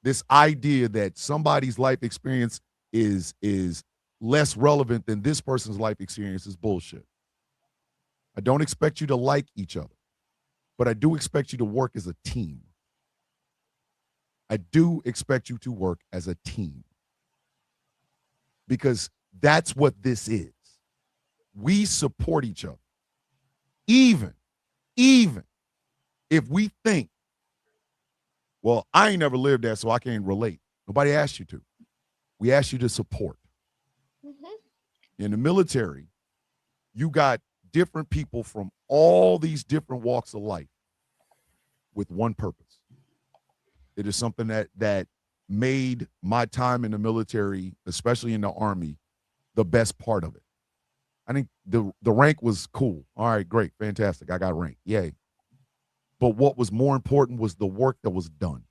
this idea that somebody's life experience is less relevant than this person's life experience is bullshit. I don't expect you to like each other, but I do expect you to work as a team. I do expect you to work as a team because that's what this is. We support each other. Even if we think, well, I ain't never lived there, so I can't relate. Nobody asked you to. We asked you to support. In the military, you got different people from all these different walks of life with one purpose. It is something that made my time in the military, especially in the Army, the best part of it. I think the rank was cool. All right, great, fantastic. I got rank. Yay. But what was more important was the work that was done.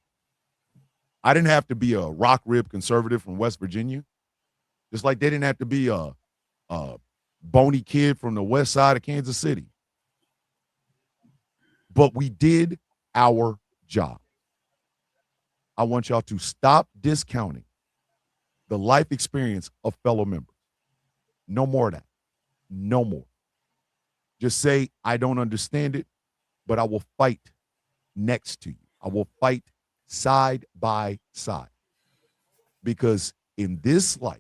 I didn't have to be a rock rib conservative from West Virginia, just like they didn't have to be a bony kid from the west side of Kansas City. But we did our job. I want y'all to stop discounting the life experience of fellow members. No more of that. No more. Just say, I don't understand it, but I will fight next to you. I will fight side by side. Because in this life,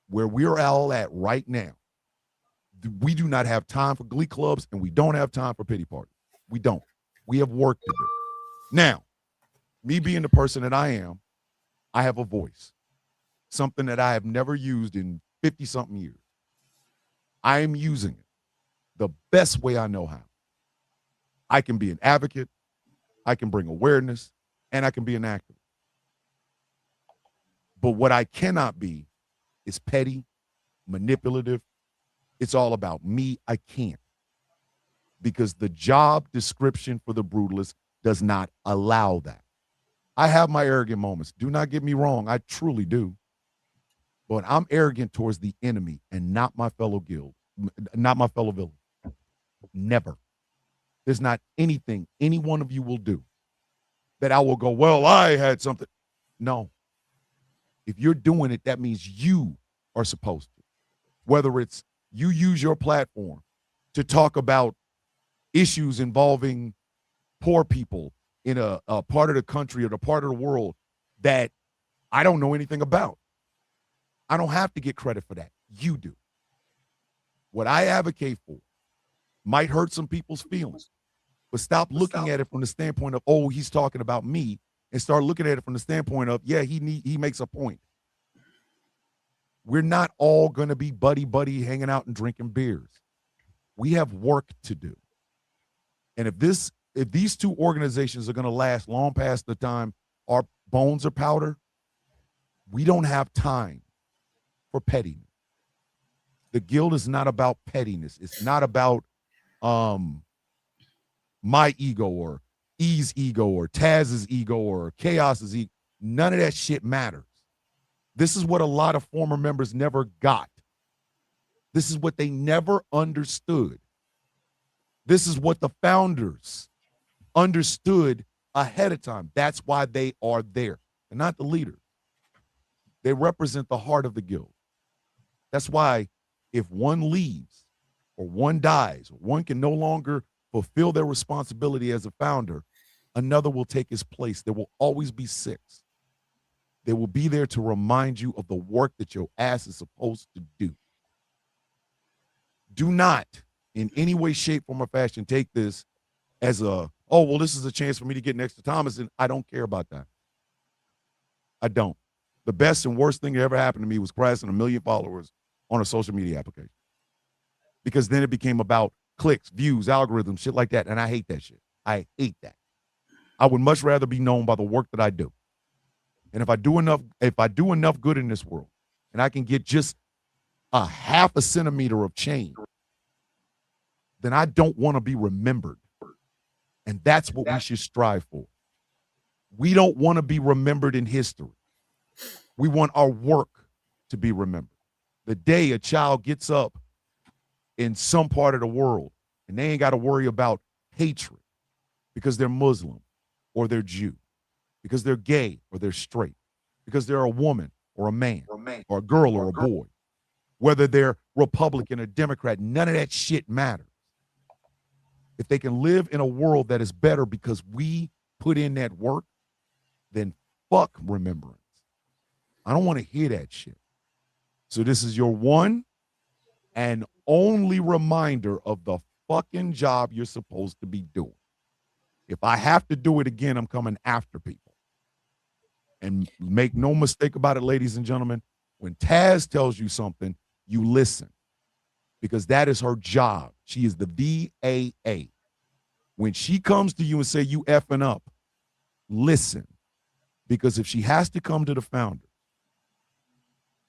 where we're all at right now, we do not have time for glee clubs and we don't have time for pity parties. We don't. We have work to do. Now, me being the person that I am, I have a voice, something that I have never used in 50-something years. I am using it the best way I know how. I can be an advocate, I can bring awareness, and I can be an activist. But what I cannot be is petty, manipulative. It's all about me. I can't. Because the job description for the brutalist does not allow that. I have my arrogant moments. Do not get me wrong. I truly do. But I'm arrogant towards the enemy and not my fellow guild, not my fellow villain. Never. There's not anything any one of you will do that I will go, well, I had something. No. If you're doing it, that means you are supposed to. Whether it's you use your platform to talk about issues involving poor people in a part of the country or the part of the world that I don't know anything about. I don't have to get credit for that. You do. What I advocate for might hurt some people's feelings, but stop looking at it from the standpoint of, oh, he's talking about me, and start looking at it from the standpoint of, yeah, he makes a point. We're not all going to be buddy hanging out and drinking beers. We have work to do. And if these two organizations are going to last long past the time our bones are powder, we don't have time for pettiness. The guild is not about pettiness. It's not about my ego or E's ego or Taz's ego or Chaos's ego. None of that shit matters. This is what a lot of former members never got. This is what they never understood. This is what the founders understood ahead of time. That's why they are there, and not the leaders. They represent the heart of the guild. That's why if one leaves or one dies, or one can no longer fulfill their responsibility as a founder, another will take his place. There will always be six. They will be there to remind you of the work that your ass is supposed to do. Do not, in any way, shape, form, or fashion, take this as a, oh, well, this is a chance for me to get next to Thomas, and I don't care about that. I don't. The best and worst thing that ever happened to me was crashing 1 million followers on a social media application. Because then it became about clicks, views, algorithms, shit like that, and I hate that shit. I hate that. I would much rather be known by the work that I do. And if I do enough good in this world, and I can get just a 0.5 centimeter of change, then I don't want to be remembered. And that's what we should strive for. We don't want to be remembered in history. We want our work to be remembered. The day a child gets up in some part of the world and they ain't got to worry about hatred because they're Muslim or they're Jew, because they're gay or they're straight, because they're a woman or a man or a girl or a boy, whether they're Republican or Democrat, none of that shit matters. If they can live in a world that is better because we put in that work, then fuck remembrance. I don't want to hear that shit. So this is your one and only reminder of the fucking job you're supposed to be doing. If I have to do it again, I'm coming after people. And make no mistake about it, ladies and gentlemen, when Taz tells you something, you listen, because that is her job. She is the VAA. When she comes to you and say you effing up, listen, because if she has to come to the founder,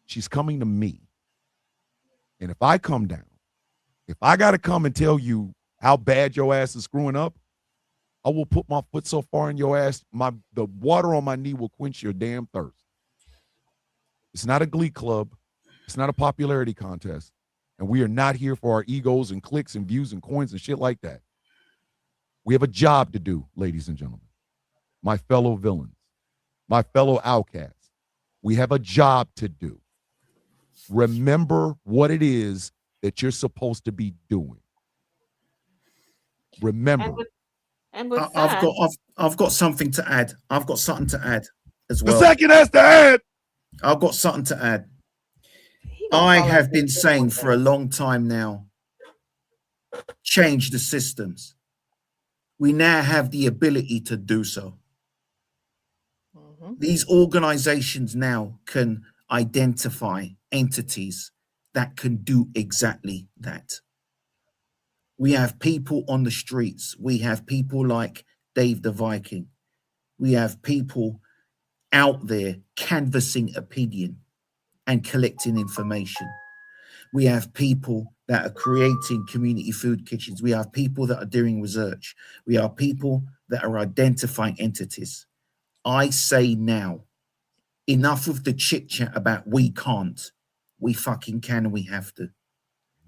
she's coming to me. And if I come down, if I got to come and tell you how bad your ass is screwing up, I will put my foot so far in your ass, the water on my knee will quench your damn thirst. It's not a glee club. It's not a popularity contest. And we are not here for our egos and clicks and views and coins and shit like that. We have a job to do, ladies and gentlemen. My fellow villains, my fellow outcasts, we have a job to do. Remember what it is that you're supposed to be doing. Remember. And with I've got something to add. I've got something to add as well. The second has to add. I've got something to add. I have been saying for a long time now, change the systems. We now have the ability to do so. These organizations now can identify entities that can do exactly that. We have people on the streets. We have people like Dave the Viking. We have people out there canvassing opinion and collecting information. We have people that are creating community food kitchens. We have people that are doing research. We have people that are identifying entities. I say now, enough of the chit chat about we can't. We fucking can and we have to.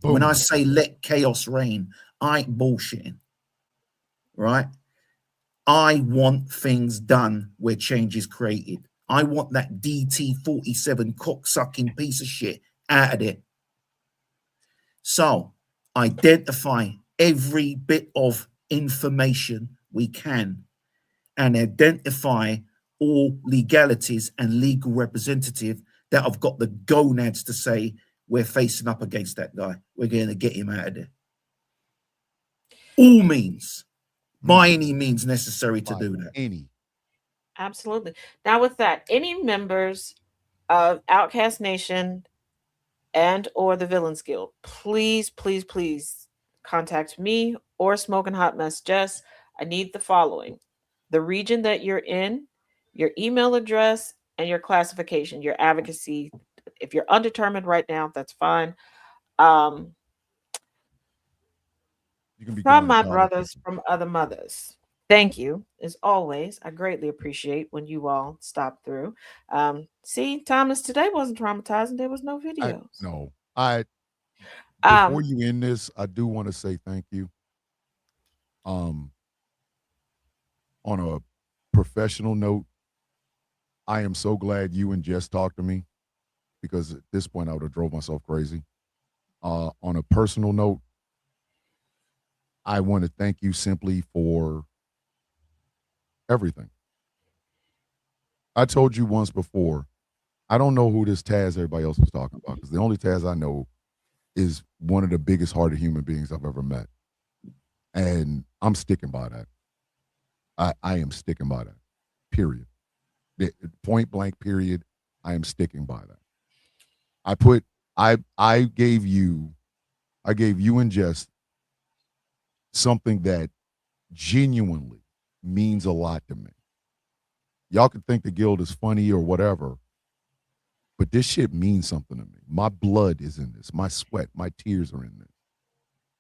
Boom. When I say let chaos reign, I ain't bullshitting, right? I want things done where change is created. I want that DT47 cocksucking piece of shit out of there. So identify every bit of information we can and identify all legalities and legal representative that have got the gonads to say we're facing up against that guy. We're going to get him out of there. All means, by any means necessary to do that. Any. Absolutely. Now with that, any members of Outkast Nation and or the Villains Guild, please contact me or Smoking Hot Mess Jess. I need the following: the region that you're in, your email address, and your classification, your advocacy. If you're undetermined right now, that's fine. From my brothers, from other mothers. Thank you. As always, I greatly appreciate when you all stop through. See, Thomas, today wasn't traumatizing. There was no videos. Before you end this, I do want to say thank you. On a professional note, I am so glad you and Jess talked to me, because at this point I would have drove myself crazy. On a personal note, I want to thank you simply for everything. I told you once before, I don't know who this Taz everybody else was talking about, because the only Taz I know is one of the biggest hearted human beings I've ever met. And I'm sticking by that. I am sticking by that. Period. Point blank, period. I am sticking by that. I gave you and Jess something that genuinely means a lot to me. Y'all can think the guild is funny or whatever, but this shit means something to me. My blood is in this. My sweat, my tears are in this.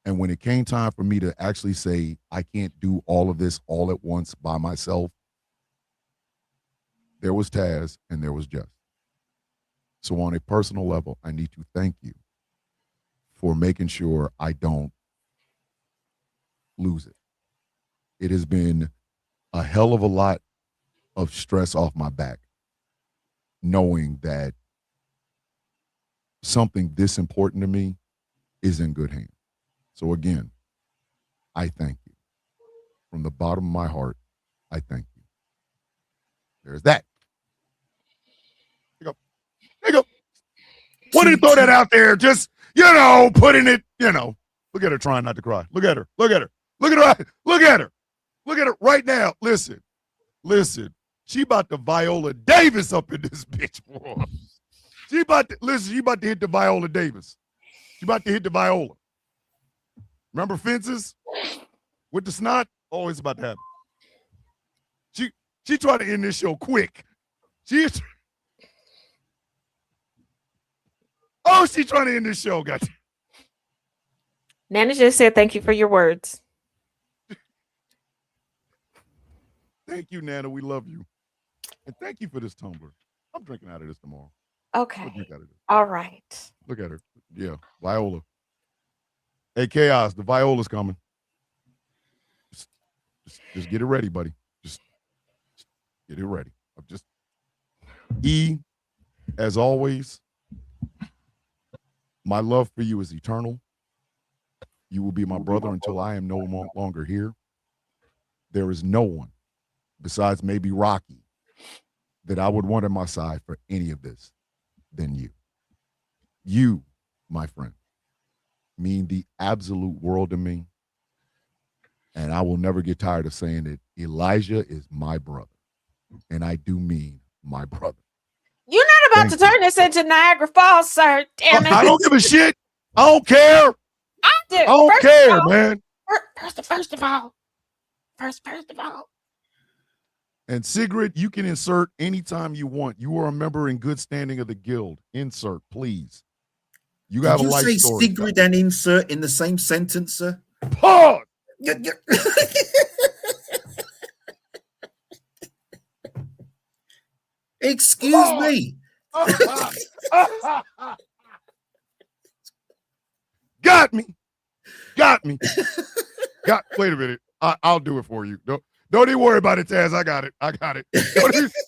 And when it came time for me to actually say, I can't do all of this all at once by myself, there was Taz and there was Jess. So on a personal level, I need to thank you for making sure I don't lose it. It has been a hell of a lot of stress off my back, knowing that something this important to me is in good hands. So again, I thank you. From the bottom of my heart, I thank you. There's that. There you go. Wanted to throw that out there, just, putting it, Look at her trying not to cry. Look at her. Look at her. Look at her. Look at her. Look at her right now. Listen. She about to Viola Davis up in this bitch, boy. She about to hit the Viola Davis. She about to hit the Viola. Remember Fences? With the snot? Oh, it's about to happen. She tried to end this show quick. She's trying to end this show, gotcha. Nana just said thank you for your words. Thank you, Nana. We love you. And thank you for this tumbler. I'm drinking out of this tomorrow. Okay. All right. Look at her. Yeah, Viola. Hey, Chaos, the Viola's coming. Just get it ready, buddy. Just get it ready. E, as always, my love for you is eternal. You will be my brother until I am no longer here. There is no one, besides maybe Rocky, that I would want on my side for any of this than you. You, my friend, mean the absolute world to me. And I will never get tired of saying that Elijah is my brother. And I do mean my brother. You're not about to turn this into Niagara Falls, sir. Damn it. I don't give a shit. I don't care. I do. I don't care, man. First of all. And Sigrid, you can insert anytime you want. You are a member in good standing of the guild. Insert, please. You have a life story. Did you say Sigrid and insert in the same sentence, sir? Pause. Excuse me. Got me. Wait a minute. I'll do it for you. Don't even worry about it, Taz. I got it.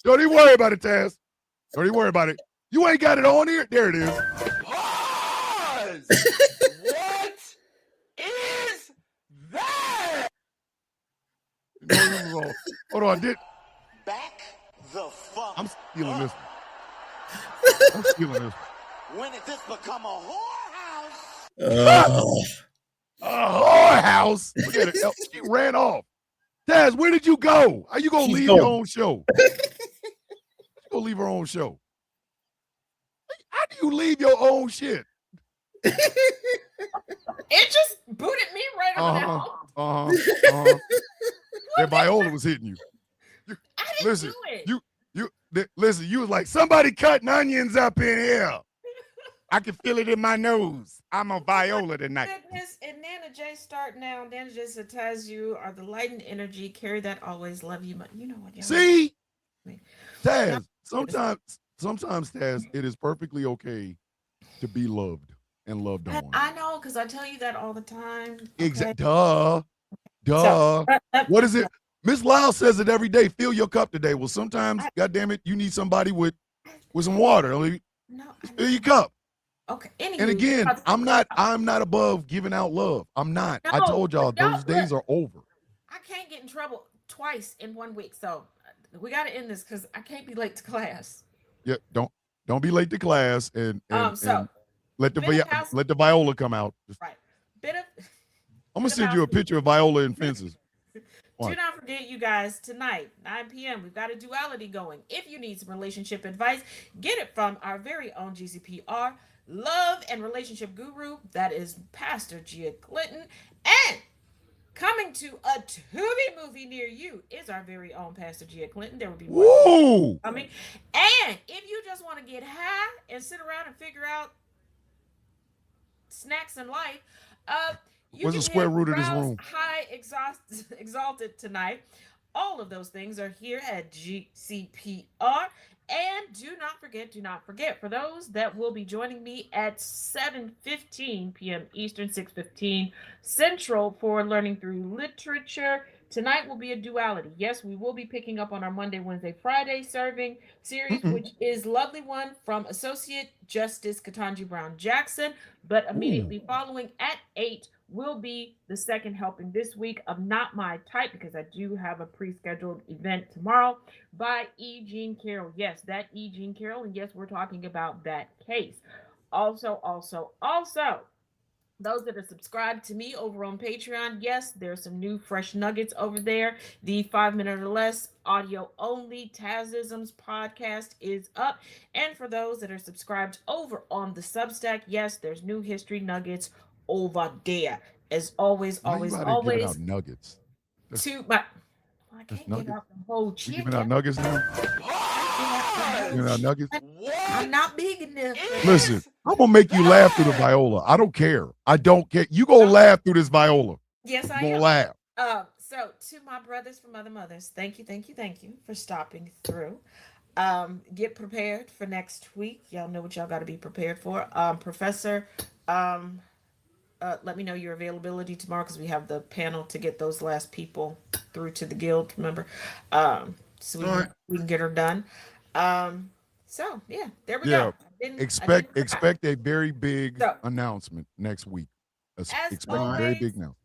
Don't even worry about it, Taz. Don't even worry about it. You ain't got it on here. There it is. Pause! What is that? Hold on. Back the fuck I'm stealing this one. When did this become a whorehouse? A whorehouse? Look at it. She ran off. Taz, where did you go? Are you going to leave your own show? She's going to leave her own show. How do you leave your own shit? It just booted me right on out. That Viola was hitting you. I didn't do it. Listen, you was like, somebody cutting onions up in here. I can feel it in my nose. I'm a Viola tonight. Goodness, and Nana J, start now. Nana J says you are the light and energy. Carry that always. Love you. You know what? See? Taz, sometimes, Taz, it is perfectly okay to be loved and loved on. I know, because I tell you that all the time. Okay? Exactly. Duh. What is it? Miss Lyle says it every day. Fill your cup today. Well, sometimes, goddamn it, you need somebody with some water. Fill your cup. Okay. And again, I'm not above giving out love. I'm not. I told y'all those days are over. I can't get in trouble twice in 1 week, so we got to end this because I can't be late to class. Yeah, don't be late to class and let the Viola come out. Right. I'm gonna send you a picture of Viola and Fences. Do not forget, you guys, tonight, 9 p.m., we've got a duality going. If you need some relationship advice, get it from our very own GCPR love and relationship guru. That is Pastor Gia Clinton. And coming to a Tubi movie near you is our very own Pastor Gia Clinton. There will be more coming. And if you just want to get high and sit around and figure out snacks in life, what's the square root of this room? High exalted tonight. All of those things are here at GCPR. And do not forget, for those that will be joining me at 7:15 p.m. Eastern, 6:15 Central for Learning Through Literature. Tonight will be a duality. Yes, we will be picking up on our Monday, Wednesday, Friday serving series, which is lovely one from Associate Justice Ketanji Brown Jackson. But immediately following at 8 will be the second helping this week of Not My Type, because I do have a pre-scheduled event tomorrow by E. Jean Carroll. Yes, that E. Jean Carroll. And yes, we're talking about that case. Also, Those that are subscribed to me over on Patreon, yes, there's some new fresh nuggets over there. The 5 minute or less audio only Tazisms podcast is up. And for those that are subscribed over on the Substack, yes, there's new history nuggets over there. As always, Why always, you out here giving always. out nuggets? I can't give out the whole You chicken. giving out nuggets now? Giving out nuggets? I'm not big enough. Listen, I'm gonna make you laugh through the viola. I don't care. I don't care. You gonna laugh through this viola. Yes, I gonna am. laugh. So to my brothers from other mothers, thank you for stopping through. Get prepared for next week. Y'all know what y'all got to be prepared for. Professor, let me know your availability tomorrow because we have the panel to get those last people through to the guild. Remember, so we can get her done. So yeah, there we go. Expect a very big announcement next week. Expect a very big announcement.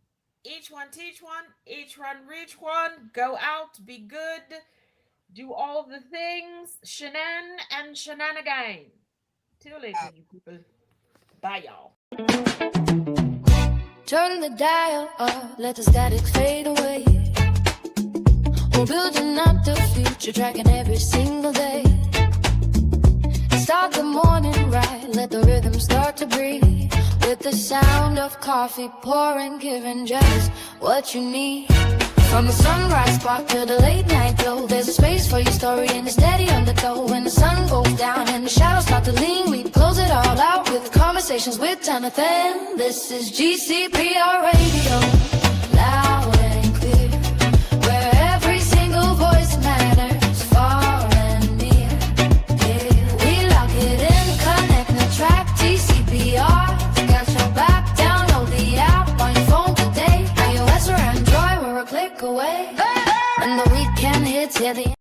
Each one teach one, each one reach one. Go out, be good, do all the things, and shenanigan. Till later, you people. Bye, y'all. Turn the dial up, let the static fade away. We're building up the future, tracking every single day. Start the morning right, let the rhythm start to breathe. With the sound of coffee pouring, giving just what you need. From the sunrise spark to the late night glow, there's a space for your story and a steady undertow. When the sun goes down and the shadows start to lean, we close it all out with conversations with Jonathan. This is GCPR Radio, loud and clear, where every single voice matters, far and near. Yeah, we lock it in, connect the track, GCPR. Got your back, download the app on your phone today. iOS or Android, we're a click away. And the weekend hits, yeah, the